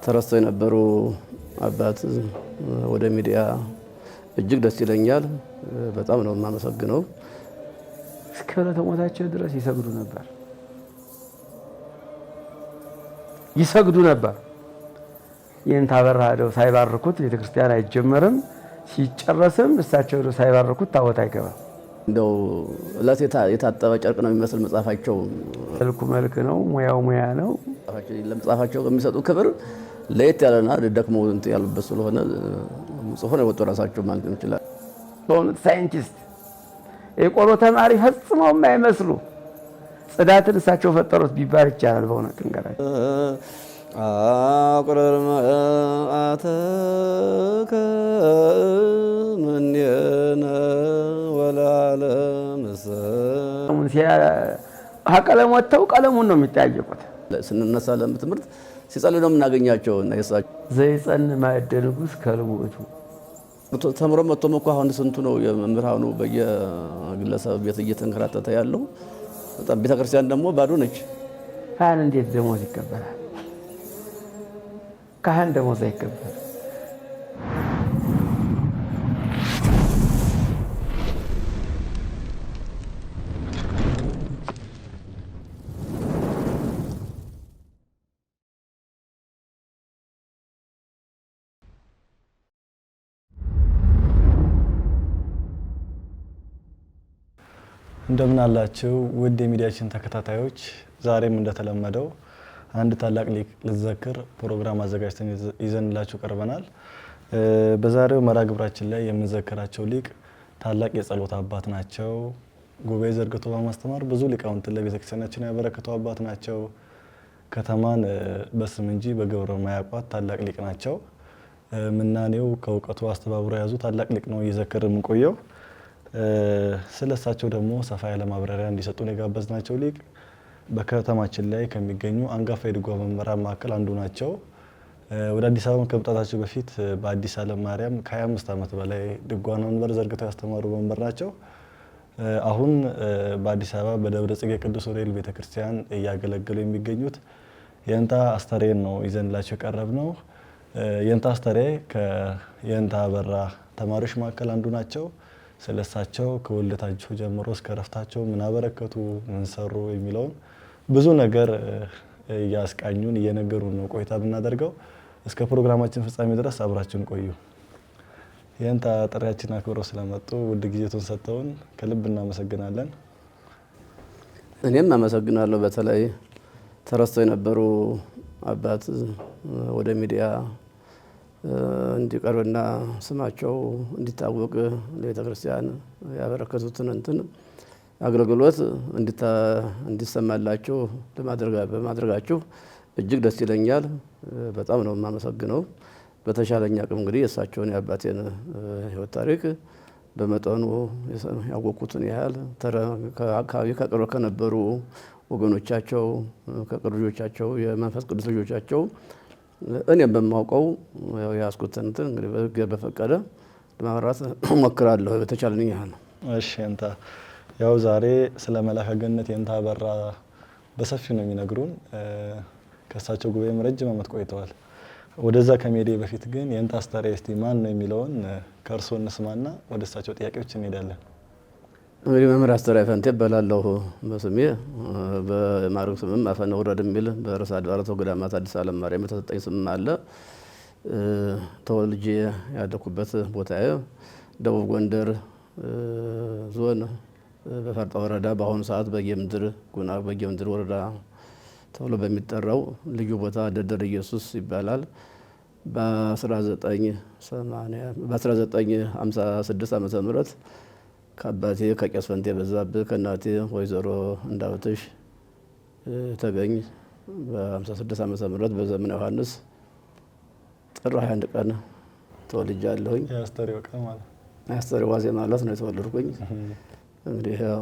ተረስተው የነበሩ አባት ወደ ሚዲያ እጅግ ደስ ይለኛል። በጣም ነው የማመሰግነው። እስከ ዕለተ ሞታቸው ድረስ ይሰግዱ ነበር። ይህን ታበራ ሄደው ሳይባርኩት ቤተክርስቲያን አይጀመርም። ሲጨረስም እሳቸው ሄደው ሳይባርኩት ታቦት አይገባም። እንደው እለት የታጠበ ጨርቅ ነው የሚመስል መጽሐፋቸው። መልኩ መልክ ነው፣ ሙያው ሙያ ነው። ለመጽሐፋቸው የሚሰጡ ክብር ለየት ያለና ደክመው እንትን ያሉበት ስለሆነ ጽፎ ነው የወጡ ራሳቸው ማለት ይችላል። በእውነት ሳይንቲስት የቆሎ ተማሪ ፈጽመው የማይመስሉ ጽዳትን እሳቸው ፈጠሩት ቢባል ይቻላል። በእውነት እንገራቸው አቁረር ማአተከ ምንየነ ወለዓለም ቀለም ወጥተው ቀለሙን ነው የሚጠያየቁት። ስንነሳ ለትምህርት ሲጸልዩ ነው የምናገኛቸው። እና የሳቸው ዘይጸን ማዕደ ንጉሥ ከልሙእቱ ተምሮ መጥቶ እኮ አሁን ስንቱ ነው የመምህራኑ በየግለሰብ ቤት እየተንከራተተ ያለው። በጣም ቤተክርስቲያን ደግሞ ባዶ ነች። ካህን እንዴት ደሞዝ ይከበራል? ካህን ደሞዝ አይከበር። እንደምን አላችሁ ውድ የሚዲያችን ተከታታዮች፣ ዛሬም እንደተለመደው አንድ ታላቅ ሊቅ ልዘክር ፕሮግራም አዘጋጅተን ይዘንላችሁ ቀርበናል። በዛሬው መርሃ ግብራችን ላይ የምንዘክራቸው ሊቅ ታላቅ የጸሎት አባት ናቸው። ጉባኤ ዘርግቶ በማስተማር ብዙ ሊቃውንትን ለቤተክርስቲያናችን ያበረከቱ አባት ናቸው። ከተማን በስም እንጂ በግብር የማያውቋት ታላቅ ሊቅ ናቸው። ምናኔው ከእውቀቱ አስተባብሮ የያዙ ታላቅ ሊቅ ነው እየዘከር የምንቆየው። ስለሳቸው ደግሞ ሰፋ ያለ ማብራሪያ እንዲሰጡን የጋበዝናቸው ሊቅ በከተማችን ላይ ከሚገኙ አንጋፋ የድጓ መምህራን መካከል አንዱ ናቸው። ወደ አዲስ አበባ ከመምጣታቸው በፊት በአዲስ ዓለም ማርያም ከ25 ዓመት በላይ ድጓን መንበር ዘርግተው ያስተማሩ መምህር ናቸው። አሁን በአዲስ አበባ በደብረ ጽጌ ቅዱስ ዑራኤል ቤተክርስቲያን እያገለገሉ የሚገኙት የእንታ አስተርኤን ነው ይዘንላቸው የቀረብነው። የእንታ አስተርኤ ከየእንታ አበራ ተማሪዎች መካከል አንዱ ናቸው። ስለሳቸው ከውልደታቸው ጀምሮ እስከ ረፍታቸው ምን አበረከቱ፣ ምን ሰሩ የሚለውን ብዙ ነገር እያስቃኙን እየነገሩን ነው ቆይታ ብናደርገው። እስከ ፕሮግራማችን ፍጻሜ ድረስ አብራችሁን ቆዩ። የእንታ ጥሪያችን አክብረው ስለመጡ ውድ ጊዜቱን ሰጥተውን ከልብ እናመሰግናለን። እኔም አመሰግናለሁ። በተለይ ተረስተው የነበሩ አባት ወደ ሚዲያ እንዲቀርብና ስማቸው እንዲታወቅ ለቤተክርስቲያን ያበረከቱትን እንትን አገልግሎት እንዲሰማላችሁ በማድረጋችሁ እጅግ ደስ ይለኛል። በጣም ነው የማመሰግነው። በተሻለኝ አቅም እንግዲህ የእሳቸውን የአባቴን ሕይወት ታሪክ በመጠኑ ያወቅኩትን ያህል ከአካባቢ ከቅርብ ከነበሩ ወገኖቻቸው ከቅርብ ልጆቻቸው የመንፈስ ቅዱስ ልጆቻቸው እኔም በማውቀው ያስኩትን እንትን እንግዲህ በፈቀደ ለማብራራት እሞክራለሁ በተቻለኝ ያህል ነው። እሺ እንታ ያው ዛሬ ስለ መልአከ ገነት የእንታ አበራ በሰፊው ነው የሚነግሩን። ከእሳቸው ጉባኤም ረጅም ዓመት ቆይተዋል። ወደዛ ከመሄዴ በፊት ግን የእንታ አስተርኤ እስቲ ማን ነው የሚለውን ከእርሶ እንስማና ወደ እሳቸው ጥያቄዎች እንሄዳለን። እንግዲህ መምህር አስተርኤ ፈንቴ እባላለሁ በስሜ። በማዕረግ ስምም አፈነ ውረድ የሚል በርዕሰ አድባራት ወገዳማት አዲስ ዓለም ማርያም የተሰጠኝ ስም አለ። ተወልጄ ያደኩበት ቦታዬ ደቡብ ጎንደር ዞን በፈርጣ ወረዳ በአሁኑ ሰዓት በጌምድር ወረዳ ተብሎ በሚጠራው ልዩ ቦታ ደደር ኢየሱስ ይባላል። በ1956 ዓመተ ምህረት ከአባቴ ከቄስ ፈንቴ በዛብህ ከእናቴ ወይዘሮ እንዳውትሽ ተገኝ በ56 ዓመተ ምህረት በዘመነ ዮሐንስ ጥር 21 ቀን ተወልጃለሁኝ። የአስተርኤ ዋዜማ ማለት ነው የተወለድኩኝ። እንግዲህ ያው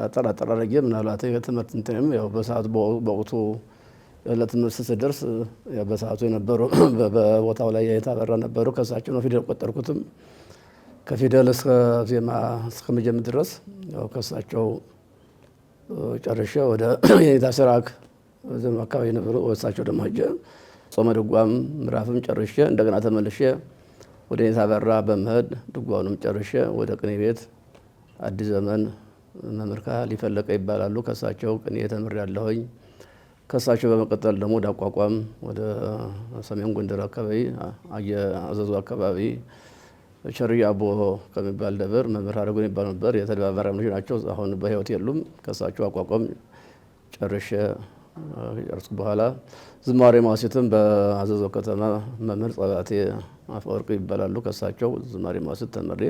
አጠራጣራጌ ምናልባት የትምህርት እንትንም ያው በሰዓቱ በወቅቱ ለትምህርት ስደርስ በሰዓቱ የነበሩ በቦታው ላይ የታበራ ነበሩ። ከእሳቸው ነው ፊደል ቆጠርኩትም። ከፊደል እስከ ዜማ እስከመጀመር ድረስ ያው ከእሳቸው ጨርሼ ወደ የኔታ ሲራክ ዘመን አካባቢ ነበሩ። እሳቸው ደግሞ ሄጄ ጾመ ድጓም ምዕራፍም ጨርሼ እንደገና ተመልሼ ወደ የኔታ አበራ በመሄድ ድጓውንም ጨርሼ ወደ ቅኔ ቤት አዲስ ዘመን መምህር ካህሊ ፈለቀ ይባላሉ። ከሳቸው ቅኔ ተምሬያለሁኝ። ከሳቸው በመቀጠል ደግሞ ወደ አቋቋም ወደ ሰሜን ጎንደር አካባቢ አዘዞ አካባቢ ቸርያ አቦ ከሚባል ደብር መምህር አድርጎን ይባሉ ነበር። የተደባባሪ ልጅ ናቸው። አሁን በህይወት የሉም። ከሳቸው አቋቋም ጨርሼ ከጨረስኩ በኋላ ዝማሬ መዋሥዕትም በአዘዞ ከተማ መምህር ጸባቴ አፈወርቅ ይባላሉ። ከሳቸው ዝማሬ መዋሥዕት ተምሬ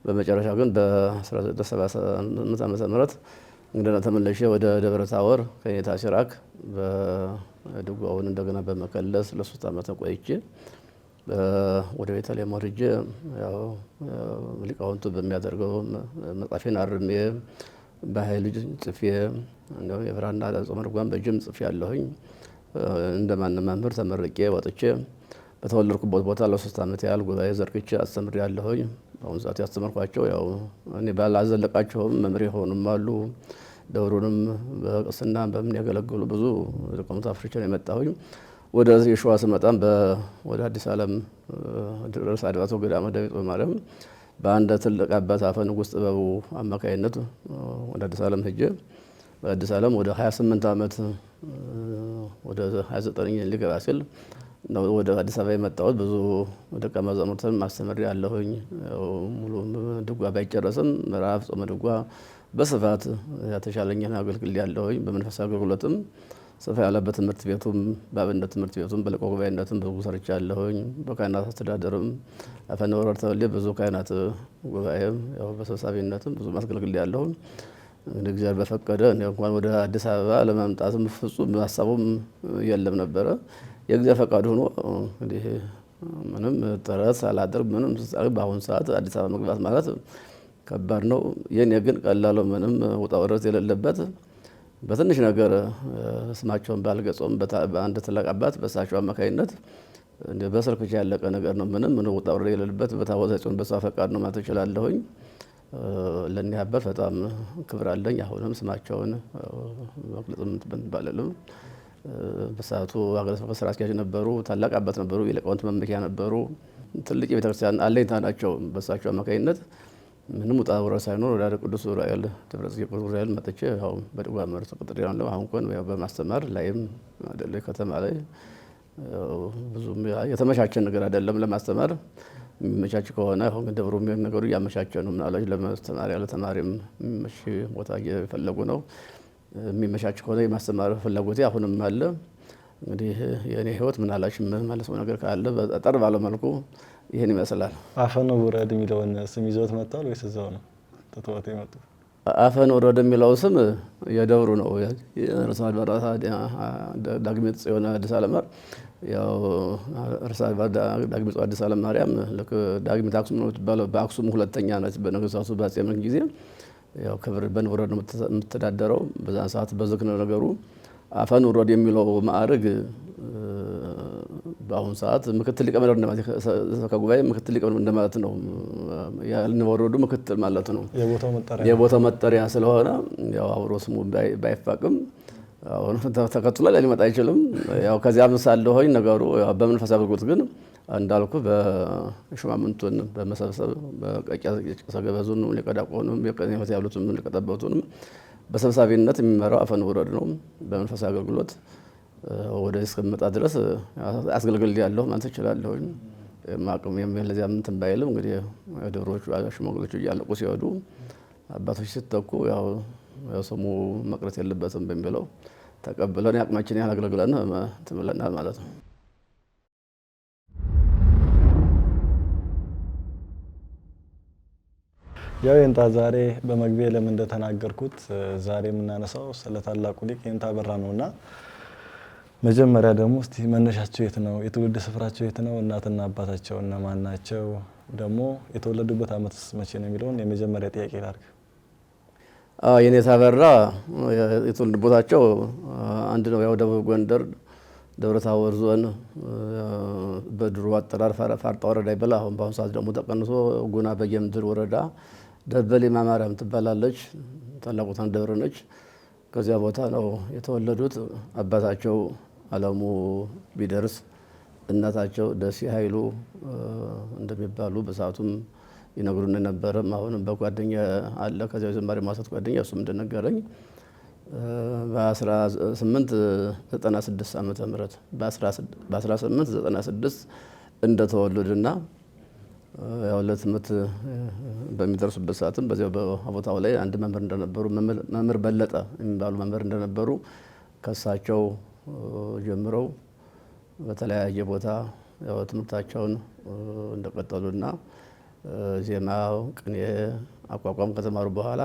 በመጨረሻ ግን በ1978 ዓመተ ምህረት እንደገና ተመለሼ ወደ ደብረ ታቦር ከኔታ ሲራክ በድጓውን እንደገና በመከለስ ለ3 ዓመት ቆይቼ ወደ ቤተልሔም ወርጄ ያው ሊቃውንቱ በሚያደርገው መጽሐፌን አርሜ በኃይል ጽፌ እንደውም የብራና ጾመ ድጓም በእጅም ጽፌ ያለሁኝ እንደማንም መምህር ተመርቄ ወጥቼ በተወለድኩበት ቦታ ለ3 ዓመት ያህል ጉባኤ ዘርግቼ አስተምሬ ያለሁኝ። በአሁኑ ሰዓት ያስተምርኳቸው ያው እኔ ባላዘለቃቸውም መምህር የሆኑም አሉ። ደብሩንም በቅስና በምን ያገለግሉ ብዙ ሊቃውንት አፍርቼ ነው የመጣሁኝ። ወደ የሸዋ ስመጣም ወደ አዲስ ዓለም ርዕሰ አድባራት ወገዳማት ደብረ ጽዮን ማርያም በአንድ ትልቅ አባት አፈ ንጉሥ ጥበቡ አማካይነት ወደ አዲስ ዓለም ሄጄ በአዲስ ዓለም ወደ 28 ዓመት ወደ 29 ሊገባ ሲል ወደ አዲስ አበባ የመጣሁት። ብዙ ደቀ መዛሙርትን ማስተምሬ ያለሁኝ። ሙሉ ድጓ ባይጨረስም ምዕራፍ ጾመ ድጓ በስፋት የተሻለኝን አገልግል ያለሁኝ። በመንፈሳዊ አገልግሎትም ሰፋ ያለ በትምህርት ቤቱም በአብነት ትምህርት ቤቱም በሊቀ ጉባኤነትም ብዙ ሰርቻለሁኝ። በካህናት አስተዳደርም አፈነ ወረር ተብሌ ብዙ ካህናት ጉባኤም ያው በሰብሳቢነትም ብዙ ማስገልግል ያለሁኝ። እንግዲህ እግዚአብሔር በፈቀደ እኔ እንኳን ወደ አዲስ አበባ ለመምጣትም ፍጹም ሀሳቡም የለም ነበረ። የእግዚአብሔር ፈቃድ ሆኖ እንግዲህ ምንም ጥረት ሳላደርግ ምንም በአሁኑ ሰዓት አዲስ አበባ መግባት ማለት ከባድ ነው። የኔ ግን ቀላሉ ምንም ውጣ ውረድ የሌለበት በትንሽ ነገር ስማቸውን ባልገጾም በአንድ ትልቅ አባት በእሳቸው አማካኝነት በስልክ ብቻ ያለቀ ነገር ነው። ምንም ውጣ ውረድ የሌለበት በታቦተ ጽዮን በእሷ ፈቃድ ነው ማለት እችላለሁኝ። ለእኒህ አባት በጣም ክብር አለኝ። አሁንም ስማቸውን መግለጽ ባልልም በሰዓቱ ሀገረ ስብከት ስራ አስኪያጅ ነበሩ። ታላቅ አባት ነበሩ። የሊቃውንት መመኪያ ነበሩ። ትልቅ የቤተክርስቲያን አለኝታ ናቸው። በእሳቸው አማካኝነት ምንም ውጣ ውረድ ሳይኖር ወደ ቅዱስ ዑራኤል ደብረ ጽጌ ቅዱስ ዑራኤል መጥቼ ያው በድጓ መምህር ተቀጥሬ ያለው። አሁን እንኳን ያው በማስተማር ላይም አይደለ ከተማ ላይ ብዙም የተመቻቸ ነገር አይደለም ለማስተማር። የሚመቻች ከሆነ አሁን ደብሩ ነገሩ እያመቻቸ ነው። ምናልባት ለማስተማር ያለ ተማሪም የሚመች ቦታ እየፈለጉ ነው። የሚመቻች ከሆነ የማስተማር ፍላጎቴ አሁንም አለ። እንግዲህ የእኔ ህይወት ምናላሽ መለሰው ነገር ካለ በጠር ባለ መልኩ ይሄን ይመስላል። አፈነ ውረድ የሚለውን ስም ይዞት መጥቷል ወይስ እዛው ነው ተተዋት የመጡት? አፈነ ውረድ የሚለው ስም የደብሩ ነው። ርዕሰ አድባራት ዳግሚት ጽዮን አዲስ ዓለማር ያው ርዕሰ አድባራት ዳግሚት ጽዮን አዲስ ዓለማርያም ልክ ዳግሚት አክሱም ነው የምትባለው። በአክሱም ሁለተኛ ነች በነገስታቱ በአፄ ምኒልክ ጊዜ። ያው ክብር በንውረድ ነው የምትተዳደረው። በዛን ሰዓት በዝግ ነው ነገሩ። አፈነ ውረድ የሚለው ማዕረግ በአሁኑ ሰዓት ምክትል ሊቀመንበር እንደማለት ከጉባኤ ምክትል ሊቀመንበር እንደማለት ነው። ያልንወረዱ ምክትል ማለት ነው። የቦታው መጠሪያ ስለሆነ ያው አብሮ ስሙ ባይፋቅም አሁን ተከትሎ ሊመጣ አይችልም። ያው ከዚያም ሳለሆኝ ነገሩ በመንፈሳዊ አገልግሎት ግን እንዳልኩ በሹማምንቱን በመሰብሰብ በቄሰ ገበዙን ሊቀ ዲያቆኑም የቀኔት ያሉትም ሊቀ ጠበብቱንም በሰብሳቢነት የሚመራው አፈነ ውረድ ነው። በመንፈሳዊ አገልግሎት ወደዚህ እስከምመጣ ድረስ አስገልግል ያለሁ ማለት እችላለሁ። ማቅም ለዚያ እንትን ባይልም እንግዲህ ደብሮቹ ሽማግሌዎቹ እያለቁ ሲሄዱ አባቶች ሲተኩ ያው ስሙ መቅረት የለበትም በሚለው ተቀብለን ያቅማችን ያህል አገልግለን ትምለናል ማለት ነው። ያው የኔታ ዛሬ በመግቢያ ለምን እንደተናገርኩት ዛሬ የምናነሳው ስለ ታላቁ ሊቅ የኔታ አበራ ነውና መጀመሪያ ደግሞ እስቲ መነሻቸው የት ነው? የትውልድ ስፍራቸው የት ነው? እናትና አባታቸው እነማን ናቸው? ደግሞ የተወለዱበት ዓመትስ መቼ ነው የሚለውን የመጀመሪያ ጥያቄ ላድርግ። የኔታ አበራ የትውልድ ቦታቸው አንድ ነው። ያው ደቡብ ጎንደር ደብረ ታቦር ዞን በድሮ አጠራር ፋርጣ ወረዳ ይባላል። አሁን በአሁኑ ሰዓት ደግሞ ተቀንሶ ጉና በጌምድር ወረዳ ደበሌማ ማርያም ትባላለች። ታላቁ ደብር ነች። ከዚያ ቦታ ነው የተወለዱት። አባታቸው አለሙ ቢደርስ እናታቸው ደሴ ኃይሉ እንደሚባሉ በሰዓቱም ይነግሩን ነበረ። አሁንም በጓደኛ አለ ከዚያው ዘማሪ ማሰት ጓደኛ እሱም እንደነገረኝ በ1896 ዓመተ ምህረት በ1896 እንደተወለዱና ያው ለትምህርት በሚደርሱበት ሰዓትም በዚያው በቦታው ላይ አንድ መምህር እንደነበሩ መምህር በለጠ የሚባሉ መምህር እንደነበሩ ከሳቸው ጀምረው በተለያየ ቦታ ያው ትምህርታቸውን እንደቀጠሉና ዜማው ቅኔ አቋቋም ከተማሩ በኋላ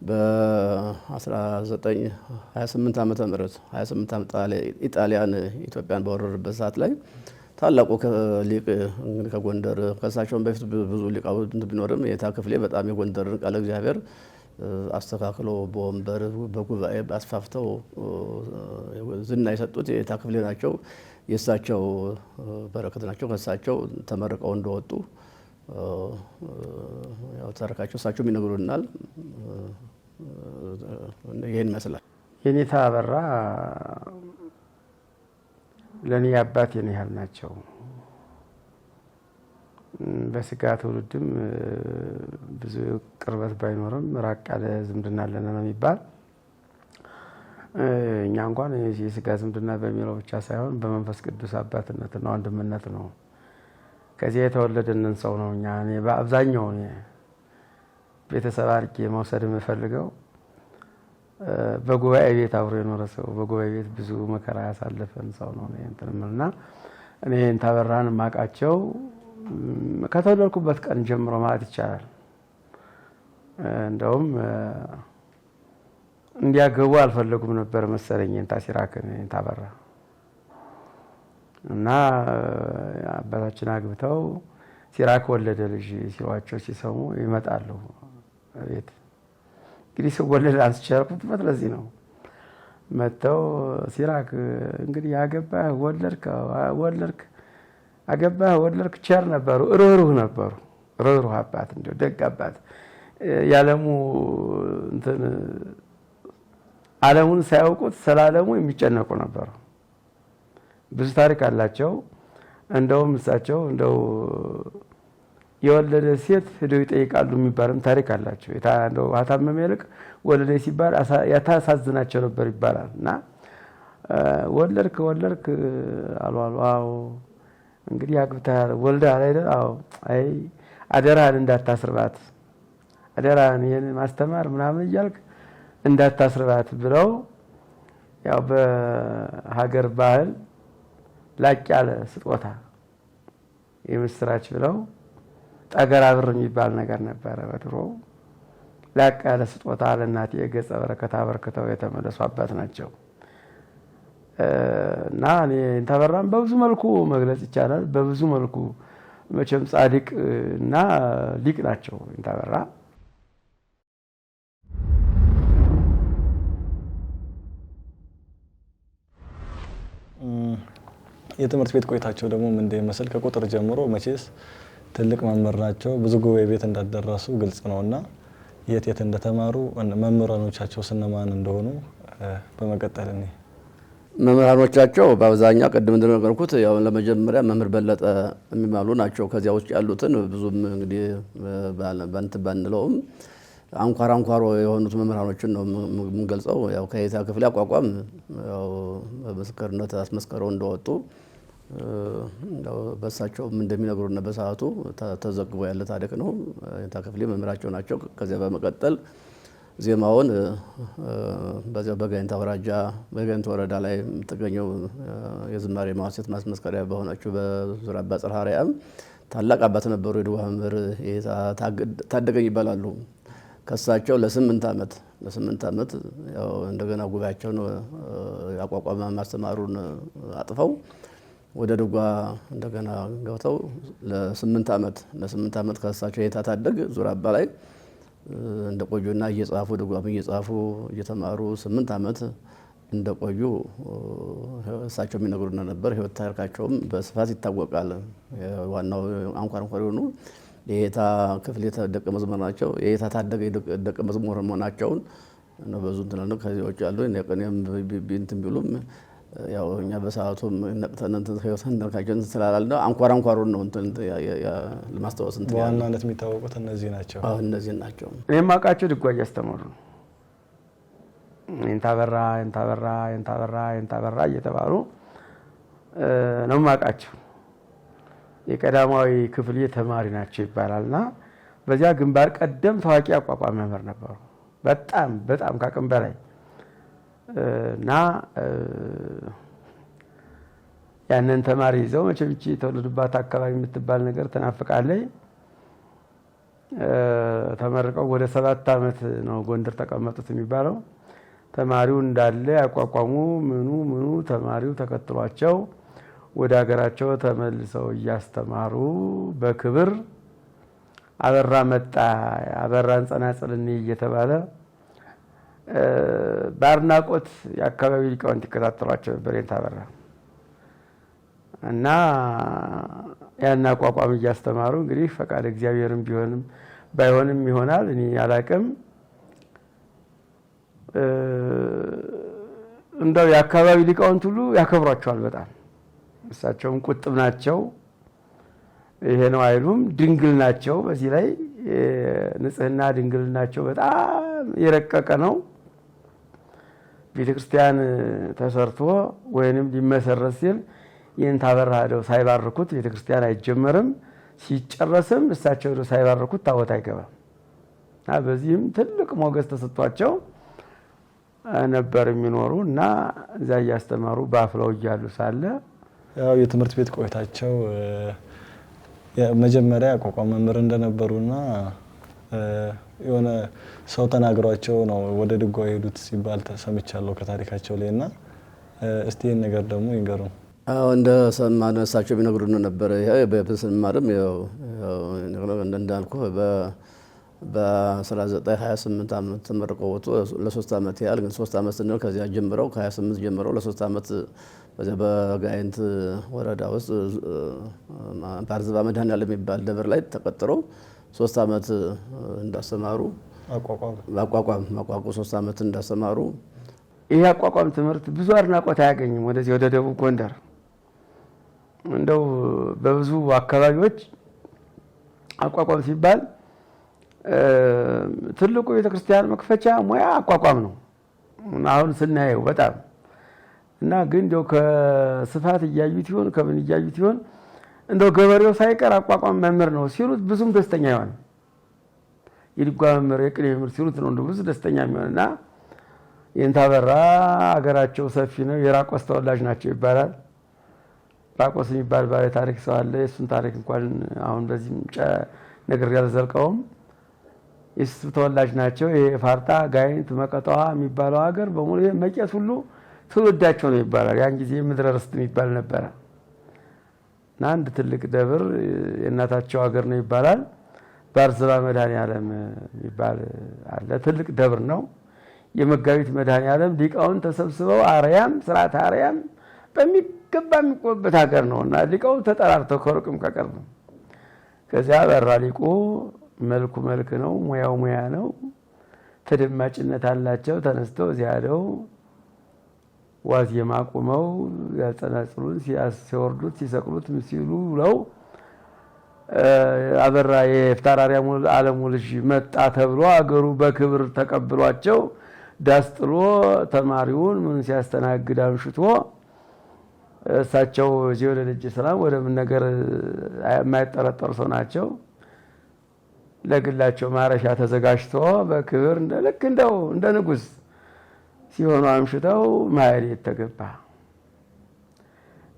በ1928 ዓመተ ምህረት 28 ዓመት ኢጣሊያን ኢትዮጵያን በወረረበት ሰዓት ላይ ታላቁ ሊቅ እንግዲህ ከጎንደር ከሳቸውን በፊት ብዙ ሊቃውንት ቢኖርም የታ ክፍሌ በጣም የጎንደርን ቃለ እግዚአብሔር አስተካክሎ በወንበር በጉባኤ አስፋፍተው ዝና የሰጡት የታ ክፍሌ ናቸው። የእሳቸው በረከት ናቸው። ከእሳቸው ተመርቀው እንደወጡ ያው ታሪካቸው እሳቸውም ይነግሩናል። ይሄን ይመስላል። የኔታ አበራ ለኔ አባት የኔ ያህል ናቸው። በስጋ ትውልድም ብዙ ቅርበት ባይኖርም ራቅ ያለ ዝምድና አለን ነው የሚባል። እኛ እንኳን የስጋ ዝምድና በሚለው ብቻ ሳይሆን በመንፈስ ቅዱስ አባትነትና ወንድምነት ነው። ከዚህ የተወለደንን ሰው ነው። እኛ እኔ በአብዛኛው ቤተሰብ አድርጌ መውሰድ የምፈልገው በጉባኤ ቤት አብሮ የኖረ ሰው፣ በጉባኤ ቤት ብዙ መከራ ያሳለፈን ሰው ነው። እንትምና እኔ ታበራን ማቃቸው ከተወለድኩበት ቀን ጀምሮ ማለት ይቻላል። እንደውም እንዲያገቡ አልፈለጉም ነበር መሰለኝ ታሲራክን ታበራ እና አባታችን አግብተው ሲራክ ወለደ ልጅ ሲሏቸው ሲሰሙ ይመጣሉ ቤት። እንግዲህ ሲወለድ አንስቻልኩት ለዚህ ነው መተው ሲራክ እንግዲህ ያገባህ ወለድክ አገባህ ወለድክ ቸር ነበሩ፣ ርህሩህ ነበሩ። ርህሩህ አባት እንደው ደግ አባት ያለሙ እንትን ዓለሙን ሳያውቁት ስላለሙ የሚጨነቁ ነበሩ። ብዙ ታሪክ አላቸው። እንደውም እሳቸው እንደው የወለደ ሴት ሄደው ይጠይቃሉ የሚባልም ታሪክ አላቸው። እንደው አታመመ ይልቅ ወለደ ሲባል ያታሳዝናቸው ነበር ይባላል። እና ወለድክ አሉ። አዎ እንግዲህ አግብተሃል ወልደሃል አይደል? አዎ። አይ አደራህን እንዳታስርባት፣ አደራህን ይሄን ማስተማር ምናምን እያልክ እንዳታስርባት ብለው ያው በሀገር ባህል ላቅ ያለ ስጦታ የምስራች ብለው ጠገራ ብር የሚባል ነገር ነበረ በድሮ። ላቅ ያለ ስጦታ ለእናቴ የገጸ በረከት አበርክተው የተመለሱ አባት ናቸው። እና እኔ ታበራን በብዙ መልኩ መግለጽ ይቻላል። በብዙ መልኩ መቼም ጻድቅ እና ሊቅ ናቸው ታበራ። የትምህርት ቤት ቆይታቸው ደግሞ ምን እንደሚመስል ከቁጥር ጀምሮ መቼስ ትልቅ መምህር ናቸው። ብዙ ጉባኤ ቤት እንዳደረሱ ግልጽ ነውና የት እንደተማሩ መምህራኖቻቸው ስነማን እንደሆኑ በመቀጠል እኔ መምህራኖቻቸው በአብዛኛው ቅድም እንደነገርኩት ያው ለመጀመሪያ መምህር በለጠ የሚባሉ ናቸው። ከዚያ ውስጥ ያሉትን ብዙም እንግዲህ ባንለውም አንኳር የሆኑት መምህራኖችን ነው የምንገልጸው። ያው ከየታ ክፍሌ አቋቋም ያው በምስክርነት አስመስከረው እንደወጡ በሳቸውም እንደሚነግሩና በሰዓቱ ተዘግቦ ያለ ታሪክ ነው። የታ ክፍሌ መምህራቸው ናቸው። ከዚያ በመቀጠል ዜማውን በዚያው በጋይንት አውራጃ በጋይንት ወረዳ ላይ የምትገኘው የዝማሬ ማዋሴት ማስመስከሪያ በሆነችው በዙር አባ ጽርሐ አርያም ታላቅ አባት ነበሩ። የድጓ መምህር ታደገኝ ይባላሉ። ከሳቸው ለ8 ዓመት ያው እንደገና ጉባኤያቸውን አቋቋመ ማስተማሩን አጥፈው ወደ ድጓ እንደገና ገብተው ለ8 ዓመት ከሳቸው የታ ታደግ ዙር አባ ላይ እንደቆዩና እየጻፉ ድጓም እየጻፉ እየተማሩ 8 ዓመት እንደቆዩ እሳቸው የሚነግሩና ነበር። ህይወት ታሪካቸውም በስፋት ይታወቃል። ዋናው አንኳር የሆኑ የየታ ክፍሌ ደቀ መዝሙር ናቸው። የየታ ታደገ ደቀ መዝሙር መሆናቸውን ነው ብዙ እንትን ነው። ከዚህ ውጭ ያሉ የቀኔም ቢንትን ቢሉም ያው እኛ በሰዓቱም ነቅተን ህይወትን ስላላልን አንኳር አንኳሩን ነው ለማስታወስ በዋናነት የሚታወቁት እነዚህ ናቸው። አዎ እነዚህ ናቸው። እኔም አውቃቸው ድጓ እያስተማሩ ነው። እንታበራ እየተባሉ ነው የማውቃቸው። የቀዳማዊ ክፍል ተማሪ ናቸው ይባላልና በዚያ ግንባር ቀደም ታዋቂ አቋቋም መምህር ነበሩ። በጣም ከአቅም በላይ እና ያንን ተማሪ ይዘው መቼም እቺ የተወለዱባት አካባቢ የምትባል ነገር ትናፍቃለች። ተመርቀው ወደ 7 ዓመት ነው ጎንደር ተቀመጡት የሚባለው። ተማሪው እንዳለ ያቋቋሙ ምኑ ተማሪው ተከትሏቸው ወደ ሀገራቸው ተመልሰው እያስተማሩ በክብር አበራ መጣ አበራን ጸናጽልኒ እየተባለ ባርናቆት የአካባቢ ሊቃውንት ይከታተሏቸው ነበር። አበራ እና ያን አቋቋም እያስተማሩ እንግዲህ ፈቃድ እግዚአብሔርም ቢሆንም ባይሆንም ይሆናል እኔ አላቅም። እንደው የአካባቢ ሊቃውንት ሁሉ ያከብሯቸዋል በጣም። እሳቸውም ቁጥብ ናቸው፣ ይሄ ነው አይሉም። ድንግል ናቸው። በዚህ ላይ ንጽህና ድንግልናቸው በጣም የረቀቀ ነው። ቤተክርስቲያን ተሰርቶ ወይንም ሊመሰረት ሲል የእንታበራ ሄደው ሳይባርኩት ቤተክርስቲያን አይጀመርም። ሲጨረስም እሳቸው ሄደው ሳይባርኩት ታቦት አይገባም። በዚህም ትልቅ ሞገስ ተሰጥቷቸው ነበር የሚኖሩ እና እዛ እያስተማሩ ባፍለው እያሉ ሳለ ያው የትምህርት ቤት ቆይታቸው መጀመሪያ አቋቋም መምህር እንደነበሩና የሆነ ሰው ተናግሯቸው ነው ወደ ድጓ የሄዱት ሲባል ሰምቻለሁ ከታሪካቸው ላይና እስቲ ይሄን ነገር ደግሞ ይንገሩን። አዎ እንደ ሰማን እሳቸው ቢነግሩን ነበር። ይሄ በስንማርም ያው እንዳልኩ በ1928 ዓመት ተመርቀው ወጡ። ለ3 ዓመት ያህል ግን 3 ዓመት ነው ከዚያ ጀምረው ከ28 ጀምረው ለ3 ዓመት በዚያ በጋይንት ወረዳ ውስጥ ባርዝባ መድኃኔዓለም የሚባል ደብር ላይ ተቀጥረው 3 ዓመት እንዳስተማሩ አቋቋም 3 ዓመት እንዳስተማሩ። ይሄ አቋቋም ትምህርት ብዙ አድናቆት አያገኝም ወደዚህ ወደ ደቡብ ጎንደር። እንደው በብዙ አካባቢዎች አቋቋም ሲባል ትልቁ ቤተክርስቲያን መክፈቻ ሙያ አቋቋም ነው አሁን ስናየው በጣም እና ግን እንደው ከስፋት እያዩት ይሆን ከምን እያዩት ይሆን እንደው ገበሬው ሳይቀር አቋቋም መምህር ነው ሲሉት ብዙም ደስተኛ ይሆን። የድጓ መምህር የቅኔ መምህር ሲሉት ነው እንደው ብዙ ደስተኛ የሚሆንና የእንታበራ ሀገራቸው ሰፊ ነው። የራቆስ ተወላጅ ናቸው ይባላል። ራቆስ የሚባል ባለ ታሪክ ሰው አለ። የሱን ታሪክ እንኳን አሁን በዚህ ነገር ያልዘልቀውም የሱ ተወላጅ ናቸው። የፋርጣ ጋይንት መቀጣዋ የሚባለው ሀገር በሙሉ መቄት ሁሉ ትውልዳቸው ነው ይባላል። ያን ጊዜ ምድረ ርስት የሚባል ነበር እና አንድ ትልቅ ደብር የእናታቸው ሀገር ነው ይባላል። ባርዝባ መድኃኔዓለም የሚባል አለ። ትልቅ ደብር ነው። የመጋቢት መድኃኔዓለም ሊቃውንት ተሰብስበው አርያም ስርዓተ አርያም በሚገባ የሚቆምበት ሀገር ነውና ሊቃውንት ተጠራርተው ከሩቅም ከቅርብም ከዚያ በራ ሊቁ መልኩ መልክ ነው፣ ሙያው ሙያ ነው፣ ተደማጭነት አላቸው። ተነስተው እዚያ ሄደው ዋዜማ ቆመው ያጸናጽሉን ሲያወርዱት ሲሰቅሉት ሲሉ ብለው አበራ የፍታራሪያ ዓለሙ ልጅ መጣ ተብሎ አገሩ በክብር ተቀብሏቸው ዳስጥሎ ተማሪውን ምን ሲያስተናግድ አምሽቶ እሳቸው እዚህ ወደ ልጅ ሰላም ወደ ምን ነገር የማይጠረጠሩ ሰው ናቸው። ለግላቸው ማረሻ ተዘጋጅቶ በክብር ልክ እንደ ንጉስ ሲሆኑ አምሽተው ማህሌት ተገባ።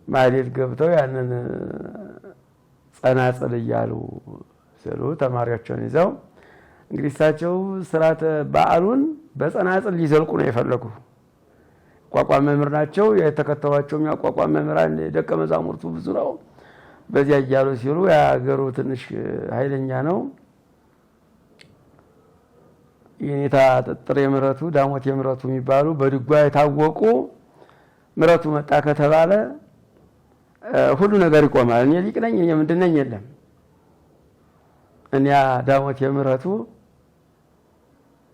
ማህሌት ገብተው ያንን ጸናጽል እያሉ ስሉ ተማሪዎቻቸውን ይዘው እንግዲህ እሳቸው ስርዓተ በዓሉን በጸናጽል ሊዘልቁ ነው የፈለጉ። አቋቋም መምህር ናቸው። የተከተሏቸው የሚያቋቋም መምህራን ደቀ መዛሙርቱ ብዙ ነው። በዚያ እያሉ ሲሉ የሀገሩ ትንሽ ኃይለኛ ነው። የኔታ ጥጥር የምረቱ ዳሞት የምረቱ የሚባሉ በድጓ የታወቁ ምረቱ መጣ ከተባለ ሁሉ ነገር ይቆማል። እኔ ሊቅ ነኝ እኔ ምንድን ነኝ የለም። እኒያ ዳሞት የምረቱ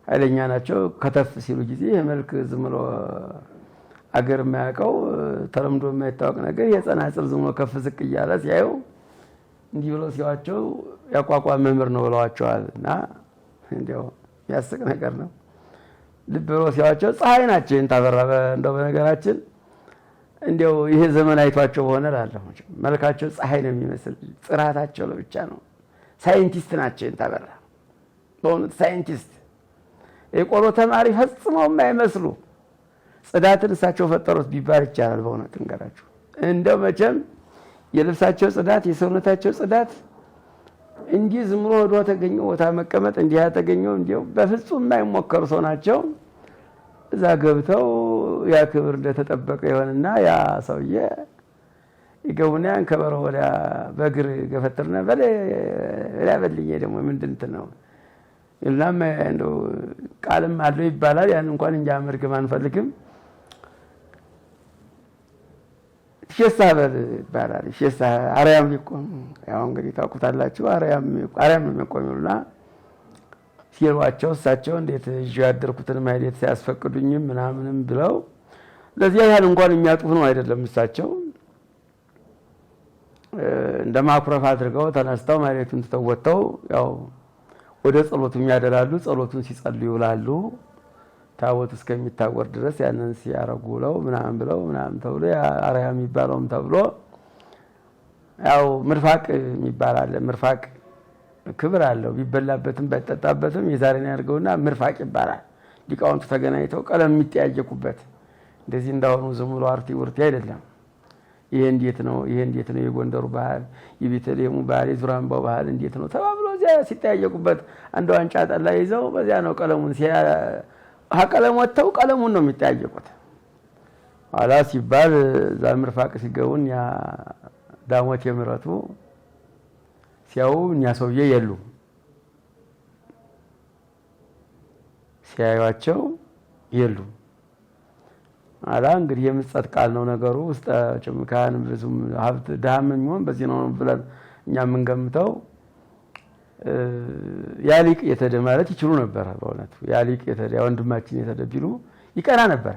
ኃይለኛ ናቸው። ከተፍ ሲሉ ጊዜ መልክ ዝም ብሎ አገር የማያውቀው ተለምዶ የማይታወቅ ነገር የጸናጽል ዝም ብሎ ከፍ ዝቅ እያለ ሲያዩ እንዲህ ብለው ሲዋቸው ያቋቋም መምህር ነው ብለዋቸዋል። እና እንዲያው የሚያስቅ ነገር ነው። ልብ ብለው ሲዋቸው ፀሐይ ናቸው እንታበራ እንደው በነገራችን እንዲያው ይሄ ዘመን አይቷቸው ሆነ እላለሁ። መልካቸው ፀሐይ ነው የሚመስል ጽራታቸው ለብቻ ነው። ሳይንቲስት ናቸው እንታበራ በእውነት ሳይንቲስት የቆሎ ተማሪ ፈጽመው የማይመስሉ ጽዳትን እሳቸው ፈጠሩት ቢባል ይቻላል። በእውነት እንገራችሁ እንደው መቼም የልብሳቸው ጽዳት የሰውነታቸው ጽዳት እንዲህ ዝም ብሎ ወዶ ተገኘው ቦታ መቀመጥ እንዲህ ያተገኘው እንዲው በፍጹም የማይሞከሩ ሰው ናቸው። እዛ ገብተው ያ ክብር እንደተጠበቀ ይሆንና ያ ሰውዬ ይገቡና ከበሮ ወዲያ በእግር ገፈትርና በልኝ ደግሞ ምንድን ነው ይላም እንደው ቃልም አለው ይባላል። ያን እንኳን እንጃ መርገም አንፈልግም። ሸሳ በል ይባላል። ሸሳ አርያም ሊቆም ያው እንግዲህ ታውቁታላችሁ። አርያም ነው የሚቆሙና ሲሏቸው እሳቸው እንዴት እዚህ ያደርኩትን ማይሌት ሲያስፈቅዱኝም ምናምንም ብለው ለዚህ ያህል እንኳን የሚያጥፉ ነው አይደለም። እሳቸው እንደማኩረፍ አድርገው ተነስተው ማይሌቱን ተወጥተው ያው ወደ ጸሎቱ የሚያደላሉ። ጸሎቱን ሲጸልዩ ይውላሉ። ታቦት እስከሚታወር ድረስ ያንን ሲያረጉ ብለው ምናምን ተብሎ አርያም ይባላልም ተብሎ ያው ምርፋቅ ይባላል። ምርፋቅ ክብር አለው። ቢበላበትም ባይጠጣበትም የዛሬን ያርገውና ምርፋቅ ይባላል። ሊቃውንቱ ተገናኝተው ቀለም የሚጠያየቁበት እንደዚህ እንዳሆኑ ዝም ብሎ አርቲ ውርት አይደለም። ይሄ እንዴት ነው የጎንደሩ ባህል፣ የቤተልሔሙ ባህል፣ የዙራምባው ባህል እንዴት ነው ተባብሎ እዚያ ሲጠያየቁበት አንድ ዋንጫ ጠላ ይዘው በዚያ ነው ቀለሙን ቀለም ወጥተው ቀለሙን ነው የሚጠያየቁት። ኋላ ሲባል ዛምርፋቅ ሲገቡን ያ ዳሞት የምረቱ ሲያው እኛ ሰውዬ የሉ ሲያዩአቸው የሉ አላ እንግዲህ የምጸት ቃል ነው ነገሩ። ውስጥ ጭምካን ብዙም ሀብት ዳም የሚሆን በዚህ ነው ብለን እኛ የምንገምተው ያሊቅ የተደ ማለት ይችሉ ነበር። በእውነቱ ያሊቅ የተደ ወንድማችን የተደ ቢሉ ይቀና ነበር።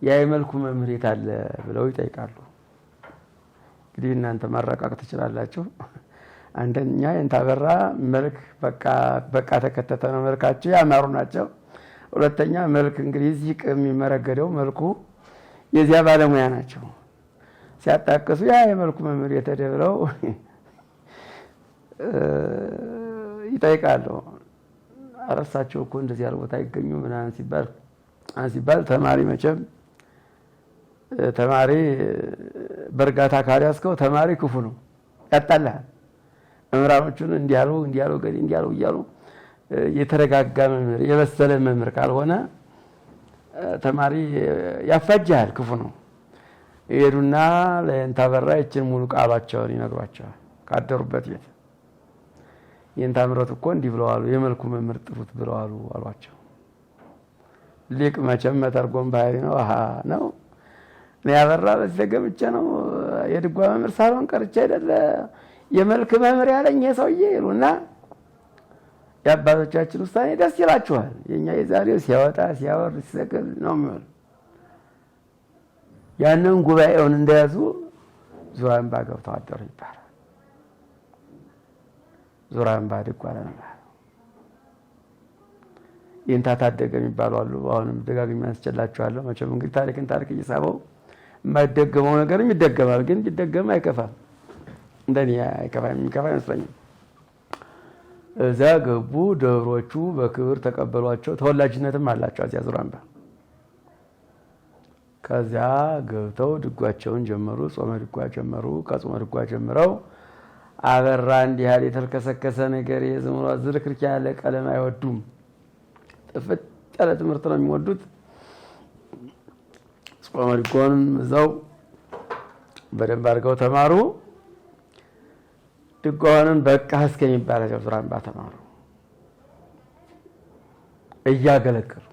ያ የመልኩ መምህር አለ ብለው ይጠይቃሉ። እንግዲህ እናንተ ማረቃቅ ትችላላችሁ። አንደኛ እንታበራ መልክ በቃ ተከተተ ነው መልካቸው ያማሩ ናቸው። ሁለተኛ መልክ እንግዲህ እዚህ የሚመረገደው መልኩ የዚያ ባለሙያ ናቸው። ሲያጣቀሱ ያ የመልኩ መምህር የተደ ብለው ይጠይቃሉ። አረሳቸው እኮ እንደዚህ ያለ ቦታ ይገኙ ምናምን ሲባል ተማሪ መቼም ተማሪ በርጋታ ካሪያስከው ተማሪ ክፉ ነው ያጣላል። መምህራኖቹን እንዲያሉ እያሉ የተረጋጋ መምህር የበሰለ መምህር ካልሆነ ተማሪ ያፋጃል፣ ክፉ ነው። ይሄዱና ለእንታበራ ይችን ሙሉ ቃላቸውን ይነግሯቸዋል ካደሩበት ቤት። የእንታምረቱ እኮ እንዲህ ብለዋል የመልኩ መምህር ጥሩት ብለዋል አሏቸው። ሊቅ መቼም መተርጎም ባህሪ ነው። ነው እኔ ያበራ በዚህ ተገብቼ ነው የድጓ መምህር ሳልሆን ቀርቼ አይደለ የመልክ መምህር ያለኝ ሰውዬ ይሉና የአባቶቻችን ውሳኔ ደስ ይላችኋል። የኛ የዛሬው ሲያወጣ ሲያወር ሲሰቅል ነው የሚሆን። ያንን ጉባኤውን እንደያዙ ዙራምባ ገብተው አደሩ ይባላል። ዙራምባ ድጓ ነበር። ይንታ ታደገ የሚባሉ አሉ። አሁንም ደጋግሜ አንስቼላችኋለሁ። መቼም እንግዲህ ታሪክ እየሳበው የማይደገመው ነገርም ይደገማል። ግን ቢደገም አይከፋም። እንደኔ አይከፋም፣ የሚከፋ አይመስለኝም። እዛ ገቡ። ደብሮቹ በክብር ተቀበሏቸው። ተወላጅነትም አላቸው እዚያ ዙራምባ። ከዚያ ገብተው ድጓቸውን ጀመሩ። ጾመ ድጓ ጀመሩ። ከጾመ ድጓ ጀምረው አበራ እንዲህ ያለ የተልከሰከሰ ነገር የዝምሮ ዝርክርክ ያለ ቀለም አይወዱም። ጥፍጥ ያለ ትምህርት ነው የሚወዱት። ጾመ ድጓን እዛው በደንብ አድርገው ተማሩ። ድጓውን በቃ እስከሚባለው ዙራምባ ተማሩ እያገለገሉ።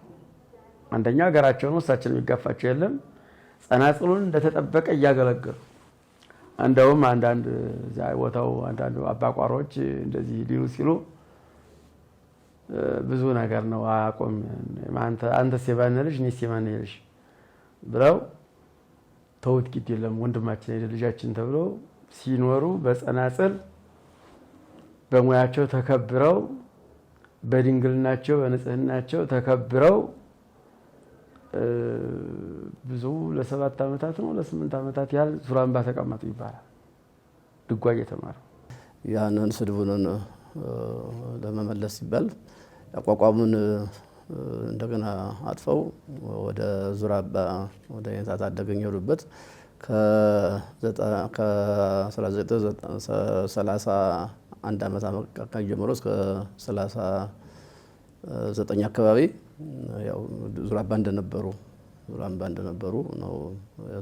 አንደኛ ሀገራቸውን ውስጣችን የሚጋፋቸው የለም። ጸናጽሉን እንደተጠበቀ እያገለገሉ እንደውም አንዳንድ ቦታው አንዳንድ አባቋሮች እንደዚህ ሊሉ ሲሉ ብዙ ነገር ነው አቆም አንተስ የባነልሽ እኔስ የማነልሽ ብለው ተውት፣ ግድ የለም ወንድማችን አይደል ልጃችን ተብሎ ሲኖሩ በጸናጽል በሙያቸው ተከብረው በድንግልናቸው በንጽህናቸው ተከብረው ብዙ ለ7 ዓመታት ነው ለ8 ዓመታት ያህል ዙራምባ ተቀመጡ ይባላል። ድጓ እየተማሩ ያንን ስድቡን ለመመለስ ሲባል አቋቋሙን እንደገና አጥፈው ወደ ዙራምባ ወደ የኔታ ታደገኝ የሄዱበት ከ1931 ዓመት አካባቢ ጀምሮ እስከ 39 አካባቢ ያው ዙራምባ እንደነበሩ ነው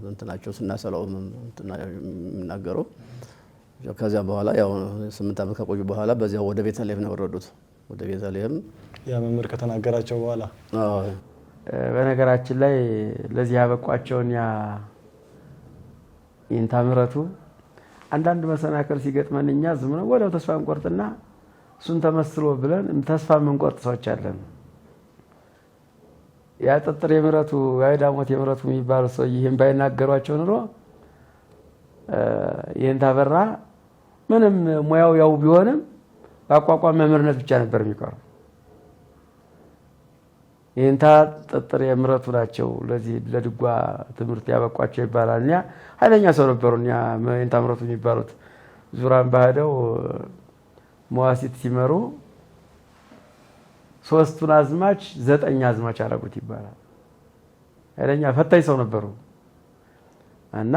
እንትናቸው ስናሰላው የምናገረው። ከዚያ በኋላ ያው 8 ዓመት ከቆዩ በኋላ በዚያው ወደ ቤተልሔም ነው የወረዱት። ወደ ቤተልሔም ያ መምህር ከተናገራቸው በኋላ በነገራችን ላይ ለዚህ ያበቋቸውን ይንታ ምሕረቱ አንዳንድ መሰናከል ሲገጥመን እኛ ዝም ብለን ወዲያው ተስፋ እንቆርጥና እሱን ተመስሎ ብለን ተስፋ የምንቆርጥ ሰዎች አለን። ያ ጥጥር የምሕረቱ ያይዳሞት የምሕረቱ የሚባለው ሰው ይሄን ባይናገሯቸው ኑሮ የኔታ አበራ ምንም ሙያው ያው ቢሆንም በአቋቋም መምህርነት ብቻ ነበር የሚቀረው። የኔታ ጥጥር የምሕረቱ ናቸው ለዚህ ለድጓ ትምህርት ያበቋቸው ይባላል። እኛ ኃይለኛ ሰው ነበሩ። እኛ የኔታ ምሕረቱ የሚባሉት ዙራምባ ሄደው መዋሲት ሲመሩ 3ቱን አዝማች 9 አዝማች አደረጉት ይባላል። ኃይለኛ ፈታኝ ሰው ነበሩ እና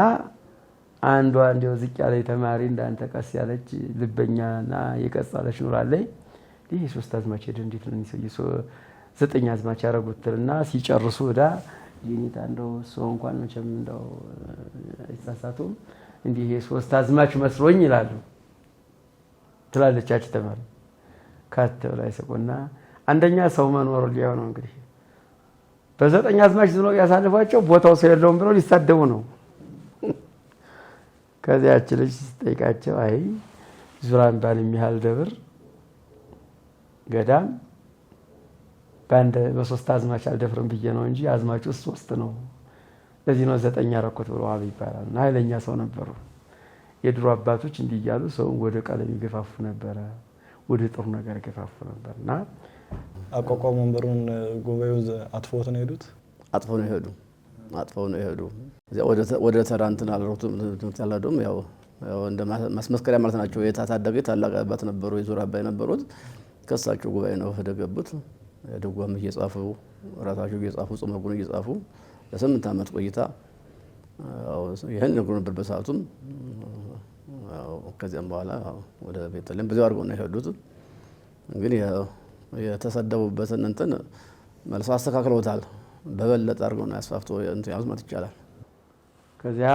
አንዷ እንደው ዝቅ ያለ ተማሪ እንዳንተ ቀስ ያለች ልበኛና የቀጻለች ኑራለች። ይሄ 3 አዝማች ሄደ እንዴት ነው ሰው 9 አዝማች ያደረጉትና ሲጨርሱ ዳ የኔታ እንደው ሰው እንኳን መቼም እንደው አይሳሳቱም እንዲህ ይሄ 3 አዝማች መስሎኝ ይላሉ ትላለቻች ተማሪ ካተው ላይ ሰቆና አንደኛ ሰው መኖር ሊያው ነው እንግዲህ በ9 አዝማች ዝሎ ያሳልፏቸው ቦታው ሰው የለውም ብለው ሊሳደቡ ነው። ከዚያች ልጅ ሲጠይቃቸው አይ ዙራምባን የሚያህል ደብር ገዳም በ3 አዝማች አልደፍርም ብዬ ነው እንጂ አዝማቹ 3 ነው፣ ለዚህ ነው 9 ያረኩት ብለዋል ይባላል። እና ኃይለኛ ሰው ነበሩ። የድሮ አባቶች እንዲህ እያሉ ሰውን ወደ ቀለም ይገፋፉ ነበረ፣ ወደ ጥሩ ነገር ይገፋፉ ነበርና አቋቋም ወንበሩን ጉባኤው አጥፎት ነው የሄዱት። አጥፈው ነው የሄዱ። ወደ ተራንትን አልሮቱም ተላዶም ያው እንደ ማስመስከሪያ ማለት ናቸው። የታታደገ ታላቅ አባት ነበሩ፣ የዙራምባ የነበሩት ከሳቸው ጉባኤ ነው ገቡት። ድጓም እየጻፉ ራሳቸው እየጻፉ ጾመጉን እየጻፉ ለ8 ዓመት ቆይታ ይሄን ነገር ነበር በሰዓቱም። ከዚያም በኋላ ወደ ቤተልሔም በዚያው አድርገው ነው የሄዱት። እንግዲህ የተሰደቡበትን እንትን መልሶ አስተካክለውታል። በበለጠ አድርገው ነው ያስፋፍቶ እንትን ያዝመት ይቻላል። ከዚያ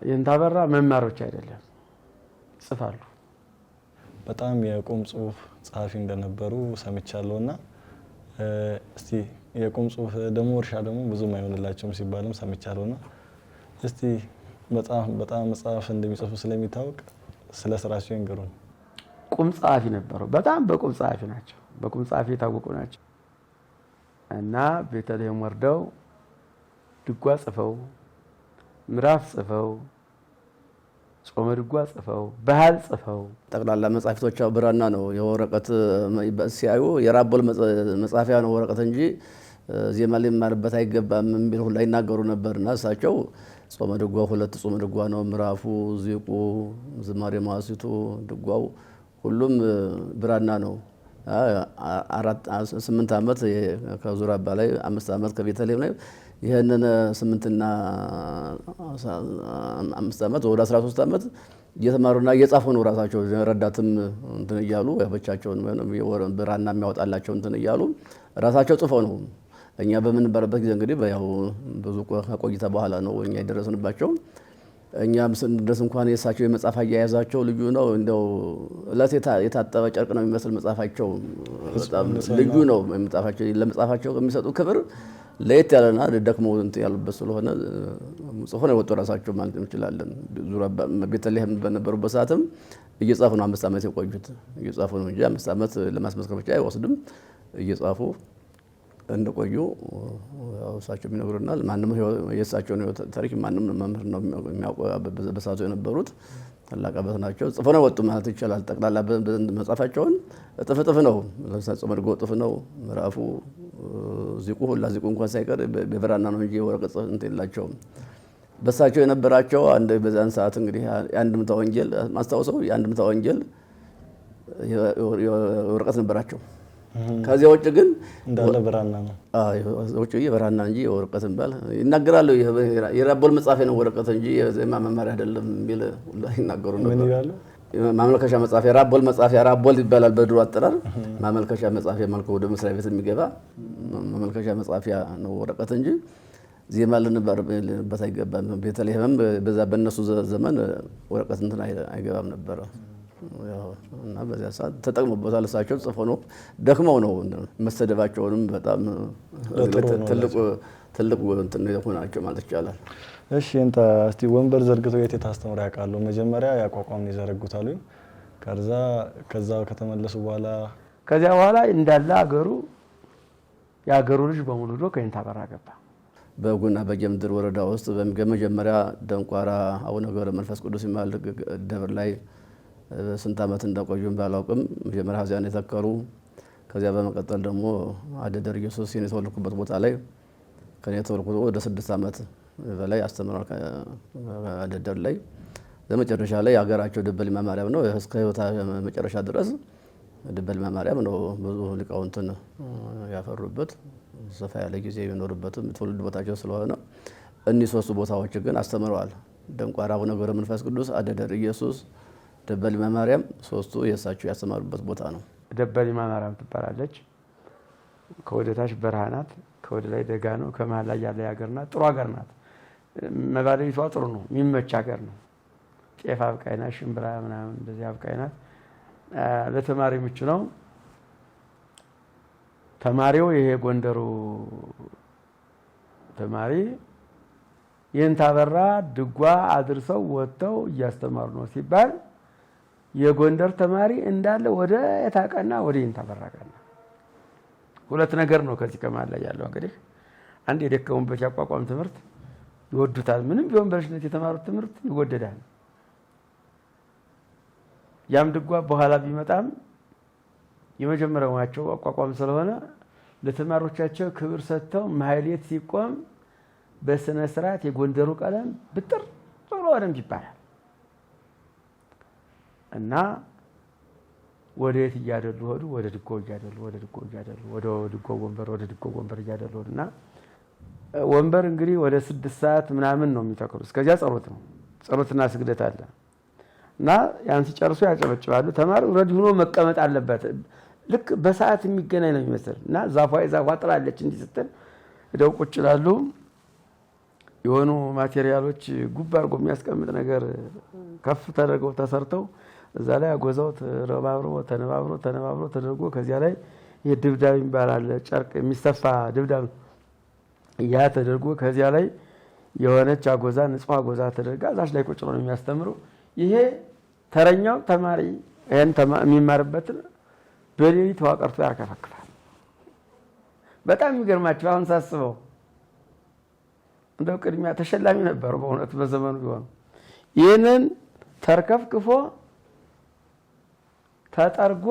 የኔታ አበራ መማሮች አይደለም ይጽፋሉ። በጣም የቁም ጽሁፍ ጸሐፊ እንደነበሩ ሰምቻለሁና እስቲ የቁም ጽሁፍ ደግሞ እርሻ ደግሞ ብዙም አይሆንላቸውም ሲባልም ሰምቻለሁና እስቲ በጣም መጽሐፍ እንደሚጽፉ ስለሚታወቅ ስለ ስራቸው ይንገሩን። ቁም ጸሐፊ ነበሩ። በጣም በቁም ጸሐፊ ናቸው። በቁም ጸሐፊ የታወቁ ናቸው እና ቤተልሔም ወርደው ድጓ ጽፈው ምዕራፍ ጽፈው ጾመ ድጓ ጽፈው ባህል ጽፈው ጠቅላላ መጻሕፍቶቻቸው ብራና ነው። የወረቀት ሲያዩ የራቦል መጻፊያ ነው ወረቀት እንጂ ዜማ ሊማርበት አይገባም የሚል ሁሉ ይናገሩ ነበርና እሳቸው ጾመ ድጓ 2 ጾመ ድጓ ነው። ምዕራፉ፣ ዚቁ፣ ዝማሬ መዋሥዕቱ፣ ድጓው ሁሉም ብራና ነው። 8 ዓመት ከዙራምባ ላይ 5 ዓመት ከቤተልሔም ላይ ይሄንን 8ና 5 ዓመት ወደ 13 ዓመት እየተማሩና እየጻፉ ነው። ራሳቸው ረዳትም እንትን እያሉ ያበቻቸውን ብራና የሚያወጣላቸው እንትን እያሉ ራሳቸው ጽፈው ነው። እኛ በምንበረበት ጊዜ እንግዲህ ያው ብዙ ቆይታ በኋላ ነው እኛ የደረስንባቸው። እኛም ስንደርስ እንኳን የእሳቸው የመጽሐፍ አያያዛቸው ልዩ ነው። እንደው እለት የታጠበ ጨርቅ ነው የሚመስል መጽሐፋቸው። በጣም ልዩ ነው መጽሐፋቸው። ለመጽሐፋቸው የሚሰጡ ክብር ለየት ያለና ደክመው እንትን ያሉበት ስለሆነ ጽፎ ነው የወጡ ራሳቸው ማለት እንችላለን። ቤተልሔም በነበሩበት ሰዓትም እየጻፉ ነው 5 ዓመት የቆዩት። እየጻፉ ነው እንጂ 5 ዓመት ለማስመስከር ብቻ አይወስድም። እየጻፉ እንደቆዩ ያው እሳቸው ይነግሩናል። ማንም የእሳቸውን ታሪክ ማንም መምህር ነው የሚያውቀው። በሰዓቱ የነበሩት ታላቅ አባት ናቸው። ጽፎ ነው ወጡ ማለት ይቻላል። ጠቅላላ መጽሐፋቸውን እጥፍ ነው። ለምሳሌ ጾመ ድጓ እጥፍ ነው። ምዕራፉ ዚቁ ሁላ ዚቁ እንኳን ሳይቀር በብራና ነው እንጂ ወረቀት እንትን የላቸውም። በእሳቸው የነበራቸው አንድ በዛን ሰዓት እንግዲህ የአንድምታ ወንጌል ማስታወሰው የአንድምታ ወንጌል ወረቀት ነበራቸው። ከዚያ ውጭ ግን እንዳለ ብራና ነው። ውጭ ብራና እንጂ ወረቀት እንባል ይናገራሉ። የራቦል መጽሐፍ ነው ወረቀት እንጂ የዜማ መማሪያ አይደለም የሚል ይናገሩ ነበር። ምን ይላሉ? ማመልከቻ መጽሐፍ የራቦል መጽሐፍ የራቦል ይባላል በድሮ አጠራር። ማመልከቻ መጽሐፍ መልኩ ወደ መስሪያ ቤት የሚገባ ማመልከቻ መጽሐፊያ ነው ወረቀት እንጂ ዜማ ልንባርበት አይገባም። ቤተልሔምም በዛ በእነሱ ዘመን ወረቀት እንትን አይገባም ነበረ። እና በዚያ ሰዓት ተጠቅሞበታል። እሳቸው ጽፎ ነው ደክመው ነው መሰደባቸውንም በጣም ትልቅ እንትን ሆናቸው ማለት ይቻላል። እሺ እንታ እስቲ ወንበር ዘርግተው የት ታስተምሩ ያውቃሉ? መጀመሪያ ያቋቋም ይዘረጉታሉ። ከዛ ከተመለሱ በኋላ ከዚያ በኋላ እንዳለ የአገሩ ልጅ በሙሉ ዶ ከእንታ በራ ገባ። በጉና በጌምድር ወረዳ ውስጥ በመጀመሪያ ደንቋራ አቡነ ገብረ መንፈስ ቅዱስ የሚባል ደብር ላይ ስንት ዓመት እንደቆዩም ባላውቅም መጀመሪያ ሀዚያን የተከሩ። ከዚያ በመቀጠል ደግሞ አደደር ኢየሱስ የተወለድኩበት ቦታ ላይ ከኔ የተወለድኩት ወደ 6 ዓመት በላይ አስተምሯል። አደደር ላይ በመጨረሻ ላይ ሀገራቸው ደበሊማ ማርያም ነው። እስከ ህይወት መጨረሻ ድረስ ደበሊማ ማርያም ነው ብዙ ሊቃውንትን ያፈሩበት ሰፋ ያለ ጊዜ የሚኖርበትም ትውልድ ቦታቸው ስለሆነ እኒህ 3 ቦታዎች ግን አስተምረዋል። ደንቋራ አቡነ ገብረ መንፈስ ቅዱስ፣ አደደር ኢየሱስ፣ ደበሊማ ማርያም 3ቱ የእሳቸው ያስተማሩበት ቦታ ነው። ደበሊማ ማርያም ትባላለች። ከወደታች በረሃ ናት፣ ከወደ ላይ ደጋ ነው። ከመሃል ላይ ያለ ሀገር ናት። ጥሩ ሀገር ናት። መባለይቷ ጥሩ ነው፣ የሚመች ሀገር ነው። ጤፍ አብቃይ ናት፣ ሽምብራ ምናምን እንደዚህ አብቃይ ናት። ለተማሪ ምቹ ነው። ተማሪው ይሄ ጎንደሩ ተማሪ የእንታ በራ ድጓ አድርሰው ወጥተው እያስተማሩ ነው ሲባል የጎንደር ተማሪ እንዳለ ወደ የታቀና ወደ የእንታ በራ ቀና። ሁለት ነገር ነው ከዚህ ከመሃል ላይ ያለው። እንግዲህ አንድ የደከሙበት ያቋቋም ትምህርት ይወዱታል። ምንም ቢሆን በልጅነት የተማሩት ትምህርት ይወደዳል። ያም ድጓ በኋላ ቢመጣም የመጀመሪያው ናቸው አቋቋም ስለሆነ ለተማሪዎቻቸው ክብር ሰጥተው ማህሌት ሲቆም በስነ ስርዓት የጎንደሩ ቀለም ብጥር ብሎ ወደም ይባላል እና ወዴት እያደሉ ሆዱ ወደ ድጎ እያደሉ ወደ ድጎ ወንበር እያደሉ እና ወንበር እንግዲህ ወደ 6 ሰዓት ምናምን ነው የሚተክሩ። እስከዚያ ጸሎትና ስግደት አለ እና ያን ሲጨርሱ ያጨበጭባሉ። ተማሪው ረድ ሆኖ መቀመጥ አለበት። ልክ በሰዓት የሚገናኝ ነው የሚመስል እና ዛፏ ጥላለች እንዲህ ስትል ሄደው ቁጭ ይላሉ። የሆኑ ማቴሪያሎች ጉብ አድርጎ የሚያስቀምጥ ነገር ከፍ ተደርገው ተሰርተው እዛ ላይ አጎዛው ተነባብሮ ተደርጎ ከዚያ ላይ የድብዳብ ይባላል ጨርቅ የሚሰፋ ድብዳብ ያ ተደርጎ ከዚያ ላይ የሆነች አጎዛ ንጹህ አጎዛ ተደርጋ እዛች ላይ ቁጭ ነው የሚያስተምሩ። ይሄ ተረኛው ተማሪ ይሄን የሚማርበት በሌሊት ዋቀርቶ ያከፈክፋል። በጣም የሚገርማችሁ አሁን ሳስበው እንደው ቅድሚያ ተሸላሚ ነበሩ በእውነት በዘመኑ ቢሆን ይህንን ተርከፍክፎ ተጠርጎ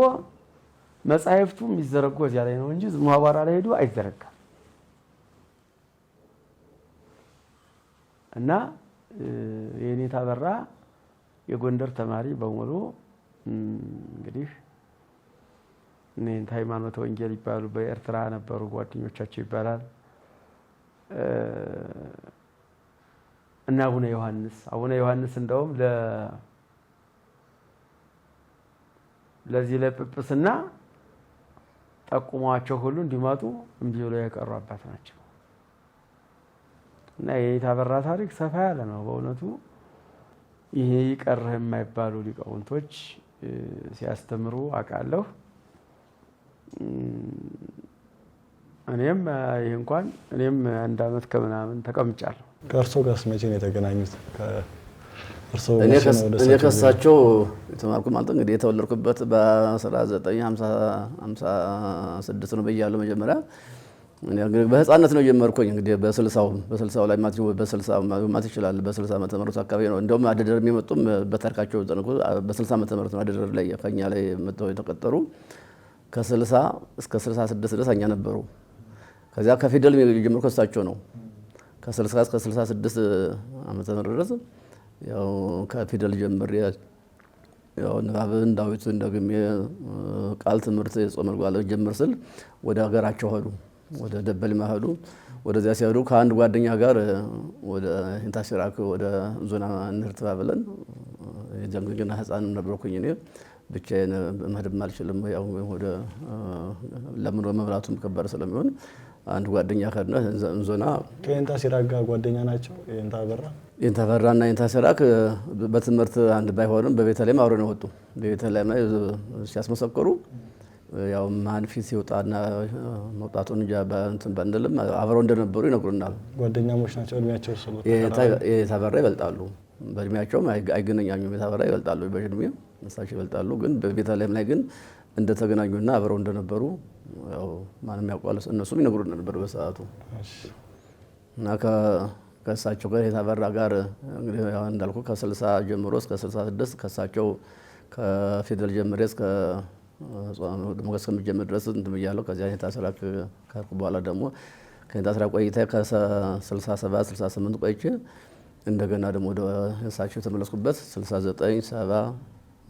መጻሕፍቱ የሚዘረጉ እዚያ ላይ ነው እንጂ ሙሐዋራ ላይ ሄዱ አይዘረጋም። እና የኔታ በራ የጎንደር ተማሪ በሙሉ እንግዲህ እነንታ ሃይማኖተ ወንጌል ይባሉ በኤርትራ ነበሩ ጓደኞቻቸው ይባላል። እና አቡነ ዮሐንስ እንደውም ለዚህ ለጵጵስና ጠቁሟቸው ሁሉ እንዲመጡ እምቢ ብለው የቀሩ አባት ናቸው። እና የኔታ በራ ታሪክ ሰፋ ያለ ነው በእውነቱ። ይሄ ይቀርህ የማይባሉ ሊቃውንቶች ሲያስተምሩ አውቃለሁ። እኔም 1 ዓመት ከምናምን ተቀምጫለሁ። ከእርሶ ጋርስ መቼ ነው የተገናኙት? እኔ ከሳቸው የተማርኩ ማለት እንግዲህ የተወለድኩበት በ1956 ነው ብያለሁ። መጀመሪያ በህፃነት ነው ጀመርኩኝ እንግዲህ በ60 ላይ ማት ይችላል በ60 ዓመተ ምህረት አካባቢ ነው። እንደውም አደደር የሚመጡም በታሪካቸው ዘንኩ በ60 ዓመተ ምህረት ነው አደደር ላይ ከኛ ላይ መጥተው የተቀጠሩ ከ60 እስከ 66 ድረስ እኛ ነበሩ። ከዚያ ከፊደል ጀመርኩ እሳቸው ነው ከ60 እስከ 66 ዓመተ ምህረት ድረስ ያው ከፊደል ጀምሬ ያው ንባብን ዳዊትን ደግሜ ቃል ትምህርት የጾመል ጓለ ጀምር ስል ወደ ሀገራቸው ሄዱ። ወደ ደበልማ ሄዱ። ወደዚያ ሲሄዱ ከአንድ ጓደኛ ጋር ወደ ኢንታሲራክ ወደ ዞና እንርትባ ብለን የጀንግና ህፃን ነበርኩኝ እኔ ብቻዬን መሄድም አልችልም። ያው ወደ ለምን መብራቱም ከባድ ስለሚሆን አንድ ጓደኛ ከነ ዞና ከኢንታሲራክ ጓደኛ ናቸው። ኢንታበራና ኢንታሲራክ በትምህርት አንድ ባይሆንም በቤተልሔም አብረው ነው ወጡ። በቤተልሔም ላይ ሲያስመሰክሩ ያው ማን ፊት ሲወጣና መውጣቱን እንጃ በእንትን በእንደለም አብረው እንደነበሩ ይነግሩናል። ጓደኛሞች ናቸው። እድሜያቸው ስለሆነ የታበራ ይበልጣሉ። በእድሜያቸውም አይገናኙም። የታበራ ይበልጣሉ በእድሜው እሳቸው ይበልጣሉ። ግን በቤተልሔም ላይ ግን እንደተገናኙና አብረው እንደነበሩ ያው ማንም ያውቃል። እነሱም ይነግሩን ነበር በሰዓቱ እና ከእሳቸው ጋር የታበራ ጋር እንግዲህ ያው እንዳልኩ ከ60 ጀምሮ እስከ 66 ከእሳቸው ከፊደል ጀምሬ እስከ ደግሞ እስከሚጀምር ድረስ እንትን ብያለሁ። ከዚያ ኢንታሲራክ ካልኩ በኋላ ደግሞ ከኢንታሲራክ ቆይታ ከ67 68 ቆይቼ እንደገና ደግሞ ወደ እሳቸው የተመለስኩበት 69 70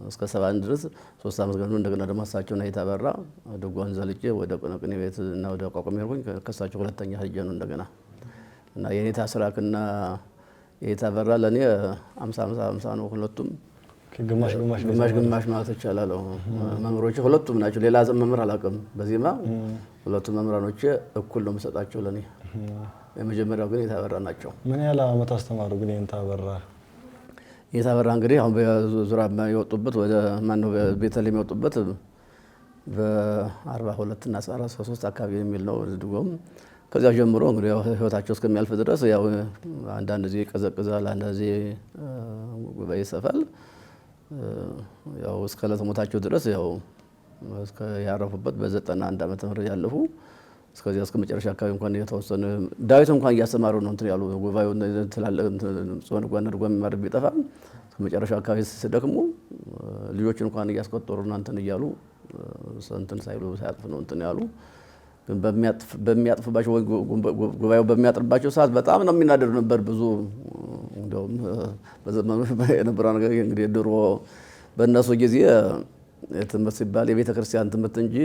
እስከ 71 ድረስ 3 ዓመት ገና እንደገና ደግሞ እሳቸውና የታበራ ደጓን ዘልጬ ወደ ቅኔ ቤት እና ወደ ቋቋም ሄድኩኝ። ከእሳቸው ሁለተኛ ሄጄ ነው እንደገና እና የኢንታሲራክና የታበራ ለኔ 50 ነው ሁለቱም ግማሽ ማለት ይቻላል። መምህሮቼ ሁለቱም ናቸው። ሌላ መምህር አላውቅም። በዜማ ሁለቱም መምህራኖቼ እኩል ነው የምሰጣቸው ለኔ። የመጀመሪያው ግን የታበራ ናቸው። ምን ያህል ዓመት አስተማሩ ግን የታበራ እንግዲህ አሁን በዙራ የወጡበት ወደ ማነው ቤተልሔም የወጡበት በ42 እና 43 አካባቢ የሚል ነው ድጎም። ከዚያ ጀምሮ እንግዲህ ያው ህይወታቸው እስከሚያልፍ ድረስ ያው አንዳንድ ጊዜ ይቀዘቅዛል፣ አንዳንድ ጊዜ ጉባኤ ይሰፋል። ያው እስከ ዕለተ ሞታቸው ድረስ ያው እስከ ያረፉበት በ91 ዓመተ ምህረት ያለፉ እስከዚያ እስከ መጨረሻ አካባቢ እንኳን የተወሰነ ዳዊት እንኳን እያስተማሩ ነው እንትን ያሉ ጉባኤው ትላልቅ ጾም ጓና ድጓም የሚማር ቢጠፋ እስከ መጨረሻ አካባቢ ሲደክሙ ልጆችን እንኳን እያስቆጠሩና እንትን እያሉ እንትን ሳይሉ ሳያጥፍ ነው እንትን ያሉ። ግን በሚያጥፍባቸው ወይ ጉባኤው በሚያጥርባቸው ሰዓት በጣም ነው የሚናደዱ ነበር። ብዙ እንደውም በዘመኑ የነበረው ነገር እንግዲህ ድሮ በእነሱ ጊዜ ትምህርት ሲባል የቤተ ክርስቲያን ትምህርት እንጂ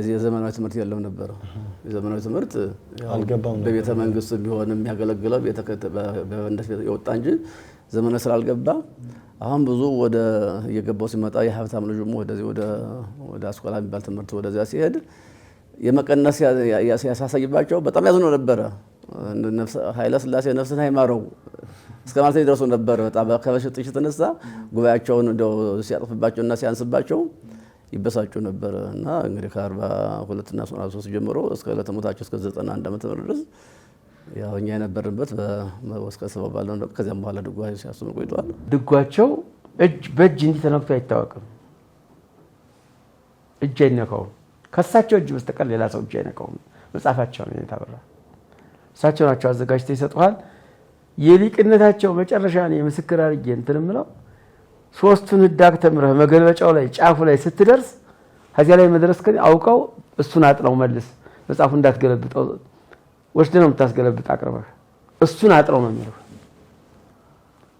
የዘመናዊ ትምህርት የለም ነበር። የዘመናዊ ትምህርት በቤተ መንግስት ቢሆን የሚያገለግለው የወጣ እንጂ ዘመናዊ ስላልገባ አሁን ብዙ ወደ እየገባው ሲመጣ የሀብታም ልጁም ወደዚህ ወደ አስኮላ የሚባል ትምህርት ወደዚያ ሲሄድ የመቀነስ ያሳሳይባቸው በጣም ያዝኖ ነበረ። ኃይለ ሥላሴ ነፍስን አይማረው እስከ ማለት ይደርሱ ነበር። በጣም ከበሽጥሽ ተነሳ ጉባኤያቸውን እንደው ሲያጥፍባቸውና ሲያንስባቸው ይበሳጩ ነበር። እና እንግዲህ ከ42 እና 43 ጀምሮ እስከ ዕለተ ሞታቸው እስከ 91 ዓመተ ምህረት ድረስ ያው እኛ የነበርንበት በወስከ ሰበብ ባለው ነው። ከዚያም በኋላ ድጓ ሲያስተምሩ ቆይተዋል። ድጓቸው በእጅ እንዲህ ተነክቶ አይታወቅም። እጅ አይነካውም። ከእሳቸው እጅ በስተቀር ሌላ ሰው እጅ አይነካውም። መጽሐፋቸው ነው የታበራ። እሳቸው ናቸው አዘጋጅተው ይሰጡሃል። የሊቅነታቸው መጨረሻ ነው የምስክር አድርጌ እንትን የምለው ሶስቱን ህዳግ ተምረህ መገልበጫው ላይ ጫፉ ላይ ስትደርስ ከዚያ ላይ መድረስ ከኔ አውቀው እሱን አጥረው መልስ መጽሐፉ እንዳትገለብጠው ወስደህ ነው የምታስገለብጥ አቅርበህ እሱን አጥረው ነው የሚለው።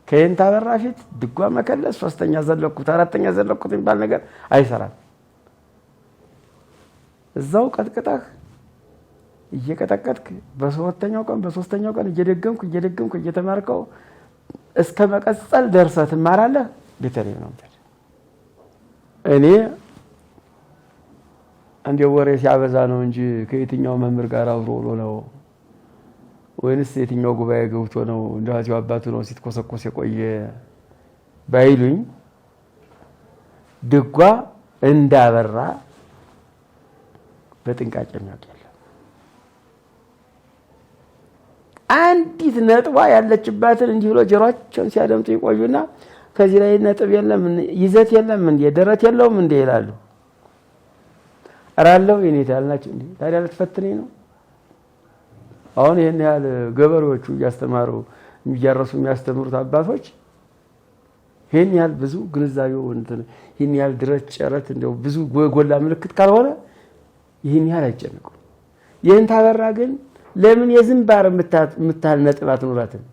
ከኢንታበራ ፊት ድጓ መከለስ ሶስተኛ ዘለኩት አራተኛ ዘለኩት የሚባል ነገር አይሰራም። እዛው ቀጥቅጠህ እየቀጠቀጥክ በሶስተኛው ቀን እየደገምኩ እየተማርከው እስከ መቀጸል ደርሰህ ትማራለህ። ቤተልሔም ነው እኔ አንዴ ወሬ ሲያበዛ ነው እንጂ ከየትኛው መምህር ጋር አብሮ ውሎ ነው ወይንስ የትኛው ጉባኤ ገብቶ ነው እንደዚህ አባቱ ነው ሲትኮሰኮስ የቆየ ባይሉኝ ድጓ እንዳበራ በጥንቃቄ የሚያውቅ አንዲት ነጥቧ ያለችባትን እንዲህ ብሎ ጆሮአቸውን ሲያደምጡ ይቆዩና ከዚህ ላይ ነጥብ የለም ይዘት የለም እንዴ ደረት የለውም እንዴ ይላሉ። አራለው የኔታ ያልናቸው እንዴ ታዲያ ልትፈትነኝ ነው አሁን ይሄን ያህል ገበሬዎቹ እያስተማሩ እያረሱ የሚያስተምሩት አባቶች ይሄን ያህል ብዙ ግንዛቤው እንትን ይሄን ያህል ድረስ ጨረት እንደው ብዙ ጎላ ምልክት ካልሆነ ይሄን ያህል አይጨነቁም። ይሄን ታበራ ግን ለምን የዝምባር የምታህል ነጥብ አትኖራትም?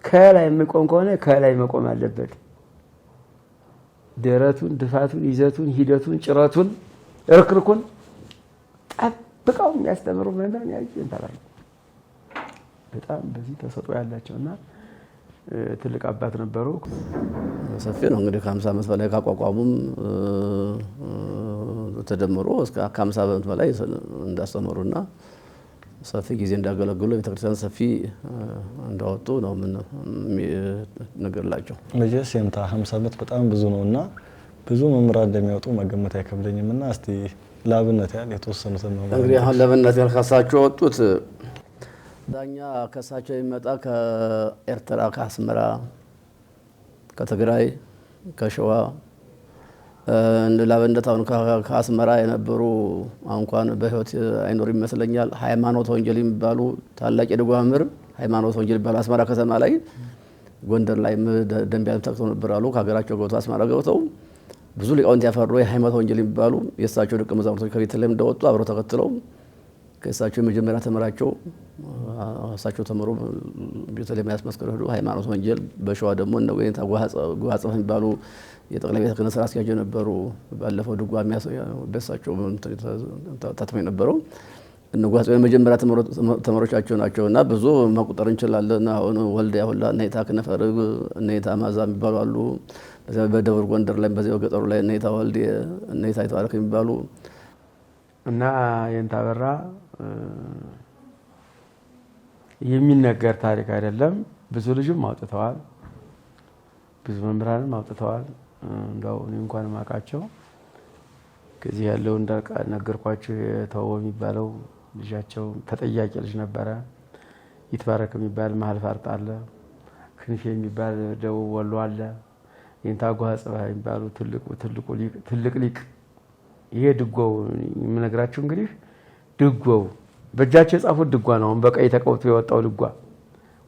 ከላይ የሚቆም ከሆነ ከላይ መቆም አለበት። ደረቱን፣ ድፋቱን፣ ይዘቱን፣ ሂደቱን፣ ጭረቱን፣ እርክርኩን ጠብቀው የሚያስተምሩ መምህራን ያየን ታላላ በጣም በዚህ ተሰጥኦ ያላቸውና ትልቅ አባት ነበሩ። ሰፊ ነው እንግዲህ ከ50 ዓመት በላይ ካቋቋሙም ተደምሮ እስከ 50 ዓመት በላይ እንዳስተምሩና ሰፊ ጊዜ እንዳገለግሉ ቤተክርስቲያን ሰፊ እንዳወጡ ነው ምን ነገርላቸው። መቼስ የንታ 50 ዓመት በጣም ብዙ ነውና ብዙ መምህራን እንደሚያወጡ መገመት አይከብደኝምና እስቲ ለአብነት ያህል የተወሰኑትን ነው እንግዲህ አሁን ለአብነት ያህል ከሳቸው ወጡት ዳኛ ከሳቸው የሚመጣ ከኤርትራ፣ ከአስመራ፣ ከትግራይ፣ ከሸዋ ለአብነት አሁን ከአስመራ የነበሩ እንኳን በህይወት አይኖር ይመስለኛል ሃይማኖት ወንጌል የሚባሉ ታላቅ የድጓ መምህር ሃይማኖት ወንጌል የሚባሉ አስመራ ከተማ ላይ ጎንደር ላይ ደንቢያ ተክተው ነበር አሉ። ከሀገራቸው ገብተው አስመራ ገብተው ብዙ ሊቃውንት ያፈሩ የሃይማኖት ወንጌል የሚባሉ የእሳቸው ደቀ መዛሙርቶች ከቤተልሔም እንደወጡ አብረው ተከትለው ከእሳቸው የመጀመሪያ ተመራቸው እሳቸው ተመሩ ቤተልሔም ያስመስክረው ሄዱ። ሃይማኖት ወንጌል በሸዋ ደግሞ እነ ወይንታ ጓጽፍ የሚባሉ የጠቅላይ ቤተ ክህነት ስራ አስኪያጅ ነበሩ። ባለፈው ድጓ በእሳቸው ታትሞ የነበረው እነ ጓጽፍ የመጀመሪያ ተመሮቻቸው ናቸውና ብዙ መቁጠር እንችላለን። አሁን ወልዲያ ሁላ እነይታ ከነፈርግ እነይታ ማዛ የሚባሉ አሉ። በደብረ ጎንደር ላይ በዚያው ገጠሩ ላይ እነይታ ወልዴ እነይታ ይተባረክ የሚባሉ እና የንታ በራ የሚነገር ታሪክ አይደለም። ብዙ ልጅም አውጥተዋል፣ ብዙ መምህራንም አውጥተዋል። እንደው እኔ እንኳን ማቃቸው ከዚህ ያለው እንዳልቃ ነገርኳችሁ የተወው የሚባለው ልጃቸው ተጠያቂ ልጅ ነበረ። ይትባረክ የሚባል መሀል ፋርጥ አለ። ክንፌ የሚባል ደቡብ ወሎ አለ። የንታ ጓጽባ የሚባሉ ትልቅ ሊቅ ይሄ ድጓው የምነግራችሁ እንግዲህ ድጓው በእጃቸው የጻፉት ድጓ ነው። በቀይ ተቀውቶ የወጣው ድጓ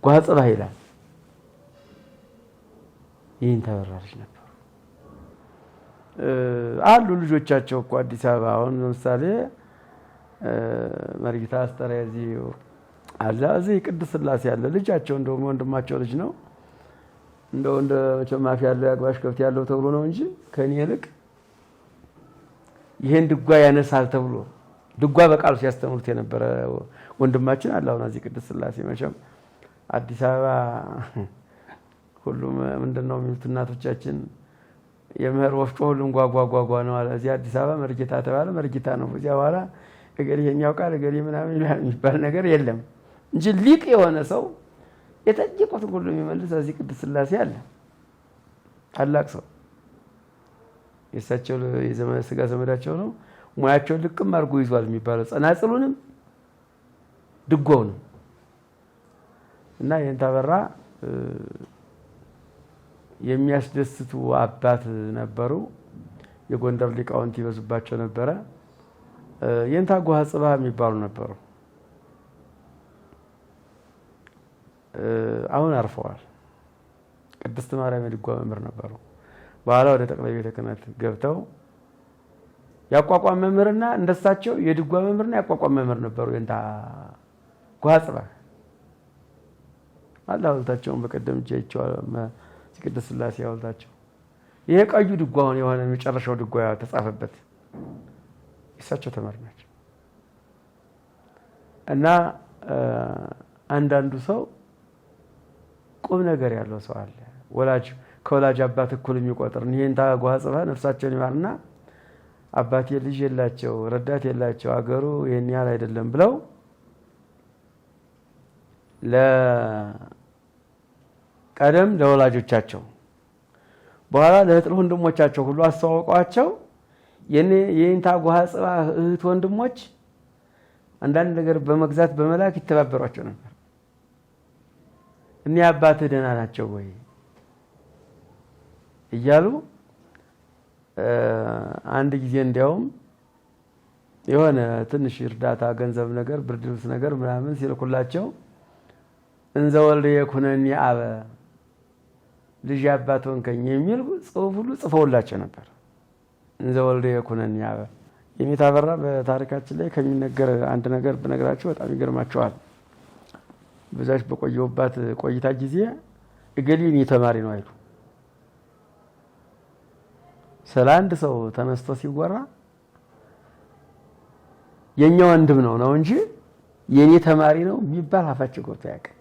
ጓጽባ ይላል። ይህን ተበራሽ ነበሩ አሉ ልጆቻቸው እኮ አዲስ አበባ አሁን ለምሳሌ መርጊታ አስተራይ እዚህ አለ። እዚህ ቅድስት ሥላሴ ያለ ልጃቸው እንደውም ወንድማቸው ልጅ ነው። እንደው እንደ ማፊ ያለው ያግባሽ ከብት ያለው ተብሎ ነው እንጂ ከኔ ይልቅ ይሄን ድጓ ያነሳል ተብሎ ድጓ በቃሉ ሲያስተምሩት የነበረ ወንድማችን አለ። አሁን እዚህ ቅድስት ሥላሴ መቼም አዲስ አበባ ሁሉም ምንድነው የሚሉት እናቶቻችን የመኸር ወፍጮ ሁሉም ጓጓጓጓ ነው አለ። እዚህ አዲስ አበባ መርጌታ ተባለ መርጌታ ነው። እዚያ በኋላ እገሌ የኛው ቃል እገሌ ምናምን የሚባል ነገር የለም እንጂ ሊቅ የሆነ ሰው የጠየቁትን ሁሉ የሚመልስ እዚህ ቅድስት ሥላሴ አለ። ታላቅ ሰው የእሳቸው የዘመን ስጋ ዘመዳቸው ነው። ሙያቸውን ልቅም አድርጎ ይዟል የሚባለው ጸናጽሉንም ድጓውንም እና የንታ በራ የሚያስደስቱ አባት ነበሩ። የጎንደር ሊቃውንት ይበዙባቸው ነበረ። የንታ ጓጽባ የሚባሉ ነበሩ። አሁን አርፈዋል። ቅድስት ማርያም የድጓ መምህር ነበሩ። በኋላ ወደ ጠቅላይ ቤተ ክህነት ገብተው ያቋቋም መምህርና እንደሳቸው የድጓ መምህርና ያቋቋም መምህር ነበሩ። የንታ ጓጽባ አላውልታቸውን በቀደም ጀይቸው ቅድስት ሥላሴ ያውልታቸው ይሄ ቀዩ ድጓውን የሆነ መጨረሻው ድጓ ተጻፈበት እሳቸው ተማሪ ናቸው። እና አንዳንዱ ሰው ቁም ነገር ያለው ሰው አለ። ከወላጅ አባት እኩል የሚቆጥር የንታ ጓጽባ ነፍሳቸውን ይማርና አባቴ ልጅ የላቸው ረዳት የላቸው አገሩ ይሄን ያህል አይደለም ብለው ቀደም ለወላጆቻቸው በኋላ ለእህት ወንድሞቻቸው ሁሉ አስተዋውቀዋቸው የንታ ጓጽባ እህት ወንድሞች አንዳንድ ነገር በመግዛት በመላክ ይተባበሯቸው ነበር። እኔ አባትህ ደህና ናቸው ወይ እያሉ አንድ ጊዜ እንዲያውም የሆነ ትንሽ እርዳታ ገንዘብ ነገር ብርድ ልብስ ነገር ምናምን ሲልኩላቸው እንዘ ወልደ የኩነኒ አበ ልጅ አባት ሆንከኝ የሚል ጽሑፍ ሁሉ ጽፈውላቸው ነበር። እንዘ ወልደ የኩነኒ አበ የኔታ አበራ በታሪካችን ላይ ከሚነገር አንድ ነገር ብነግራችሁ በጣም ይገርማችኋል። በዛች በቆየሁባት ቆይታ ጊዜ እገሌ የኔ ተማሪ ነው አይሉ ስለ አንድ ሰው ተነስቶ ሲወራ የኛ ወንድም ነው እንጂ የኔ ተማሪ ነው የሚባል አፋቸው ገብቶ ያውቃል።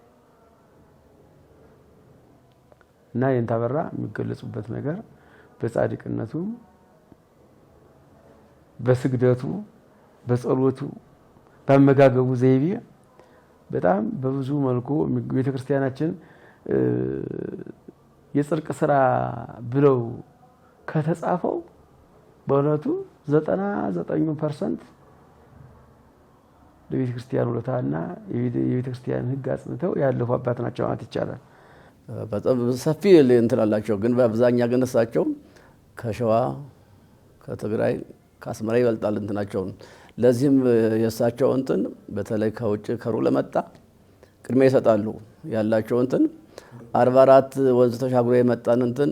እና የኔታ አበራ የሚገለጹበት ነገር በጻድቅነቱ፣ በስግደቱ፣ በጸሎቱ፣ በአመጋገቡ ዘይቤ በጣም በብዙ መልኩ ቤተክርስቲያናችን የጽድቅ ስራ ብለው ከተጻፈው በእውነቱ 99% ለቤተክርስቲያን ውለታና የቤተክርስቲያን ሕግ አጽንተው ያለፉ አባት ናቸው ማለት ይቻላል። በጣም ሰፊ እንትን አላቸው። ግን በአብዛኛው ግን እሳቸው ከሸዋ ከትግራይ ከአስመራ ይበልጣል እንትናቸው። ለዚህም የእሳቸው እንትን በተለይ ከውጭ ከሩቅ ለመጣ ቅድሚያ ይሰጣሉ። ያላቸው እንትን 44 ወንዝ ተሻግሮ የመጣን እንትን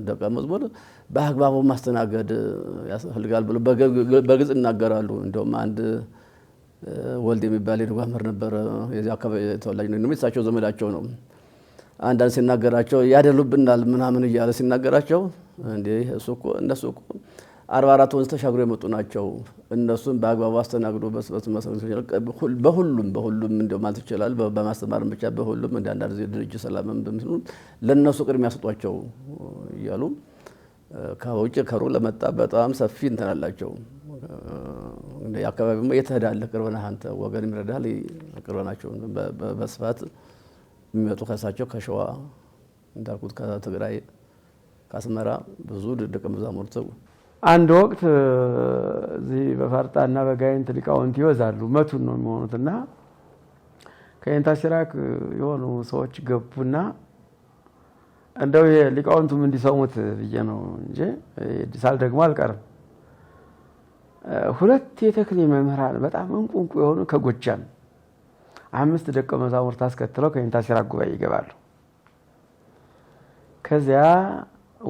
ደቀ መዝሙር በአግባቡ ማስተናገድ ያስፈልጋል ብሎ በግልጽ ይናገራሉ። እንደውም አንድ ወልድ የሚባል የድጓ መምህር ነበረ። የዚህ አካባቢ ተወላጅ ነው። እሳቸው ዘመዳቸው ነው። አንዳንድ ሲናገራቸው ያደሉብናል ምናምን እያለ ሲናገራቸው እንዴ እነሱ እኮ 44 ወንዝ ተሻግሮ የመጡ ናቸው። እነሱን በአግባቡ አስተናግዶ በሁሉም እንደው ማለት ይችላል በማስተማር ብቻ በሁሉም እንደ አንዳንድ ድርጅት ሰላምም በሚሆኑ ለነሱ ቅድሚያ ያሰጧቸው እያሉ ከውጭ ከሩቅ ለመጣ በጣም ሰፊ እንትን አላቸው። እንደ አካባቢው የተዳለ ቅርበናህ አንተ ወገን ይረዳል ቅርበናቸው በስፋት የሚመጡ ከሳቸው ከሸዋ እንዳልኩት ከትግራይ ከአስመራ ብዙ ደቀ መዛሙርት አንድ ወቅት እዚህ በፋርጣና በጋይንት ሊቃውንት ይወዛሉ። መቱን ነው የሚሆኑትና ከየንታ ሲራክ የሆኑ ሰዎች ገቡና እንደው ሊቃውንቱም እንዲሰሙት ብዬ ነው እንጂ ዲሳል ደግሞ አልቀርም። ሁለት የተክሊል መምህራን በጣም እንቁ የሆኑ ከጎጃም 5 ደቀ መዛሙርት አስከትለው ከየንታ ሲራክ ጉባኤ ይገባሉ። ከዚያ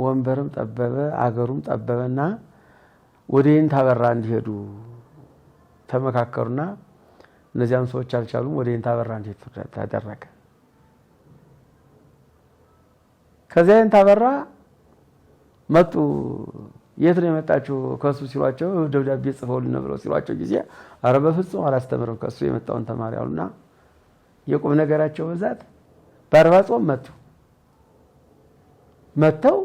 ወንበርም ጠበበ አገሩም ጠበበና ወደ የኔታ አበራ እንዲሄዱ ተመካከሩና እነዚያም ሰዎች አልቻሉም። ወደ የኔታ አበራ እንዲሄዱ ተደረገ። ከዚያ የኔታ አበራ መጡ። የት ነው የመጣችሁ ከሱ ሲሏቸው ደብዳቤ ጽፈውልን ብለው ሲሏቸው ጊዜ ኧረ በፍጹም አላስተምርም ከሱ የመጣውን ተማሪ አሉና የቁም ነገራቸው በዛት በአርባ ጾም መጥተው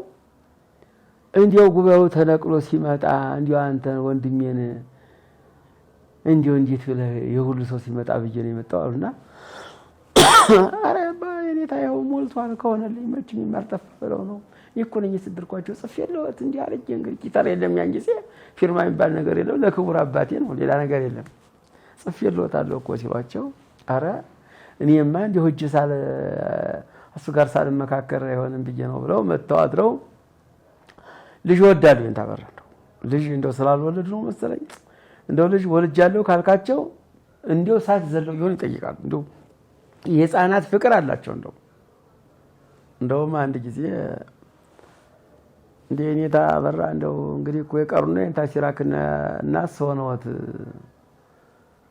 እንዲያው ጉባኤው ተነቅሎ ሲመጣ እንዲያው አንተን ወንድሜን እንዲያው እንዴት ብለህ የሁሉ ሰው ሲመጣ ብዬ ነው የመጣው አሉና አረ የኔታ ይኸው ሞልቷል ከሆነልኝ መቼም የማልጠፋ ብለው ነው ይኩነኝ ስድርኳቸው ጽፌለውት እንዲህ አለኝ። እንግዲህ ኪታር የለም ያን ጊዜ ፊርማ የሚባል ነገር የለም። ለክቡር አባቴ ነው ሌላ ነገር የለም። ጽፌለውታለሁ እኮ ሲሏቸው አረ እኔማ እንዲሁ እጅ ሳለ እሱ ጋር ሳልመካከር አይሆንም ብዬ ነው ብለው መተው አድረው ልጅ ወዳሉ የኔታ አበራ ልጅ እንደው ስላልወለዱ ነው መሰለኝ እንደው ልጅ ወልጃለሁ ካልካቸው እንደው ሳት ዘለው ይሆን ይጠይቃሉ። እንደው የህፃናት ፍቅር አላቸው። እንደውም አንድ ጊዜ እንደ የኔታ አበራ እንደው እንግዲህ እኮ የቀሩ ነው የኔታ ሲራክና እናስ ሆነውት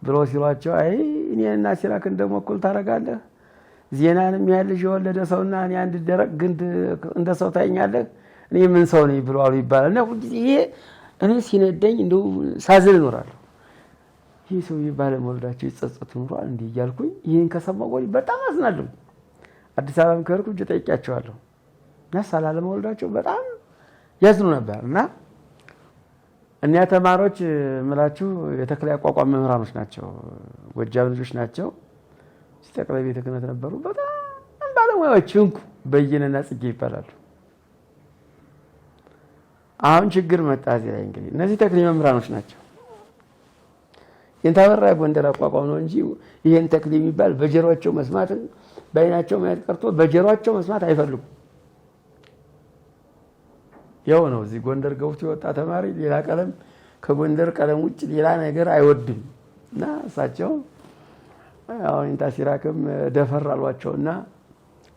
ብሎ ሲሏቸው አይ እኔና ሲራክን ደግሞ እኩል ታረጋለህ ዜናንም ያህል ልጅ የወለደ ሰውና እኔ አንድ ደረቅ ግንድ እንደ ሰው ታይኛለህ እኔ ምን ሰው ነኝ ብሎ አሉ ይባላል። እና ሁልጊዜ እኔ ሲነደኝ እንደው ሳዝን እኖራለሁ። ይህ ሰው ባለመውለዳቸው ይጸጸቱ ኑሯል እንዲህ እያልኩኝ ይህን ከሰማሁ ወዲህ በጣም አዝናለሁ። አዲስ አበባም ከሄድኩ እጅ ጠይቄያቸዋለሁ እና ሳላለመውለዳቸው በጣም ያዝኑ ነበር። እና እኒያ ተማሪዎች ምላችሁ የተክለ አቋቋም መምህራኖች ናቸው። ጎጃም ልጆች ናቸው። ጠቅላይ ቤተ ክህነት ነበሩ። በጣም ባለሙያዎች እንቁ በየነና ጽጌ ይባላሉ። አሁን ችግር መጣ እዚህ ላይ እንግዲህ እነዚህ ተክሊል መምህራኖች ናቸው። የኔታ አበራ ጎንደር አቋቋም ነው እንጂ ይሄን ተክሊል የሚባል በጀሯቸው መስማት በአይናቸው ማየት ቀርቶ በጀሯቸው መስማት አይፈልጉም። ያው ነው እዚህ ጎንደር ገብቶ የወጣ ተማሪ ሌላ ቀለም ከጎንደር ቀለም ውጭ ሌላ ነገር አይወድም እና እሳቸው አሁን የኔታ ሲራክም ደፈር አሏቸውና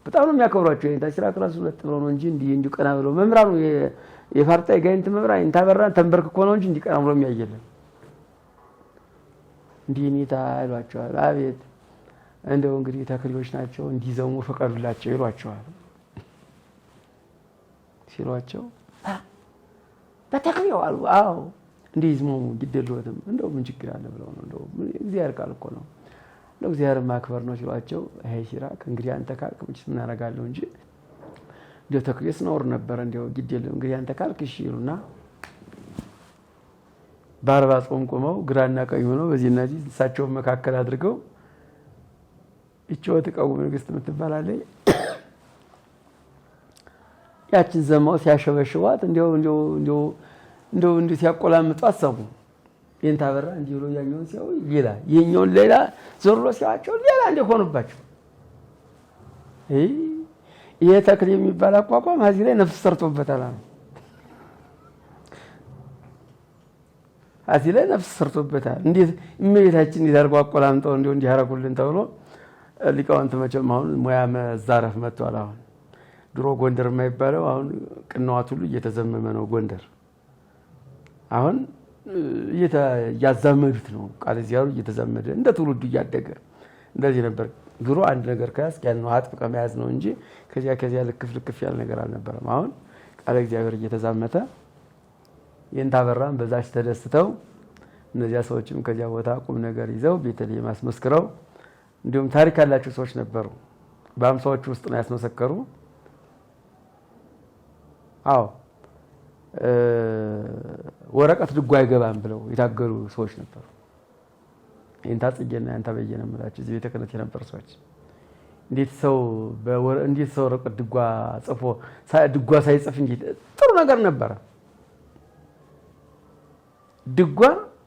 በጣም ነው የሚያከብሯቸው። የኔታ ሲራክ ራሱ ሁለት ብለው ነው እንጂ እንዲህ ቀና ብለው መምህራኑ የፋርጣ የጋይንት መምህራን የኔታ በራን ተንበርክኮ ነው እንጂ እንዲህ ቀና ብለው የሚያየለም እንዲህ የኔታ ይሏቸዋል። አቤት እንደው እንግዲህ ተክሊዎች ናቸው እንዲዘሙ ፈቀዱላቸው ይሏቸዋል። ሲሏቸው በተክሊው አሉ። አዎ እንዲህ ይዝሙሙ ግደልዎትም እንደው ምን ችግር አለ ብለው ነው እንደው እግዚአብሔር ቃል እኮ ነው እንደው እግዚአብሔር ማክበር ነው ሲሏቸው ይሄ ሲራክ እንግዲህ አንተ ካልክ ምን አደርጋለሁ እንጂ እንደው ተክሊስ ነውር ነበር እንደው ግደል እንግዲህ አንተ ካልክ እሺ ይሉና በአርባ ጾም ቆመው ግራና ቀኝ ሆነው በዚህና እዚህ እሳቸውን መካከል አድርገው እቺው ተቃውሞ ንግስት የምትባላለች ያችን ዘማው ሲያሸበሽዋት እንደው ሲያቆላምጡ አሰቡ። የኔታ በራ እንዲህ ብሎ ያኛውን ሲያው ሌላ የኛውን ሌላ ዞርሎ ሲያቸው ሌላ እንደሆነባቸው ይሄ ተክል የሚባል አቋቋም እዚህ ላይ ነፍስ ሰርቶበታል ነው እዚህ ላይ ነፍስ ሰርቶበታል። እንዴት እመቤታችን ይዘርጓ አቆላምጠው እንዲህ ያረጉልን ተብሎ ሊቃውንት መቼም አሁን ሙያ መዛረፍ መጥቷል። አሁን ድሮ ጎንደር የማይባለው አሁን ቅንዋት ሁሉ እየተዘመመ ነው። ጎንደር አሁን እያዛመዱት ነው። ቃል እዚያሩ እየተዛመደ እንደ ትውልዱ እያደገ እንደዚህ ነበር። ድሮ አንድ ነገር ከያዝክ ያን ነው አጥብቀህ መያዝ ነው እንጂ ከዚያ ልክፍ ያለ ነገር አልነበረም። አሁን ቃል እግዚአብሔር እየተዛመተ የኔታ በራም በዛች ተደስተው እነዚያ ሰዎችም ከዚያ ቦታ ቁም ነገር ይዘው ቤተልሔም አስመስክረው እንዲሁም ታሪክ ያላቸው ሰዎች ነበሩ። በአምሳዎቹ ውስጥ ነው ያስመሰከሩ። አዎ ወረቀት ድጓ አይገባም ብለው የታገሉ ሰዎች ነበሩ። የኔታ ጽጌና የኔታ በየነ የምላቸው እዚህ ቤተ ክህነት የነበሩ ሰዎች እንዴት ሰው ወረቀት ድጓ ጽፎ ድጓ ሳይጽፍ እንዴት ጥሩ ነገር ነበረ። ድጓ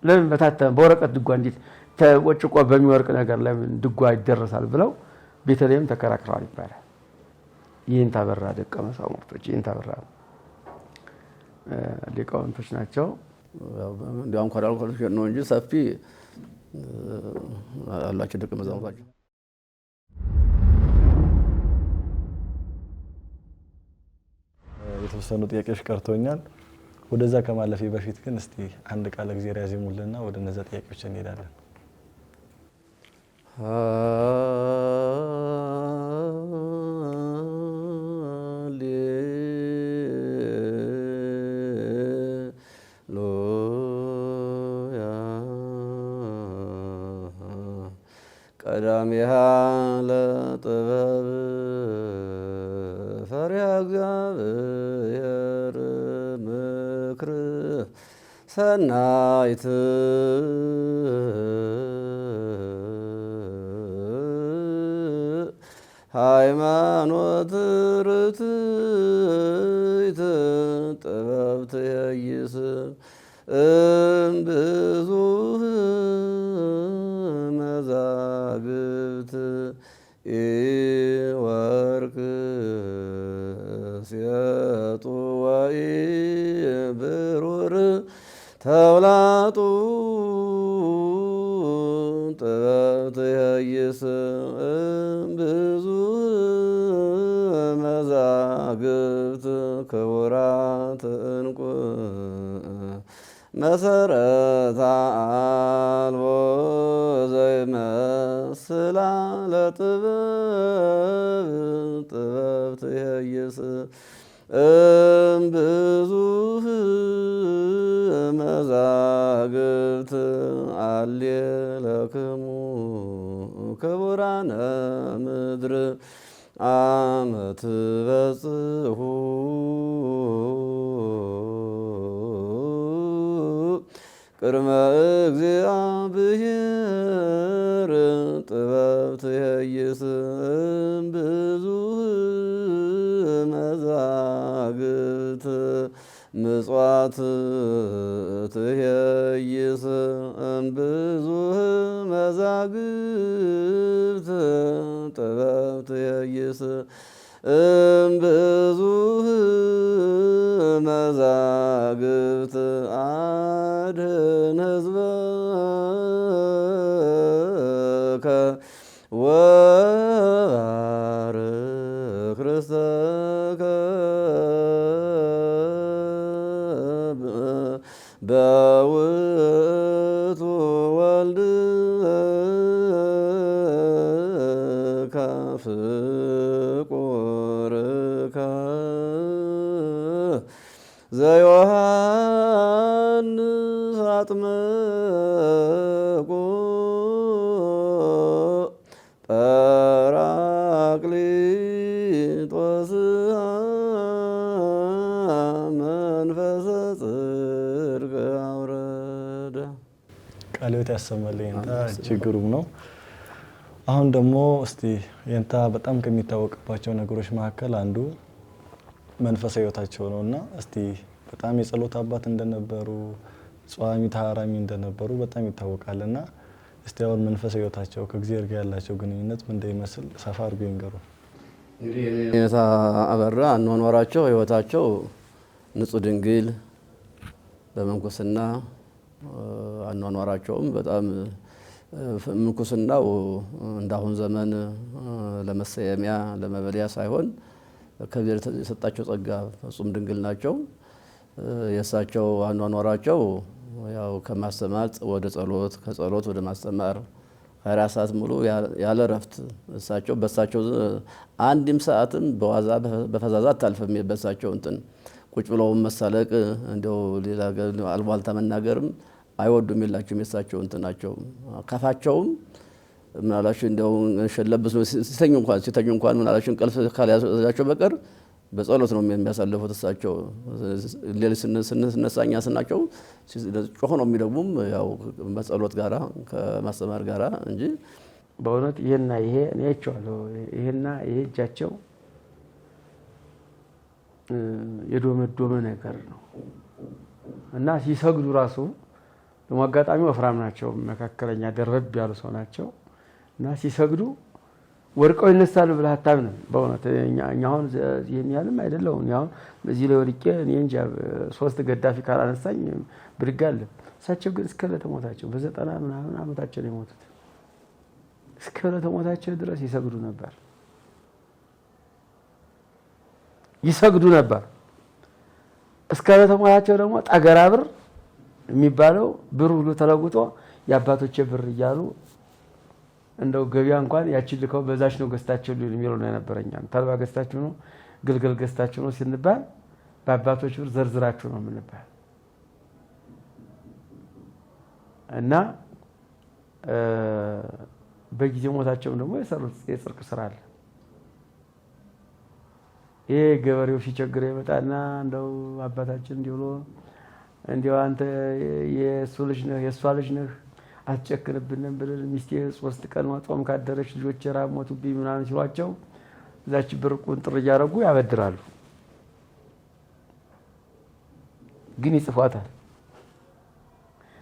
ለምን በታተመ በወረቀት ድጓ እንዴት ተወጭቆ በሚወርቅ ነገር ለምን ድጓ ይደረሳል ብለው ቤተልሔም ተከራክረዋል ይባላል። የኔታ በራ ደቀ መዛሙርቶች የኔታ በራ ሊቃውንቶች ናቸው። እንዲያውም ኮራልኮሎች ነው እንጂ ሰፊ አላቸው ደቀ መዛሙርቶች። የተወሰኑ ጥያቄዎች ቀርቶኛል። ወደዛ ከማለፌ በፊት ግን እስቲ አንድ ቃለ እግዚአብሔር ያዜሙልና ወደ እነዛ ጥያቄዎች እንሄዳለን። ቀዳሚሃ ለጥበብ ፈሪሃ እግዚአብሔር ምክር ሰናይት ሃይማኖት ርትዕት ጥበብ ትየይስ እምብዙህ መዛግብት ኢወርቅ ሲያጡ ወኢብሩር ተውላጡ ጥበብ ትየይስ እምብዙህ መዛግብት ክቡራት ዕንቁ መሰረታ አልቦ ዘይመስላ ለጥበብ ጥበብ ትየይስ እምብዙህ መዛግብት አሌለክሙ ክቡራነ ምድር አመ ትበጽሑ ቅድመ እግዚአብሔር ጥበብ ትየይስ እምብዙህ መዛግብት ምጽዋት ትየይስ እምብዙህ መዛግብት ጥበብ ትየይስ እምብዙህ መዛግብት አድኅን ሕዝበከ ወባርክ ርስተከ በውእቱ ወልድከ ፍቁርከ ዘዮሐንስ አጥምቁ ጰራቅሊጦስ መንፈሰ ጽድቅ አውረደ። ቃለ ሕይወት ያሰማልኝ። የንታ ችግሩም ነው። አሁን ደግሞ እስቲ የንታ በጣም ከሚታወቅባቸው ነገሮች መካከል አንዱ መንፈሳዊ ሕይወታቸው ነውና እስቲ በጣም የጸሎት አባት እንደነበሩ ጿሚ ተሃራሚ እንደነበሩ በጣም ይታወቃልና እስቲ አሁን መንፈሳዊ ሕይወታቸው ከእግዚአብሔር ጋር ያላቸው ግንኙነት ምን እንደሚመስል ሰፋ አድርጎ ይንገሩ። እንግዲህ የኔታ አበራ አኗኗራቸው ሕይወታቸው ንጹሕ ድንግል በመንኩስና አኗኗራቸውም በጣም ምንኩስናው እንዳሁን ዘመን ለመሰየሚያ ለመበሊያ ሳይሆን ከእግዚአብሔር የሰጣቸው ጸጋ ፍጹም ድንግል ናቸው። የእሳቸው አኗኗራቸው ያው ከማስተማር ወደ ጸሎት ከጸሎት ወደ ማስተማር 24 ሰዓት ሙሉ ያለ ረፍት እሳቸው በእሳቸው አንድም ሰዓትም በዋዛ በፈዛዛ አታልፍም። በእሳቸው እንትን ቁጭ ብለውም መሳለቅ እንደው ሌላ አልቧልታ መናገርም አይወዱም የላቸውም። የእሳቸው እንትን ናቸው። ከፋቸውም ምናላችሁ እንደው ሸለብስ ሲተኙ እንኳን ምናላችሁ እንቅልፍ ካልያዛቸው በቀር በጸሎት ነው የሚያሳልፉት። እሳቸው ሌሊት ስነሳኛ ስናቸው ጮሆ ነው የሚደግሙም ያው በጸሎት ጋራ ከማስተማር ጋራ እንጂ በእውነት ይሄና ይሄ እኔ አይቼዋለሁ። ይሄና ይሄ እጃቸው የዶመዶመ ነገር ነው እና ሲሰግዱ ራሱ ደግሞ አጋጣሚ ወፍራም ናቸው፣ መካከለኛ ደረብ ያሉ ሰው ናቸው እና ሲሰግዱ ወድቀው ይነሳሉ ብለህ አታምንም። በእውነት እኛ አሁን ይሄን ያህልም አይደለሁም። አሁን በዚህ ላይ ወድቄ እኔ እንጃ 3 ገዳፊ ካላነሳኝ ብድግ አለ። እሳቸው ግን እስከ ዕለተ ሞታቸው በ90 ምናምን ዓመታቸው ነው የሞቱት። እስከ ዕለተ ሞታቸው ድረስ ይሰግዱ ነበር ነበር። እስከ ዕለተ ሞታቸው ደግሞ ጠገራ ብር የሚባለው ብር ሁሉ ተለውጦ የአባቶቼ ብር እያሉ እንደው ገበያ እንኳን ያቺን ልከው በዛች ነው ገዝታችሁ የሚለው ነው የነበረኛል። ተልባ ገዝታችሁ ነው ግልገል ገዝታችሁ ነው ሲንባል በአባቶች ብር ዘርዝራችሁ ነው የምንባል እና በጊዜ ሞታቸውም ደግሞ የሰሩት የጽድቅ ስራ አለ። ይሄ ገበሬው ሲቸግር ይመጣና እንደው አባታችን እንዲህ ብሎ እንዲያው አንተ የእሱ ልጅ ነህ የእሷ ልጅ ነህ አትጨክንብንም ብለን ሚስቴ 3 ቀን ጾም ካደረች ልጆች ራብ ሞቱብኝ ምናምን ሲሏቸው እዛች ብር ቁንጥር እያደረጉ ያበድራሉ። ግን ይጽፏታል።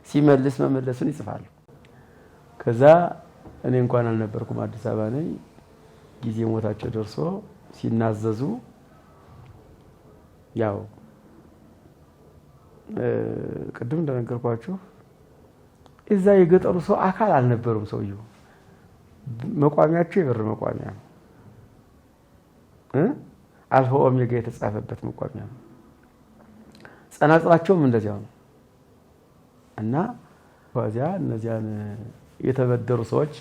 ሲመልስ መመለሱን ይጽፋሉ። ከዛ እኔ እንኳን አልነበርኩም አዲስ አበባ ነኝ። ጊዜ ሞታቸው ደርሶ ሲናዘዙ ያው ቅድም እንደነገርኳችሁ እዛ የገጠሩ ሰው አካል አልነበሩም። ሰውየው መቋሚያቸው የብር መቋሚያ ነው። አልፋ ኦሜጋ የተጻፈበት መቋሚያ ነው። ጸናጽላቸውም እንደዚያው ነው እና በዚያ እነዚያን የተበደሩ ሰዎች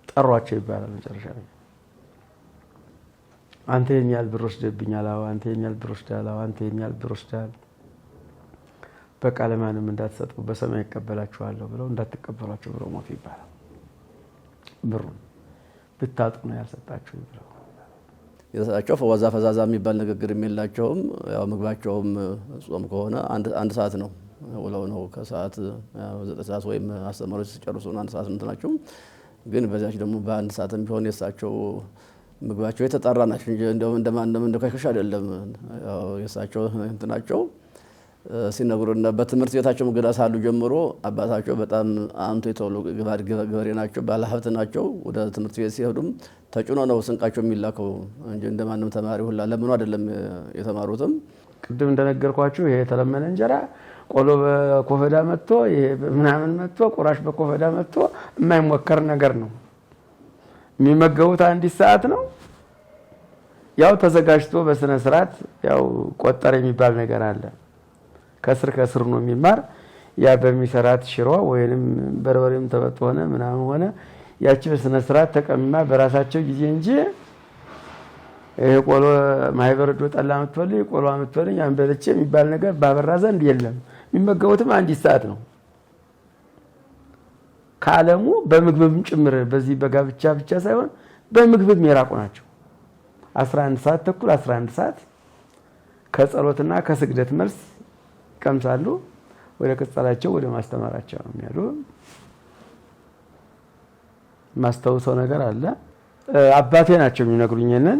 ጠሯቸው ይባላል። መጨረሻ ላይ አንተ የሚያል ብር ወስደብኛል፣ አዎ አንተ የሚያል ብር ወስደሃል፣ አዎ አንተ የሚያል ብር ወስደሃል፣ በቃ ለማንም እንዳትሰጡ በሰማይ ይቀበላችኋለሁ ብለው እንዳትቀበሏቸው ብለው ሞቱ ይባላል። ብሩን ብታጡ ነው ያልሰጣችሁ ብለው የሰጣቸው ፈዋዛ ፈዛዛ የሚባል ንግግር የላቸውም። ያው ምግባቸውም ጾም ከሆነ አንድ ሰዓት ነው ውለው ነው ከሰዓት 9 ሰዓት ወይም አስተማሪዎች ሲጨርሱ አንድ ሰዓት እንትናቸው ግን በዛች ደግሞ በአንድ ሰዓትም ቢሆን የሳቸው ምግባቸው የተጣራ ናቸው እንጂ እንደማንም እንደከከሽ አይደለም። ያው የሳቸው እንትናቸው ሲነግሩና በትምህርት ቤታቸው ገና ሳሉ ጀምሮ አባታቸው በጣም አንቱ የተወሉ ገበሬ ናቸው፣ ባለሀብት ናቸው። ወደ ትምህርት ቤት ሲሄዱም ተጭኖ ነው ስንቃቸው የሚላከው እንጂ እንደማንም ተማሪ ሁላ ለምኑ አይደለም የተማሩትም። ቅድም እንደነገርኳችሁ ይሄ የተለመነ እንጀራ ቆሎ በኮፈዳ መጥቶ ይሄ ምናምን መጥቶ ቁራሽ በኮፈዳ መጥቶ የማይሞከር ነገር ነው። የሚመገቡት አንዲት ሰዓት ነው። ያው ተዘጋጅቶ በስነ ስርዓት ያው ቆጠር የሚባል ነገር አለ። ከስር ነው የሚማር። ያ በሚሰራት ሽሮ ወይንም በርበሬም ተበጥ ሆነ ምናምን ሆነ ያቺ በስነ ስርዓት ተቀምማ በራሳቸው ጊዜ እንጂ ይሄ ቆሎ ማይበረ ዶ ጠላ የምትበልኝ ቆሎ የምትበልኝ አንበለቼ የሚባል ነገር ባበራ ዘንድ የለም። የሚመገቡትም አንዲት ሰዓት ነው። ከዓለሙ በምግብም ጭምር በዚህ በጋብቻ ብቻ ሳይሆን በምግብም የራቁ ናቸው። 11 ሰዓት ተኩል 11 ሰዓት ከጸሎትና ከስግደት መልስ ይቀምሳሉ። ወደ ቅጸላቸው ወደ ማስተማራቸው ነው የሚያሉ። ማስተውሰው ነገር አለ። አባቴ ናቸው የሚነግሩኝነን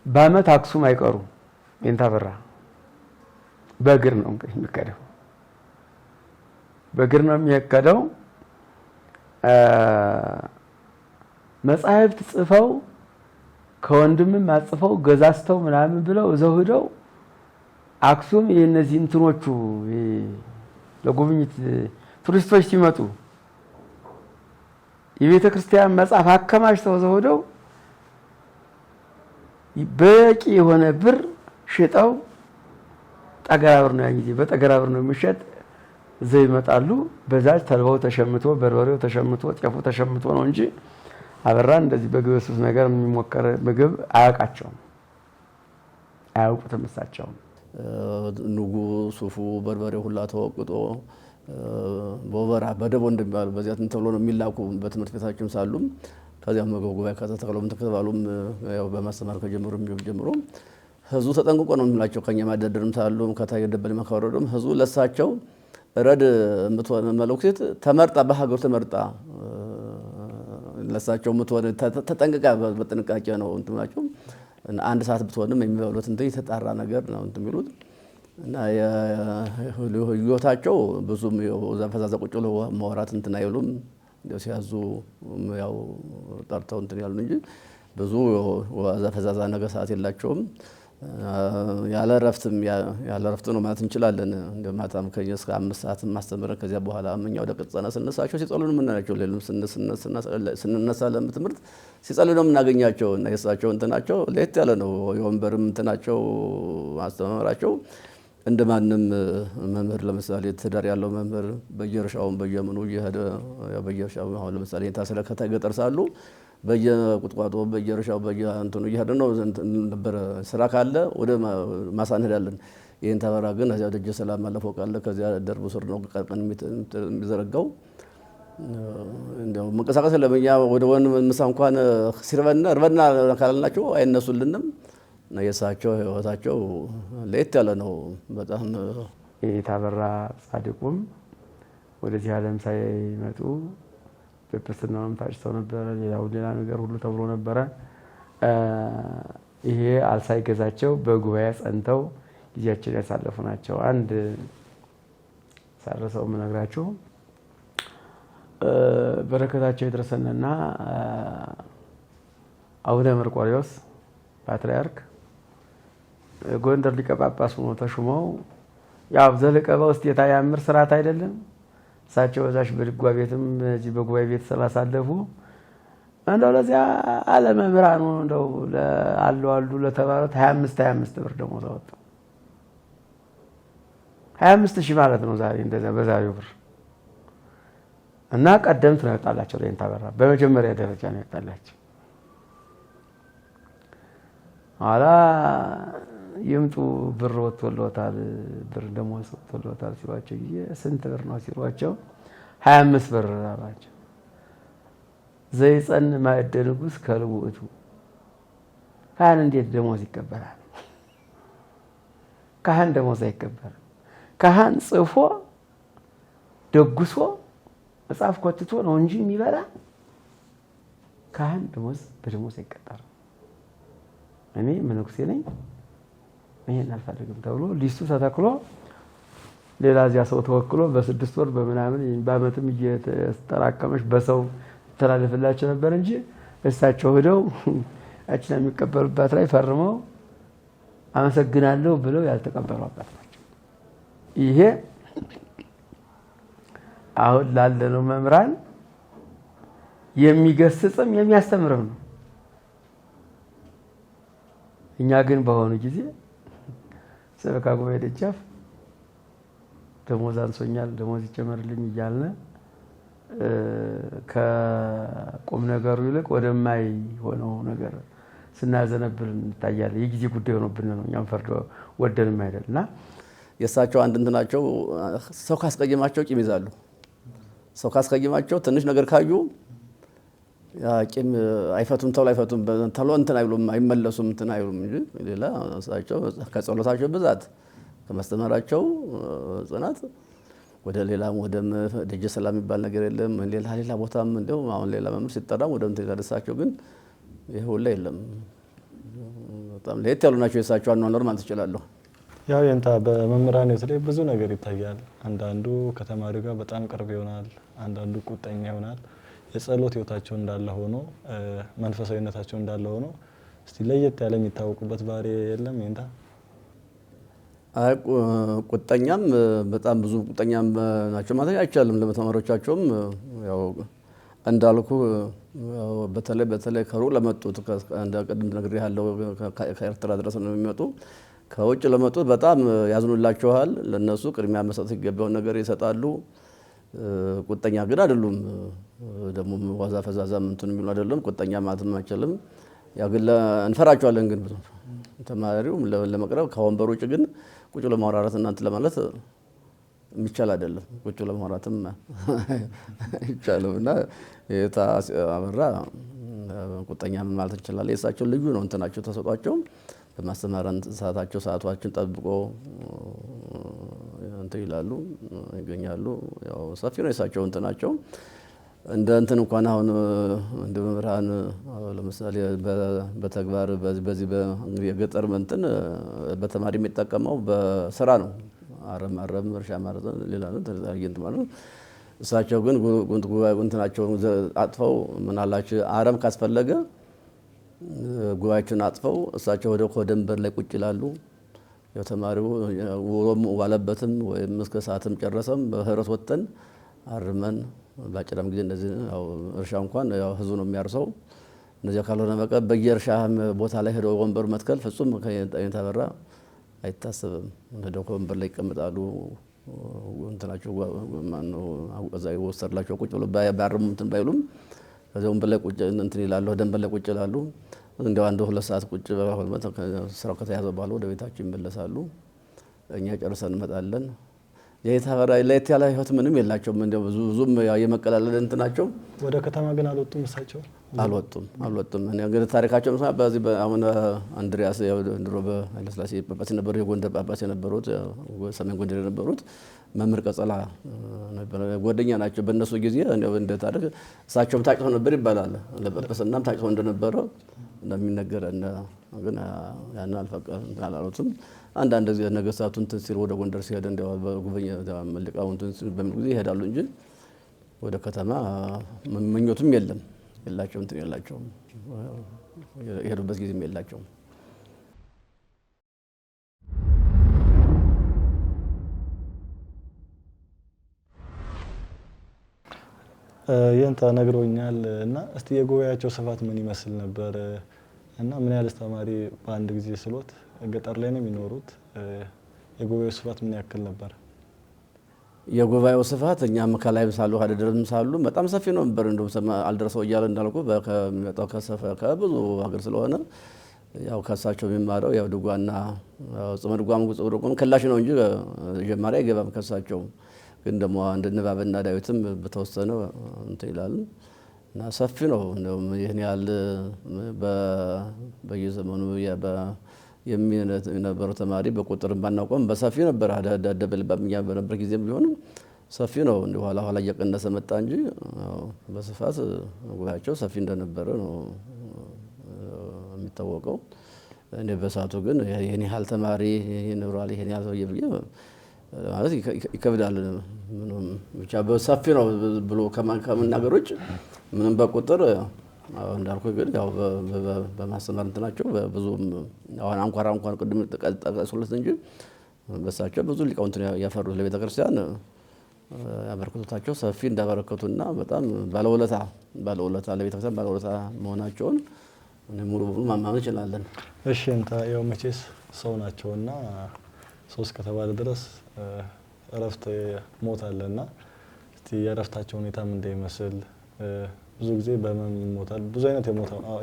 በአመት አክሱም አይቀሩ የንታበራ በእግር ነው የሚከደው። በእግር ነው የሚከደው። መጻሕፍት ጽፈው ከወንድምም አጽፈው ገዛስተው ምናምን ብለው እዛው ሄደው አክሱም የነዚህ እንትኖቹ ለጉብኝት ቱሪስቶች ሲመጡ የቤተ ክርስቲያን መጽሐፍ አከማችተው እዛው ሄደው በቂ የሆነ ብር ሽጠው ጠገራብር ነው ያንጊዜ በጠገራብር ነው የሚሸጥ እዛው ይመጣሉ። በዛች ተልባው ተሸምቶ በርበሬው ተሸምቶ ጤፉ ተሸምቶ ነው እንጂ አበራን እንደዚህ በግብስስ ነገር የሚሞከር ምግብ አያውቃቸውም፣ አያውቁትም እሳቸውም። ንጉ ሱፉ በርበሬው ሁላ ተወቅጦ በወበራ በደቦ እንደሚባሉ በዚያ ተብሎ ነው የሚላኩ በትምህርት ቤታችን ሳሉም ከዚያም ምግብ ጉባኤ ከተተከሉም ተከባሉም ያው በማስተማር ጀምሮ ህዝቡ ተጠንቅቆ ነው የሚላቸው። ከኛ ማደደርም ሳሉም ከታየ ደበል መካወረዱም ህዝቡ ለሳቸው ረድ ምትወን መለክት ተመርጣ በሀገር ተመርጣ ለሳቸው ምትወን ተጠንቅቃ በጥንቃቄ ነው እንትማቸው አንድ ሰዓት ብትወንም የሚበሉት እንደ የተጣራ ነገር ነው እንትሚሉት እና የህይወታቸው ብዙም ዘፈዛዛ ቁጭ ብለው ማውራት እንትን አይሉም። ሲያዙ ያው ጠርተው እንትን ያሉ እንጂ ብዙ ዘፈዛዛ ነገር ሰዓት የላቸውም። ያለ ረፍት ነው ማለት እንችላለን። እንደማታም ከኛ እስከ 5 ሰዓት ማስተምረን ከዚያ በኋላ እኛው ወደ ቅጸና ስነሳቸው ሲጸሉ ነው የምናያቸው። ሌሎች ስንነሳ ለትምህርት ሲጸሉ ነው የምናገኛቸው እና የእሳቸው እንትናቸው ለየት ያለ ነው። የወንበርም እንትናቸው ማስተማራቸው እንደማንም መምህር ለምሳሌ ትዳር ያለው መምህር በየርሻው በየምኑ እየሄደ በየርሻው አሁን ለምሳሌ ታስለ ከተገጠር ሳሉ በየቁጥቋጦ በየርሻው በየእንትኑ እየሄደ ነው ነበር። ስራ ካለ ወደ ማሳ እንሄዳለን። ይሄን ተበራ ግን እዚያ ደጀ ሰላም ማለፈው ካለ ከዚያ ደርቡ ስር ነው ቀርቀን የሚዘረጋው። እንደው መንቀሳቀስ ለበኛ ወደ ወን ምሳ እንኳን ሲርበና እርበና ካላልናቸው አይነሱልንም። የሳቸው ህይወታቸው ለየት ያለ ነው በጣም። የታበራ ጻድቁም ወደዚህ ዓለም ሳይመጡ በፕስናውም ታጭተው ነበር። ሌላ ነገር ሁሉ ተብሎ ነበረ። ይሄ አልሳይገዛቸው በጉባኤ ጸንተው ጊዜያቸውን ያሳለፉ ናቸው። አንድ ሳረሰው ምነግራችሁ በረከታቸው ይድረሰንና አቡነ መርቆሬዎስ ፓትርያርክ ጎንደር ሊቀ ጳጳስ ሆነው ተሹመው ያው ዘለቀባ ውስጥ የታያምር ስርዓት አይደለም። እሳቸው በዛሽ በድጓ ቤትም እዚህ በጉባኤ ቤት ሰባሳለፉ። እንደው ለዚያ አለመምህራኑ እንደው አሉ ለተባሉት 25 ብር ደሞዝ አወጡ። 25,000 ማለት ነው ዛሬ እንደዛ በዛሬው ብር እና ቀደምት ነው ያወጣላቸው። ለእንታበራ በመጀመሪያ ደረጃ ነው ያወጣላቸው። አላ ይምጡ ብር ወጥቶልዎታል፣ ብር ደሞዝ ወጥቶልዎታል ሲሏቸው ጊዜ ስንት ብር ነው ሲሏቸው 25 ብር አሏቸው። ዘይጸን ማዕደ ንጉሥ ከልውእቱ ካህን እንዴት ደሞዝ ይቀበላል? ካህን ደሞዝ አይቀበልም። ካህን ጽፎ ደግሶ መጽሐፍ ኮትቶ ነው እንጂ የሚበላ ካህን ደሞዝ በደሞዝ አይቀጠርም። እኔ መነኩሴ ነኝ ይሄን አልፈልግም ተብሎ ሊስቱ ተተክሎ ሌላ እዚያ ሰው ተወክሎ በ6 ወር በምናምን በአመትም እየተጠራቀመች በሰው ተላልፍላቸው ነበር እንጂ እሳቸው ሄደው አጭና የሚቀበሉባት ላይ ፈርመው አመሰግናለሁ ብለው ያልተቀበሉ አባት ናቸው። ይሄ አሁን ላለነው መምህራን የሚገስጽም የሚያስተምርም ነው። እኛ ግን በሆኑ ጊዜ ሰበካ ጉባኤ ደጃፍ ደሞዝ አንሶኛል፣ ደሞዝ ይጨመርልኝ እያልን ከቁም ነገሩ ይልቅ ወደማይሆነው ነገር ስናዘነብል እንታያለን። የጊዜ ጉዳይ ሆኖብን ነው። እኛም ፈርዶ ወደንም አይደልና የእሳቸው አንድ እንትናቸው ሰው ካስቀየማቸው ቂም ይዛሉ። ሰው ካስቀየማቸው ትንሽ ነገር ካዩ ቂም አይፈቱም፣ ተው አይፈቱም፣ ተሎ እንትን አይሉም፣ አይመለሱም፣ እንትን አይሉም እንጂ ሌላ እሳቸው ከጸሎታቸው ብዛት ከማስተማራቸው ጽናት ወደ ሌላም ወደ ደጀ ሰላም የሚባል ነገር የለም። ሌላ ቦታም እንደው አሁን ሌላ መምህር ሲጠራም ወደ እንትን ያደሳቸው ግን ይሄ ሁላ የለም። በጣም ለየት ያሉ ናቸው የእሳቸው አኗኗር ማለት እችላለሁ። ያው የንታ በመምህራን ሕይወት ላይ ብዙ ነገር ይታያል። አንዳንዱ ከተማሪው ጋር በጣም ቅርብ ይሆናል፣ አንዳንዱ ቁጠኛ ይሆናል። የጸሎት ሕይወታቸው እንዳለ ሆኖ መንፈሳዊነታቸው እንዳለ ሆኖ እስቲ ለየት ያለ የሚታወቁበት ባህሪ የለም የንታ? ቁጠኛም በጣም ብዙ ቁጠኛም ናቸው ማለት አይቻልም። ለተማሪዎቻቸውም ያው እንዳልኩ በተለይ ከሩቅ ለመጡት ቅድም ነግሬሃለሁ፣ ከኤርትራ ድረስ ነው የሚመጡ። ከውጭ ለመጡት በጣም ያዝኑላቸዋል። ለነሱ ቅድሚያ መስጠት ሲገባውን ነገር ይሰጣሉ። ቁጠኛ ግን አይደሉም። ደግሞ ዋዛ ፈዛዛ እንትን የሚሉ አይደለም። ቁጠኛ ማለትም አይችልም። ያው ግን እንፈራቸዋለን። ግን ተማሪው ለመቅረብ ከወንበር ውጭ ግን ቁጭ ለማውራራት እናንተ ለማለት የሚቻል አይደለም። ቁጭ ለማውራትም አይቻልም። እና የታ አበራ ቁጠኛ ማለት እንችላለን። የእሳቸው ልዩ ነው እንትናቸው ተሰጧቸው። በማስተማረን ሰዓታቸውን ጠብቆ እንትን ይላሉ ይገኛሉ። ያው ሰፊ ነው የእሳቸው እንትናቸው። እንደ እንትን እንኳን አሁን እንደ መምህራን ለምሳሌ በተግባር በዚህ የገጠር እንትን በተማሪ የሚጠቀመው በስራ ነው። አረም እርሻ ማለት ሌላ ነው ተዛይንት ማለት። እሳቸው ግን እንትናቸውን አጥፈው ምን አላችሁ አረም ካስፈለገ ጉባኤያቸውን አጥፈው እሳቸው ወደ ኮደንበር ላይ ቁጭ ይላሉ። ያው ተማሪው ውሎም ዋለበትም ወይም እስከ ሰዓትም ጨረሰም በህብረት ወጥተን አርመን ባጭራም ጊዜ እንደዚህ ያው እርሻ እንኳን ያው ህዝቡ ነው የሚያርሰው። እነዚያ ካልሆነ በቃ በየእርሻ ቦታ ላይ ሄደው ወንበር መትከል ፍጹም ከየታበራ አይታሰብም። ሄደው ወንበር ላይ ይቀመጣሉ። እንትናቸው ማነው አውቀዛ ይወሰድላቸው ቁጭ ብሎ ባያርሙ እንትን ባይሉም ከዚያ ወንበር ላይ ቁጭ እንትን ይላሉ። ደንበር ላይ ቁጭ ይላሉ። እንደው አንድ 2 ሰዓት ቁጭ በኋላ ስራው ከተያዘ በኋላ ወደ ቤታቸው ይመለሳሉ። እኛ ጨርሰን እንመጣለን። የታበራ ለየት ያለ ህይወት ምንም የላቸውም። እንደው ብዙም የመቀላለል እንትናቸው። ወደ ከተማ ግን አልወጡም እሳቸው? አልወጡም። እኔ እንግዲህ ታሪካቸው መስማ በዚህ አሁን አንድሪያስ ያው ድሮ በኃይለሥላሴ ጳጳስ የነበሩ የጎንደር ጳጳስ የነበሩት ሰሜን ጎንደር የነበሩት መምህር ቀጸላ ነበር። ጓደኛ ናቸው። በእነሱ ጊዜ እንደ ታሪክ እሳቸውም ታጭተው ነበር ይባላል። ለጳጳስናም ታጭተው እንደነበረ እንደሚነገረን ግን ያን አላሉትም። አንዳንድ ጊዜ ነገስታቱ እንትን ሲል ወደ ጎንደር ሲሄድ እንደው በጉበኛ መልቃው እንትን በሚል ጊዜ ይሄዳሉ እንጂ ወደ ከተማ ምኞቱም የላቸውም እንትን የላቸውም። የሄዱበት ጊዜም የላቸውም። የንታ ነግሮኛል እና እስቲ የጉባኤያቸው ስፋት ምን ይመስል ነበር እና ምን ያህል ተማሪ በአንድ ጊዜ ስሎት ገጠር ላይ ነው የሚኖሩት? የጉባኤው ስፋት ምን ያክል ነበር? የጉባኤው ስፋት እኛም ከላይም ሳሉ ሀደረም ሳሉ በጣም ሰፊ ነው ነበር። እንደውም አልደረሰው እያለ እንዳልኩ ከሚመጣው ከብዙ ሀገር ስለሆነ ያው ከሳቸው የሚማረው ያው ድጓና ጽመ ድጓም ክላሽ ነው እንጂ ጀማሪ አይገባም ከሳቸው። ግን ደግሞ አንድ ንባብና ዳዊትም በተወሰነ እንትን ይላል እና ሰፊ ነው። እንደውም ይህን ያህል በየዘመኑ የሚነበረው ተማሪ በቁጥር ባናውቀውም በሰፊ ነበር። ደበልባኛ በነበር ጊዜም ቢሆንም ሰፊ ነው። እንደ ኋላ እየቀነሰ መጣ እንጂ በስፋት ጉባኤያቸው ሰፊ እንደነበረ ነው የሚታወቀው። እኔ በሰዓቱ ግን ይህን ያህል ተማሪ ይኖራል ይህን ያህል ሰውዬ ብዬ ማለት ይከብዳል። ምንም ብቻ በሰፊ ነው ብሎ ከመናገር ውጭ ምንም በቁጥር እንዳልኩ ግን ያው በማስተማር እንትናቸው ብዙም አሁን አንኳር ቅድም ጠቀስኩለት እንጂ በሳቸው ብዙ ሊቃውንትን ያፈሩት ለቤተ ክርስቲያን ያበረከቱታቸው ሰፊ እንዳበረከቱና በጣም ባለውለታ ለቤተ ክርስቲያን ባለውለታ መሆናቸውን ሙሉ በሙሉ ማማመን እንችላለን። እሺ እንታ ያው መቼስ ሰው ናቸውና ሰው እስከተባለ ድረስ እረፍት ሞት አለና እስቲ የእረፍታቸው ሁኔታ ምን እንደሚመስል ብዙ ጊዜ በህመም ይሞታል። ብዙ አይነት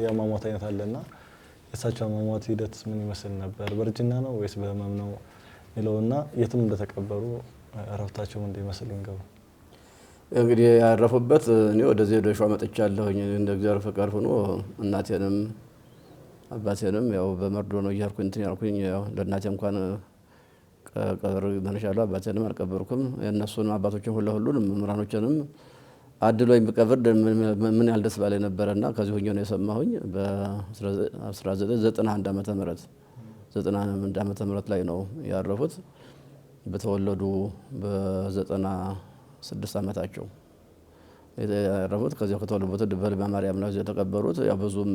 የአሟሟት አይነት አለና የእሳቸው አሟሟት ሂደት ምን ይመስል ነበር? በእርጅና ነው ወይስ በህመም ነው የሚለውና የትም እንደተቀበሩ እረፍታቸው ምን እንደሚመስል እንገቡ። እንግዲህ ያረፉበት እኔ ወደዚህ ወደ ሸዋ መጥቻለሁኝ። እንደ እግዚአብሔር ፈቃድ ሆኖ እናቴንም አባቴንም ያው በመርዶ ነው እያልኩኝ እንትን ያልኩኝ። ያው ለእናቴ እንኳን ቀብር ደርሻለሁ፣ አባቴንም አልቀበርኩም። የእነሱን አባቶችን ሁሉንም መምህራኖችንም አድሎኝ ብቀብር ምን ያህል ደስ ባለኝ ነበረና ከዚህ ሆኜ ነው የሰማሁኝ። በ1991 ዓመተ ምህረት ላይ ነው ያረፉት። በተወለዱ በ96 ዓመታቸው ያረፉት። ከዚያው ከተወለዱበት በልማ ማርያም ነው የተቀበሩት። ያው ብዙም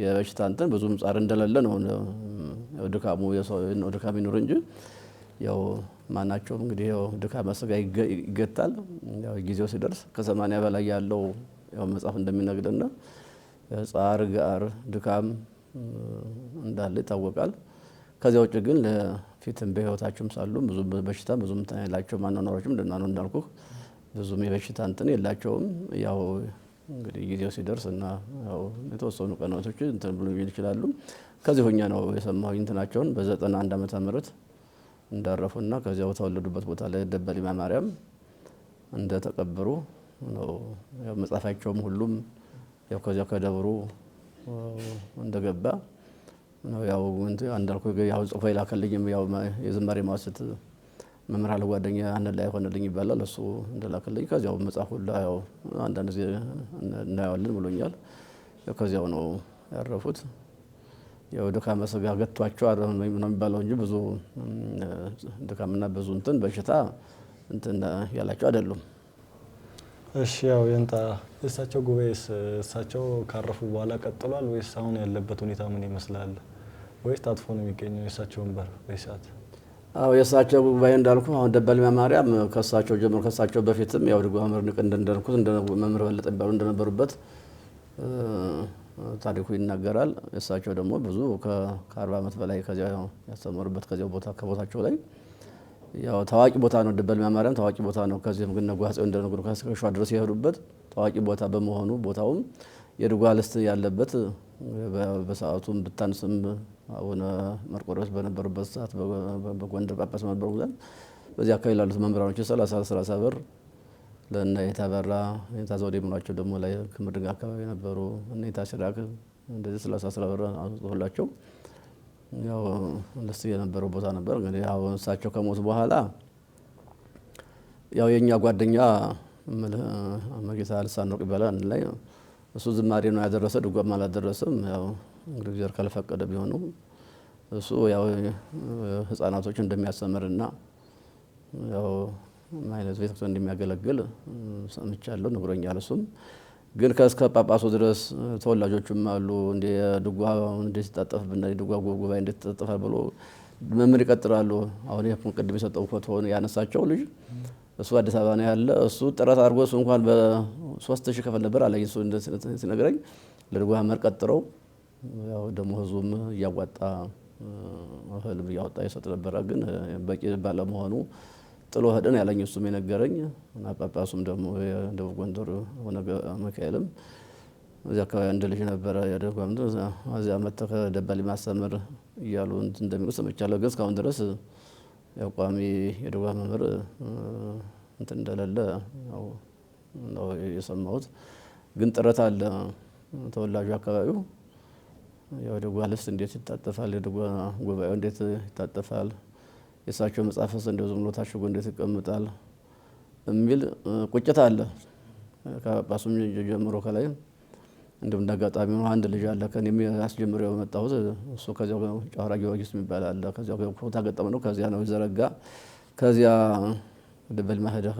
የበሽታ እንትን ብዙም ጻር እንደሌለ ነው። ያው ድካም ይኑር እንጂ ያው ማናቸውም እንግዲህ ያው ድካመ ሥጋ ይገታል። ያው ጊዜው ሲደርስ ከ80 በላይ ያለው ያው መጽሐፍ እንደሚነግርና ጻር ጋር ድካም እንዳለ ይታወቃል። ከዚያ ውጭ ግን ለፊትም በህይወታቸውም ሳሉ ብዙ በሽታ ብዙም እንትን የላቸውም። አኗኗራቸውም ደህና ነው እንዳልኩ ብዙም የበሽታ እንትን የላቸውም። ያው እንግዲህ ጊዜው ሲደርስ እና ያው የተወሰኑ ቀናቶች እንትን ብሎ ይችላሉ። ከዚህ ሆኛ ነው የሰማሁኝ እንትናቸውን በ91 ዓመተ ምህረት እንዳረፉና ከዚያው ተወለዱበት ቦታ ላይ ደበሊማ ማርያም እንደተቀበሩ ነው። ያው መጽሐፋቸውም ሁሉም ያው ከዚያው ከደብሩ እንደገባ ነው። ያው አንዳልኩ ያው ጽፎ ይላከልኝም ያው የዝማሬ ማዋስት መምህር አለ ጓደኛ አንድ ላይ ሆነልኝ ይባላል። እሱ እንደላከልኝ ከዚያው መጽሐፉ ላይ ያው አንዳንድ ጊዜ እናያለን ብሎኛል። ያው ከዚያው ነው ያረፉት። ያው ድካመ ሥጋ ገቷቸው ነው የሚባለው እንጂ ብዙ ድካምና ብዙ እንትን በሽታ እንትን ያላቸው አይደሉም። እሺ ያው የንታ የእሳቸው ጉባኤስ እሳቸው ካረፉ በኋላ ቀጥሏል ወይስ አሁን ያለበት ሁኔታ ምን ይመስላል? ወይስ ታጥፎ ነው የሚገኘው የእሳቸው ወንበር ወይስ ሰዓት? አዎ የእሳቸው ጉባኤ እንዳልኩ አሁን ደበሊማ ማርያም ከእሳቸው ጀምሮ ከእሳቸው በፊትም ያው ድጓ መምህር ንቅ እንደነበሩት መምህር በለጠ ይባሉ እንደነበሩበት ታሪኩ ይናገራል። እሳቸው ደግሞ ብዙ ከ40 ዓመት በላይ ከዚያ ያስተምሩበት ከዚያው ቦታ ከቦታቸው ላይ ያው ታዋቂ ቦታ ነው። ደበሊማ ማርያም ታዋቂ ቦታ ነው። ከዚህም ግን ነጓጼው እንደነገሩ ከሸዋ ድረስ የሄዱበት ታዋቂ ቦታ በመሆኑ ቦታውም የድጓ ልስት ያለበት በሰዓቱም ብታንስም አቡነ መርቆሬዎስ በነበሩበት ሰዓት በጎንደር ጳጳስ ነበሩ። በዚህ አካባቢ ላሉት መምህራኖች 30 ብር ለእነ የታበራ የታዘወደ የምኗቸው ደግሞ ላይ ክምር ድንጋይ አካባቢ ነበሩ። እነ የታሽራክ እንደዚህ 30 ብር አውጥቶላቸው ያው ልስት የነበረው ቦታ ነበር። እንግዲህ ያው እሳቸው ከሞቱ በኋላ ያው የኛ ጓደኛ መጌታ ልሳን ወርቅ ይባላል። አንድ ላይ እሱ ዝማሬ ነው ያደረሰ፣ ድጓም አላደረሰም። ያው እንግዲህ እግዚአብሔር ካልፈቀደ ቢሆኑ እሱ ያው ህፃናቶች እንደሚያስተምርና ያው አይነት ቤተክርስቲያን እንደሚያገለግል ሰምቻለሁ፣ ነግሮኛል። እሱም ግን ከእስከ ጳጳሱ ድረስ ተወላጆችም አሉ እንደ ድጓ እንዴት ይጣጠፍብና ድጓ ጉባኤ እንዴት ይጣጠፋል ብሎ መምህር ይቀጥራሉ። አሁን ቅድም የሰጠው ፎቶውን ያነሳቸው ልጅ እሱ አዲስ አበባ ነው ያለ። እሱ ጥረት አድርጎ እሱ እንኳን በ3000 ከፈል ነበር አለኝ። እሱ ሲነግረኝ ለድጓ መምህር ቀጥረው ያው ደግሞ ህዝቡም እያዋጣ እህልም እያወጣ ይሰጥ ነበረ። ግን በቂ ባለመሆኑ ጥሎ ሄደን ያለኝ እሱም የነገረኝ እና ጳጳሱም ደግሞ የደቡብ ጎንደር ሆነ ሚካኤልም እዚያ አካባቢ አንድ ልጅ ነበረ ያደጓም እዚያ መጥተህ ከደበሊማ ማስተምር እያሉ እንደሚሉ ሰምቻለሁ። ግን እስካሁን ድረስ ያው ቋሚ የድጓ መምህር እንትን እንደሌለ ነው የሰማሁት። ግን ጥረት አለ ተወላጁ አካባቢው ያው ድጓ ልስት እንዴት ይታጠፋል፣ የድጓ ጉባኤው እንዴት ይታጠፋል፣ የእሳቸው መጽሐፍስ እንደው ዝም ብሎ ታሽጎ እንዴት ይቀመጣል የሚል ቁጭት አለ ከጳጳሱም ጀምሮ ከላይ። እንደውም እንዳጋጣሚ ነው አንድ ልጅ አለ ከኔም ያስጀምረው የመጣሁት እሱ ከዚያው ጫወራ ጊዮርጊስ የሚባል አለ። ከዚያው ቦታ ገጠመ ነው ከዚያ ነው ዘረጋ። ከዚያ ደበሊማ ሄደህ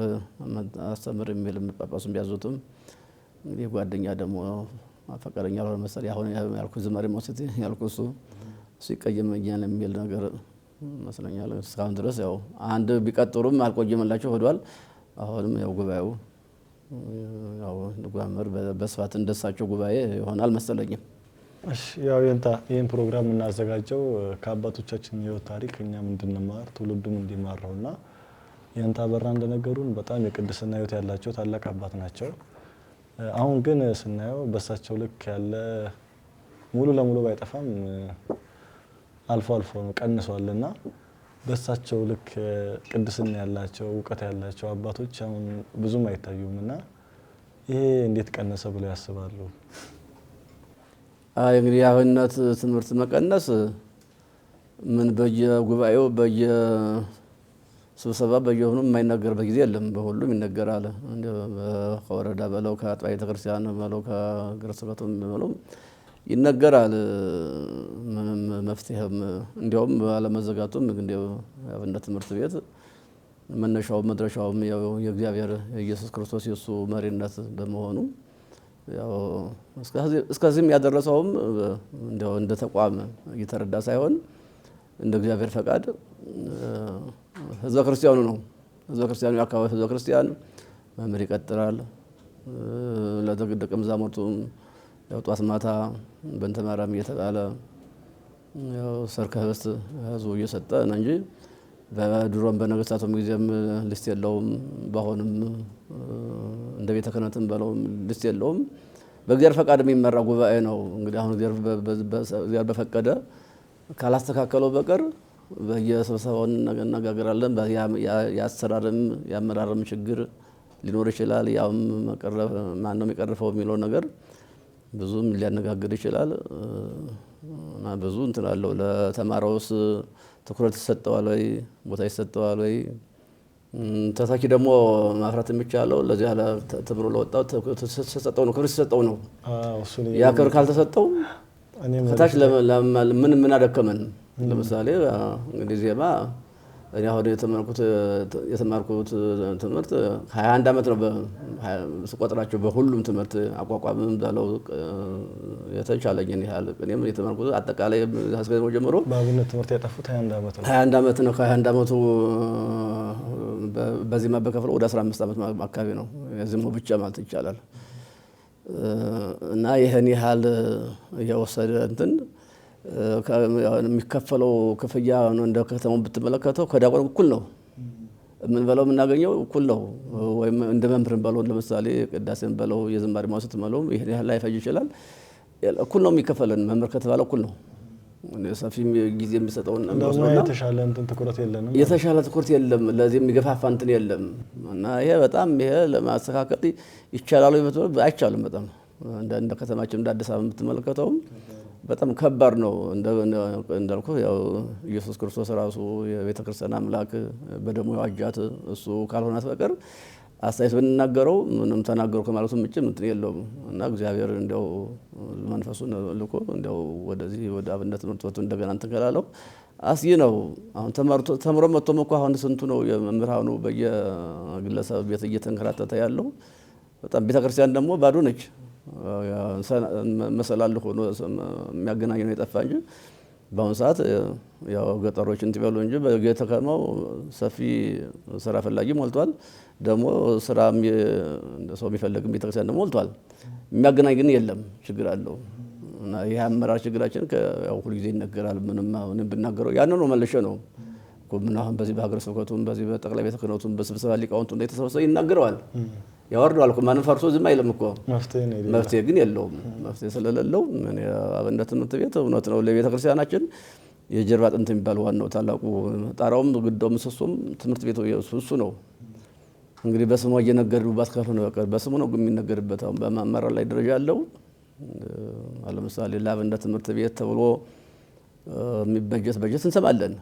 አስተምር የሚል ጳጳሱም ቢያዙትም እንግዲህ ጓደኛ ደግሞ ፈቃደኛ አልሆነ መሰለኝ። አሁን ያልኩት ዝማሬ መውሰድ ያልኩት እሱ ይቀየመኛል የሚል ነገር መስለኛል። እስካሁን ድረስ ያው አንድ ቢቀጥሩም አልቆየመላቸው ሄዷል። አሁንም ያው ጉባኤው ያው ንጓመር በስፋት እንደሳቸው ጉባኤ ይሆናል መሰለኝም። እሺ ያው ይሄን ፕሮግራም እናዘጋጀው ከአባቶቻችን የህይወት ታሪክ እኛም እንድንማር ትውልዱም እንዲማር ነውና የንታ በራ እንደነገሩን በጣም የቅድስና ህይወት ያላቸው ታላቅ አባት ናቸው። አሁን ግን ስናየው በሳቸው ልክ ያለ ሙሉ ለሙሉ ባይጠፋም አልፎ አልፎ ነው ቀንሷልና በሳቸው ልክ ቅድስና ያላቸው ዕውቀት ያላቸው አባቶች አሁን ብዙም አይታዩምና ይሄ እንዴት ቀነሰ ብለው ያስባሉ? እንግዲህ የአብነት ትምህርት መቀነስ ምን በየጉባኤው በየስብሰባ በየሆኑ የማይነገርበት ጊዜ የለም። በሁሉም ይነገራል። ከወረዳ በለው ከአጥቢያ ቤተክርስቲያን በለው ከሀገረ ስብከቱም በለው ይነገራል። ምንም መፍትሄም እንዲያውም ባለመዘጋቱም እንግዲህ የአብነት ትምህርት ቤት መነሻው መድረሻውም የእግዚአብሔር የኢየሱስ ክርስቶስ የሱ መሪነት በመሆኑ ያው እስከዚህም ያደረሰውም እንደው እንደ ተቋም እየተረዳ ሳይሆን እንደ እግዚአብሔር ፈቃድ ህዝበ ክርስቲያኑ ነው። ህዝበ ክርስቲያኑ ያካባቢ ህዝበ ክርስቲያን መምህር ይቀጥራል። ለደቀ መዛሙርቱም ያው ጧት ማታ በእንተ ማርያም እየተባለ ያው ሰርከ ህብስት ህዝቡ እየሰጠ ነው እንጂ በድሮም በነገስታቱም ጊዜም ልስት የለውም። በአሁንም እንደ ቤተ ክህነትም በለው ልስት የለውም። በእግዚአብሔር ፈቃድ የሚመራ ጉባኤ ነው። እንግዲህ አሁን እግዚአብሔር በፈቀደ ካላስተካከለው በቀር በየስብሰባው እንነጋገራለን። የአሰራርም የአመራርም ችግር ሊኖር ይችላል። ያውም መቀረፍ ማነው የሚቀርፈው የሚለው ነገር ብዙም ሊያነጋግር ይችላል እና ብዙ እንትን አለው። ለተማሪውስ ትኩረት ይሰጠዋል ወይ? ቦታ ይሰጠዋል ወይ? ተተኪ ደግሞ ማፍራት የሚቻለው ለዚህ ያለ ተምሮ ለወጣው ተሰጠው ነው፣ ክብር ሲሰጠው ነው። ያ ክብር ካልተሰጠው ከታች ምን አደከመን? ለምሳሌ እንግዲህ ዜማ እኔ አሁን የተማርኩት ትምህርት 21 ዓመት ነው ስቆጥራቸው በሁሉም ትምህርት አቋቋምም ዛለው የተቻለኝን ያህል እኔም የተማርኩት አጠቃላይ አስገዘው ጀምሮ በአብነት ትምህርት ያጠፉት 21 ዓመት ነው። 21 ዓመት ነው። ከ21 ዓመቱ በዚህ ማበከፈለው ወደ 15 ዓመት አካባቢ ነው የዚህም ብቻ ማለት ይቻላል። እና ይሄን ያህል የወሰደ እንትን የሚከፈለው ክፍያ እንደ ከተማው ብትመለከተው ከዲያቆን እኩል ነው። ምን በለው የምናገኘው እኩል ነው። ወይም እንደ መምህርን በለው ለምሳሌ ቅዳሴን በለው የዝማሬ ማውሰት በለው ይሄን ያህል ላይፈጅ ይችላል። እኩል ነው የሚከፈለን። መምህር ከተባለ እኩል ነው። ሰፊ ጊዜ የሚሰጠውን እንደውም የተሻለ እንትን ትኩረት የለንም። የተሻለ ትኩረት የለም። ለዚህ የሚገፋፋ እንትን የለም። እና ይሄ በጣም ይሄ ለማስተካከል ይቻላል ወይ? አይቻልም። በጣም እንደ ከተማችን እንደ አዲስ አበባ የምትመለከተው በጣም ከባድ ነው። እንዳልኩ ያው ኢየሱስ ክርስቶስ ራሱ የቤተ ክርስቲያን አምላክ በደሙ ያዋጃት እሱ ካልሆናት በቀር አስተያየት ብንናገረው ምንም ተናገሩ ከማለቱ ምጭ እንትን የለውም። እና እግዚአብሔር እንደው መንፈሱን ልኮ እንደው ወደዚህ ወደ አብነት ትምህርት ቤቱ እንደገና እንትን ካላለው አስጊ ነው። አሁን ተምሮ መጥቶም እኮ አሁን ስንቱ ነው የመምህራኑ በየግለሰብ ቤት እየተንከራተተ ያለው። በጣም ቤተ ክርስቲያን ደግሞ ባዶ ነች። መሰላል ሆኖ የሚያገናኘው ነው የጠፋ እንጂ በአሁኑ ሰዓት ያው ገጠሮች እንትን ይበሉ እንጂ በየተከማው ሰፊ ስራ ፈላጊ ሞልቷል። ደግሞ ስራ ሰው የሚፈልግ ቤተክርስቲያን ደግሞ ሞልቷል። የሚያገናኝ ግን የለም፣ ችግር አለው። እና ይሄ አመራር ችግራችን ያው ሁሉ ጊዜ ይነገራል። ምንም አሁን ብናገረው ያን ነው መለሸ ነው። ምን አሁን በዚህ በሀገረ ስብከቱም በዚህ በጠቅላይ ቤተ ክህነቱም በስብሰባ ሊቃውንቱ እንደተሰበሰበ ይናገረዋል፣ ያወርደዋል። ማንም ፈርሶ ዝም አይልም እኮ። መፍትሄ ግን የለውም። መፍትሄ ስለሌለው ምን አብነት ትምህርት ቤት እውነት ነው ለቤተ ክርስቲያናችን የጀርባ አጥንት የሚባል ዋናው ታላቁ ጣራውም ግዳውም ምሰሶም ትምህርት ቤቱ እሱ ነው። እንግዲህ በስሙ እየነገርንባት ካልሆነ በቀር በስሙ ነው የሚነገርበት። አሁን በማመራር ላይ ደረጃ ያለው ለምሳሌ ለአብነት ትምህርት ቤት ተብሎ የሚበጀት በጀት እንሰማለን።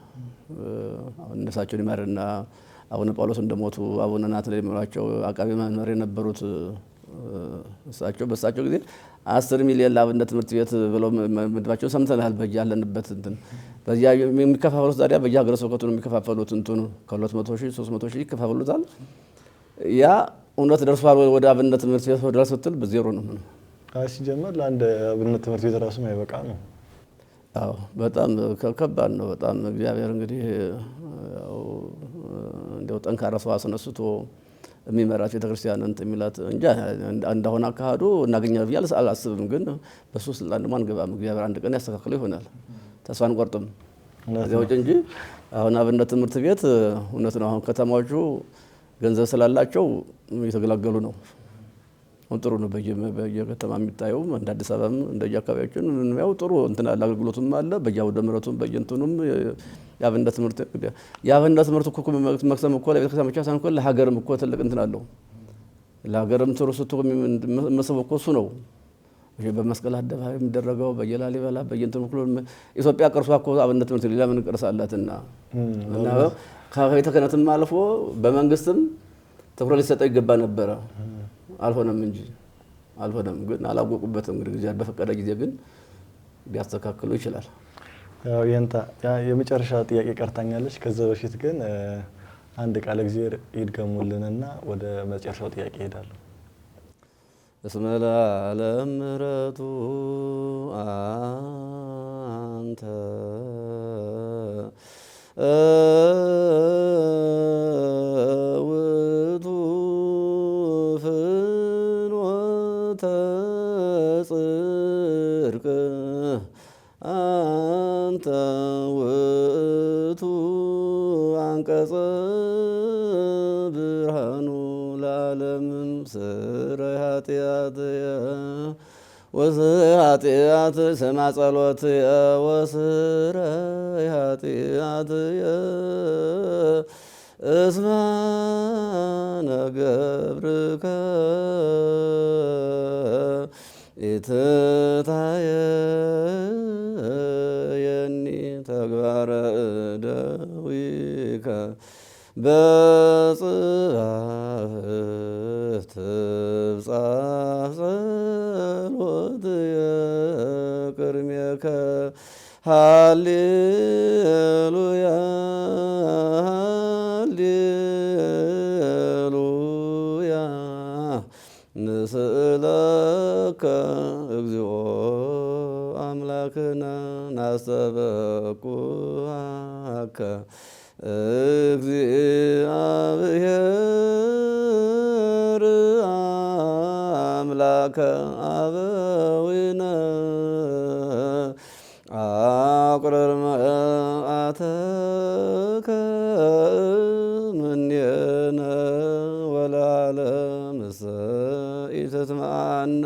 አሁን እነሳቸውን ይማርና አቡነ ጳውሎስ እንደሞቱ አቡነ ናትናኤል የሚሏቸው አቃቤ መምህር የነበሩት እሳቸው በእሳቸው ጊዜ 10 ሚሊዮን ለአብነት ትምህርት ቤት ብለው ምድባቸው ሰምተናል። በያለንበት እንትን በያ የሚከፋፈሉት ታዲያ በየሀገረ ስብከቱ ነው የሚከፋፈሉት። እንትኑ ከ200,000 300,000 ይከፋፈሉታል። ያ እውነት ደርሷል ወደ አብነት ትምህርት ቤት ወደ ስትል በዜሮ ነው። ሲጀመር ለአንድ አብነት ትምህርት ቤት ራሱ አይበቃ ነው። አዎ በጣም ከባድ ነው። በጣም እግዚአብሔር እንግዲህ እንደው ጠንካራ ሰው አስነስቶ የሚመራት ቤተክርስቲያን እንትን የሚላት እንጂ እንዳሁን አካሄዱ እናገኛለን ብዬ አላስብም። ግን በሱ ስልጣን ደግሞ አንገባም። እግዚአብሔር አንድ ቀን ያስተካክለው ይሆናል። ተስፋ አንቆርጥም። እዚያ ውጭ እንጂ አሁን አብነት ትምህርት ቤት እውነት ነው። አሁን ከተማዎቹ ገንዘብ ስላላቸው እየተገላገሉ ነው። ጥሩ ነው። በየከተማ የሚታየው እንደ አዲስ አበባም እንደየአካባቢያችን ያው ጥሩ እንትን አለ፣ አገልግሎቱም አለ። በየአውደ ምሕረቱም በየእንትኑም የአብነት ትምህርት እኮ መክሰም እኮ ለቤተክርስቲያን ብቻ ሳይሆን እኮ ለሀገርም እኮ ትልቅ እንትን አለው። ለሀገርም ትሩስቱ የሚመስበው እኮ እሱ ነው። በመስቀል አደባባይ የሚደረገው በየላሊበላ በየእንትኑ ኢትዮጵያ ቅርሷ እኮ አብነት ትምህርት ሌላ ምን ቅርስ አላትና እና ከቤተ ክህነትም አልፎ በመንግስትም ትኩረት ሊሰጠው ይገባ ነበረ። አልሆነም እንጂ አልሆነም። ግን አላወቁበትም። እንግዲህ እግዚአብሔር በፈቀደ ጊዜ ግን ሊያስተካክሉ ይችላል። ያው የመጨረሻ ጥያቄ ቀርታኛለች። ከዛ በፊት ግን አንድ ቃለ እግዚአብሔር ይድገሙልንና ወደ መጨረሻው ጥያቄ እሄዳለሁ። እስመ ለዓለም ምሕረቱ አንተ ውእቱ ፍኖተ ጽድቅ አንተ ውእቱ አንቀጸ ብርሃኑ ለዓለም ስረይ ኃጢአትየ ወኃጢአት ስማ ጸሎትየ ወስረይ ኃጢአትየ እስመ ነገብርከ ኢትታየኒ ተግባረ እደዊከ በጽባሕ ትብጻሕ ጸሎትየ ቅድሜከ ሃሌሉያ ሃሌሉያ ንስእለከ እግዚኦ አምላክነ ናስተበቁሃከ እግዚአብሔር አምላከ አበዊነ አቁረር መዓተከ እምኔነ ወለዓለመ ኢትትመዓነ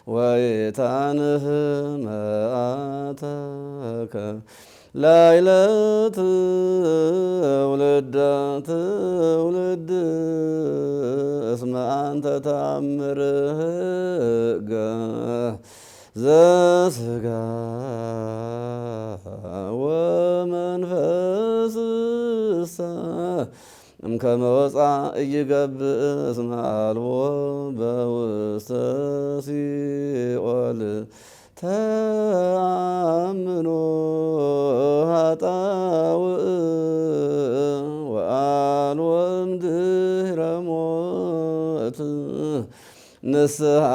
ወኢታንህ መዓተከ ላዕለ ትውልደ ትውልድ እስመ አንተ ተአምር ሕገ ዘሥጋ ወመንፈስሰ እምከመ ወፃእ ኢይገብእ እስመ አልቦ በውስተ ሲኦል ተአምኖ ኃጣውእ ወአልቦ እምድኅረ ሞት ንስሐ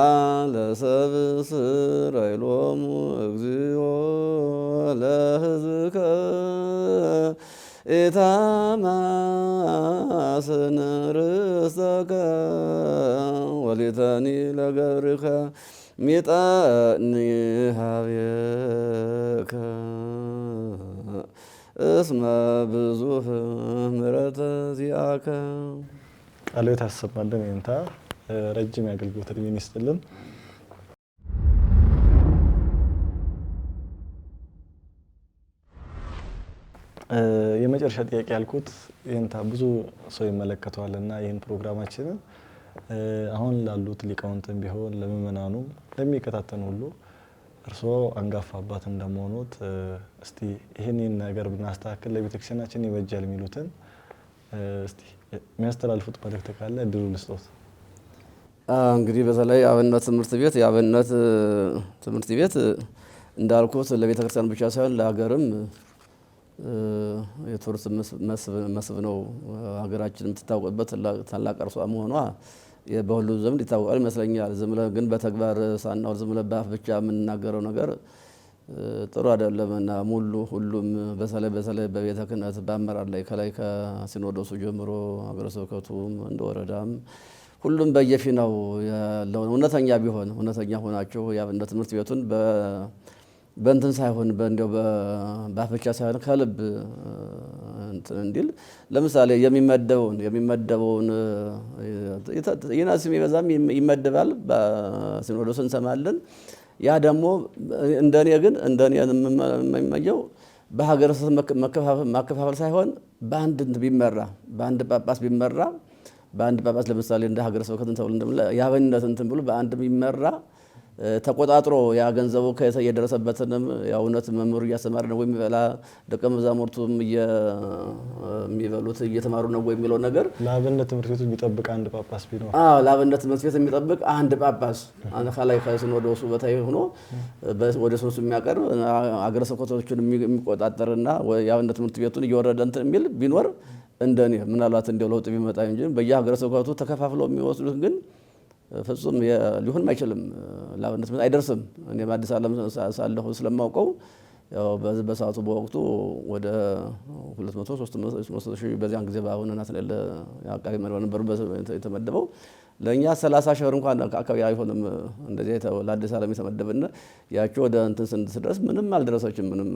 ለሰብእ ስረይሎሙ እግዚኦ ለሕዝብከ ኢታማስን ርእሰከ ወሊተኒ ለገብርከ ሚጠኒ ኀቤከ እስመ ብዙኅ ምሕረተ ዚአከ። ቃልዎት ያሰማልን። ይንታ ረጅም የአገልግሎት ዕድሜን ይስጥልን። የመጨረሻ ጥያቄ ያልኩት ይንታ ብዙ ሰው ይመለከተዋልና ይህን ፕሮግራማችንን አሁን ላሉት ሊቃውንትም ቢሆን ለምእመናኑ ለሚከታተሉ ሁሉ እርስዎ አንጋፋ አባት እንደመሆኑት እስቲ ይህንን ነገር ብናስተካክል ለቤተክርስቲያናችን ይበጃል የሚሉትን እስቲ የሚያስተላልፉት መልእክት ካለ እድሉ ልስጦት። እንግዲህ በተለይ አብነት ትምህርት ቤት የአብነት ትምህርት ቤት እንዳልኩት ለቤተክርስቲያን ብቻ ሳይሆን ለሀገርም የቱሪስት መስህብ ነው። ሀገራችን የምትታወቅበት ታላቅ ቅርሷ መሆኗ በሁሉም ዘንድ ይታወቃል ይመስለኛል። ዝም ብለን ግን በተግባር ሳናውል ዝም ብለን በአፍ ብቻ የምንናገረው ነገር ጥሩ አይደለምና ሁሉም በተለይ በቤተ ክህነት በአመራር ላይ ከላይ ከሲኖዶሱ ጀምሮ ሀገረ ስብከቱም እንደ ወረዳም ሁሉም በየፊናው ያለውን እውነተኛ ቢሆን እውነተኛ ሆናቸው የአብነት ትምህርት ቤቱን በእንትን ሳይሆን እንዲያው በአፍ ብቻ ሳይሆን ከልብ እንዲል ለምሳሌ የሚመደበውን ይናስ የሚበዛም ይመደባል በሲኖዶስ እንሰማለን። ያ ደግሞ እንደኔ የምመኘው በሀገረ ማከፋፈል ሳይሆን በአንድ ቢመራ በአንድ ጳጳስ ቢመራ በአንድ ጳጳስ ለምሳሌ እንደ ሀገረ ስብከትን ተብሎ እንደምላ የአበኝነት እንትን ብሎ በአንድ ቢመራ ተቆጣጥሮ ያ ገንዘቡ የደረሰበትንም የእውነት መምህሩ እያስተማረ ነው ወይ የሚበላ ደቀ መዛሙርቱም የሚበሉት እየተማሩ ነው ወይ የሚለው ነገር ለአብነት ትምህርት ቤቱ የሚጠብቅ አንድ ጳጳስ ቢኖር ለአብነት ትምህርት ቤት የሚጠብቅ አንድ ጳጳስ ከላይ ከሲኖዶሱ በታይ ሆኖ ወደ ሶስቱ የሚያቀርብ ሀገረ ስብከቶችን የሚቆጣጠርና የአብነት ትምህርት ቤቱን እየወረደ እንትን የሚል ቢኖር እንደኔ ምናልባት እንደው ለውጥ ቢመጣ እንጂ በየሀገረ ስብከቱ ተከፋፍለው የሚወስዱት ግን ፍጹም ሊሆንም አይችልም። ለአብነት አይደርስም። እኔ በአዲስ ዓለም ሳለሁ ስለማውቀው ያው በሰዓቱ በወቅቱ ወደ 200-300 ሺህ በዚያን ጊዜ በአሁን ናትናኤል አቃቤ መሪ ነበር የተመደበው። ለእኛ 30 ሺህ ብር እንኳን አካባቢ አይሆንም። እንደዚህ ለአዲስ ዓለም የተመደበና ያቸው ወደ እንትን ስንደርስ ምንም አልደረሰችም። ምንም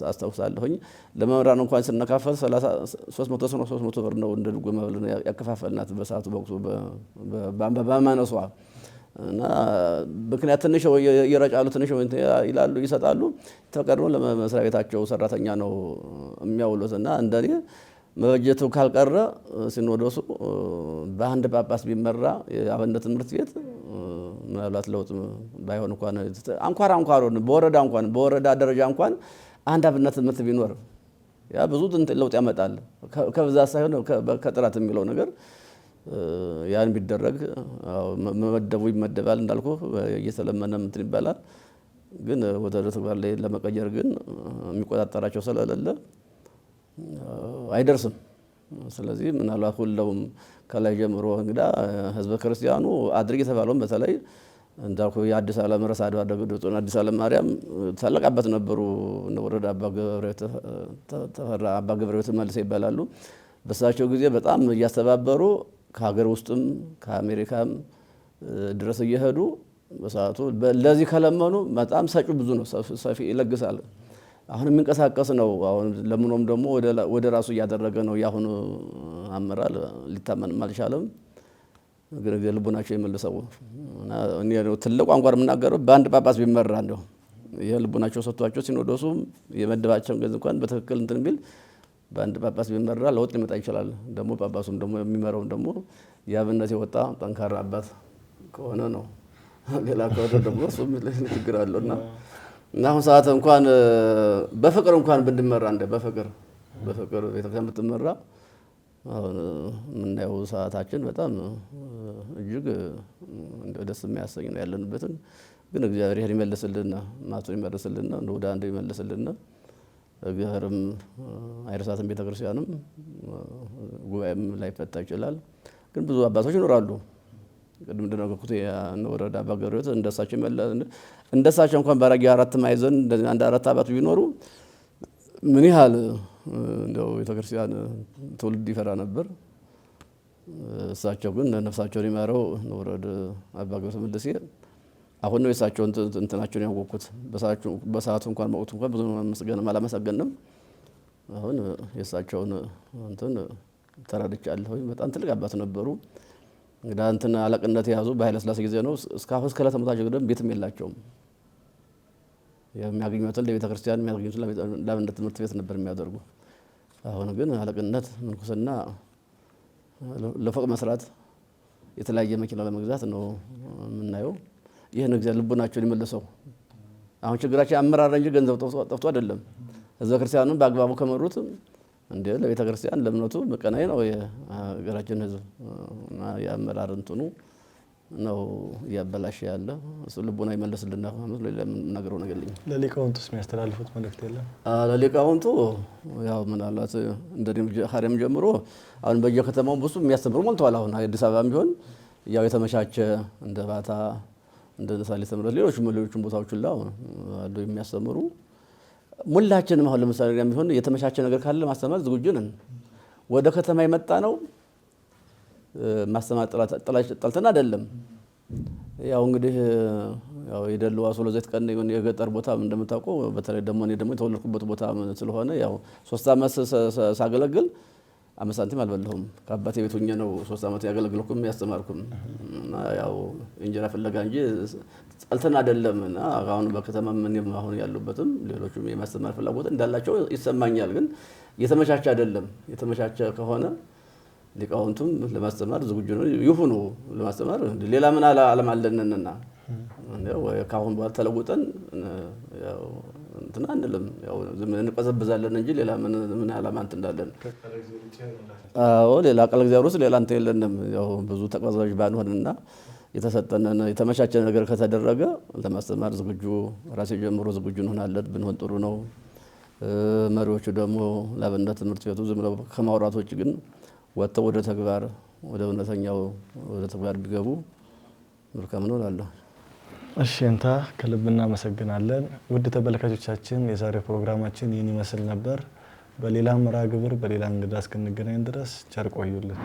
አስታውሳለሁኝ። ለመምህራን እንኳን ስንካፈል 300 ብር ነው እንደ ድጎማ ብለን ያከፋፈልናት በሰዓቱ በወቅቱ በማነሷ እና ምክንያት ትንሽ ይረጫሉ፣ ትንሽ ይላሉ፣ ይሰጣሉ። ተቀርቦ ለመስሪያ ቤታቸው ሰራተኛ ነው የሚያውሉት እና እንደኔ መበጀቱ ካልቀረ ሲኖዶሱ በአንድ ጳጳስ ቢመራ የአብነት ትምህርት ቤት ምናልባት ለውጥ ባይሆን እንኳን አንኳሩን በወረዳ ደረጃ እንኳን አንድ አብነት ትምህርት ቢኖር ያ ብዙ ለውጥ ያመጣል። ከብዛት ሳይሆን ከጥራት የሚለው ነገር ያን ቢደረግ መመደቡ ይመደባል እንዳልኩ እየተለመነ እንትን ይባላል። ግን ወደ ተግባር ላይ ለመቀየር ግን የሚቆጣጠራቸው ስለሌለ አይደርስም። ስለዚህ ምናልባት ሁሉም ከላይ ጀምሮ እንግዳ ህዝበ ክርስቲያኑ አድርግ የተባለውን በተለይ እንዳልኩ የአዲስ ዓለም ራስ አድባራት አዲስ ዓለም ማርያም ታላቅ አባት ነበሩ። ወረዳ አባ ገብረሕይወት መልሰ ይባላሉ። በሳቸው ጊዜ በጣም እያስተባበሩ ከሀገር ውስጥም ከአሜሪካም ድረስ እየሄዱ በሰዓቱ ለዚህ ከለመኑ በጣም ሰጪው ብዙ ነው፣ ሰፊ ይለግሳል። አሁን የሚንቀሳቀስ ነው። አሁን ለምኖም ደግሞ ወደ ራሱ እያደረገ ነው። ያሁኑ አመራር ሊታመንም አልቻለም። ግን ልቡናቸው ይመልሰው እና እኔ ትልቅ ቋንቋ የምናገረው በአንድ ጳጳስ ቢመራ እንደው የልቡናቸው ሰጥቷቸው ሲኖዶሱም የመደባቸውን ገንዘብ እንኳን በትክክል እንትን ቢል በአንድ ጳጳስ ቢመራ ለውጥ ሊመጣ ይችላል። ደግሞ ጳጳሱም ደግሞ የሚመራው ደግሞ የአብነት የወጣ ጠንካራ አባት ከሆነ ነው። ሌላ ከሆነ ደግሞ እሱም ችግር አለውና እና አሁን ሰዓት እንኳን በፍቅር እንኳን ብንመራ በፍቅር ቤተክርስቲያን ብትመራ አሁን የምናየው ሰዓታችን በጣም እጅግ ደስ የሚያሰኝ ነው ያለንበትን። ግን እግዚአብሔር ይመልስልና ማቱን ይመልስልና ወደ አንድ ይመልስልና እግዚአብሔርም አይረሳትም። ቤተክርስቲያንም ጉባኤም ላይፈታ ይችላል። ግን ብዙ አባቶች ይኖራሉ። ቅድም እንደነገርኩት ወረዳ አባ ገብረሕይወት እንደሳቸው እንኳን ባራጊ 4 ማዕዘን አንድ 4 አባት ቢኖሩ ምን ያህል እንደው ቤተክርስቲያን ትውልድ ይፈራ ነበር። እሳቸው ግን ነፍሳቸውን ይማረው ወረዳ አባ ገብረሕይወት መልሴ አሁን ነው የሳቸው እንትናቸውን ያወቁት። በሰዓቱ እንኳን መውቱ እንኳን ብዙ መስገንም አላመሰገንም። አሁን የሳቸውን እንትን ተራድቻለሁ። በጣም ትልቅ አባት ነበሩ። እንግዲህ እንትን አለቅነት የያዙ በኃይለ ሥላሴ ጊዜ ነው። እስካሁን እስከ ዕለተ ሞታቸው ግን ቤትም የላቸውም። የሚያገኙትን ለቤተ ክርስቲያን የሚያገኙትን ለአብነት ትምህርት ቤት ነበር የሚያደርጉ። አሁን ግን አለቅነት ምንኩስና ለፎቅ መስራት የተለያየ መኪና ለመግዛት ነው የምናየው። ይህን እግዚአብሔር ልቡናቸውን ይመልሰው። አሁን ችግራቸው አመራር እንጂ ገንዘብ ጠፍቶ አይደለም። ህዝበ ክርስቲያኑን በአግባቡ ከመሩት እንደ ለቤተ ክርስቲያን ለእምነቱ መቀናይ ነው የሀገራችን ህዝብ። የአመራር እንትኑ ነው እያበላሸ ያለ። እሱ ልቦና ይመለስልና ለምናገረው ነገር የለኝም። ለሊቃውንቱስ የሚያስተላልፉት መልእክት የለም? ለሊቃውንቱ ያው ምናልባት እንደኔም ሀረም ጀምሮ አሁን በየከተማው ብዙ የሚያስተምሩ ሞልተዋል። አሁን አዲስ አበባም ቢሆን ያው የተመቻቸ እንደ ባታ እንደ ሳሊተ ምሕረት ሌሎችም ቦታዎች ላይ አሉ የሚያስተምሩ። ሙላችንም አሁን ለምሳሌ ቢሆን የተመቻቸ ነገር ካለ ማስተማር ዝግጁ ነን። ወደ ከተማ የመጣ ነው ማስተማር ጠልተን አይደለም። ያው እንግዲህ ያው የደልዋ ሶሎ ዘይት ቀን የገጠር ቦታ እንደምታውቀው በተለይ ደግሞ እኔ ደግሞ የተወለድኩበት ቦታ ስለሆነ ያው 3 ዓመት ሳገለግል 5 ሳንቲም አልበላሁም። ከአባቴ ቤት ሆኜ ነው 3 ዓመት ያገለግልኩም ያስተማርኩም እና ያው እንጀራ ፍለጋ እንጂ ጠልተን አይደለም። እና አሁን በከተማ ምን አሁን ያሉበትም ሌሎችም የማስተማር ፍላጎት እንዳላቸው ይሰማኛል። ግን የተመቻቸ አይደለም። የተመቻቸ ከሆነ ሊቃውንቱም ለማስተማር ዝግጁ ነው ይሁኑ። ለማስተማር ሌላ ምን ዓላማ አለንና ያው ካሁን በኋላ ተለውጠን ያው እንትና አንልም። ያው ዝም እንቀዘብዛለን እንጂ ሌላ ምን ዓላማ እንትን እንዳለን ሌላ ቃል እግዚአብሔር ውስጥ ሌላ እንትን የለንም። ያው ብዙ ተቀዛዥ ባንሆንና የተሰጠነን የተመቻቸ ነገር ከተደረገ ለማስተማር ዝግጁ ራሴ ጀምሮ ዝግጁ እንሆናለን ብንሆን ጥሩ ነው። መሪዎቹ ደግሞ ለአብነት ትምህርት ቤቱ ዝም ብለው ከማውራቶች ግን ወጥተው ወደ ተግባር ወደ እውነተኛው ወደ ተግባር ቢገቡ መልካም ነው እላለሁ። እሺ እንታ ከልብ እናመሰግናለን። ውድ ተመልካቾቻችን የዛሬ ፕሮግራማችን ይህን ይመስል ነበር። በሌላ መርሃ ግብር በሌላ እንግዳ እስክንገናኝ ድረስ ቸር ቆዩልን።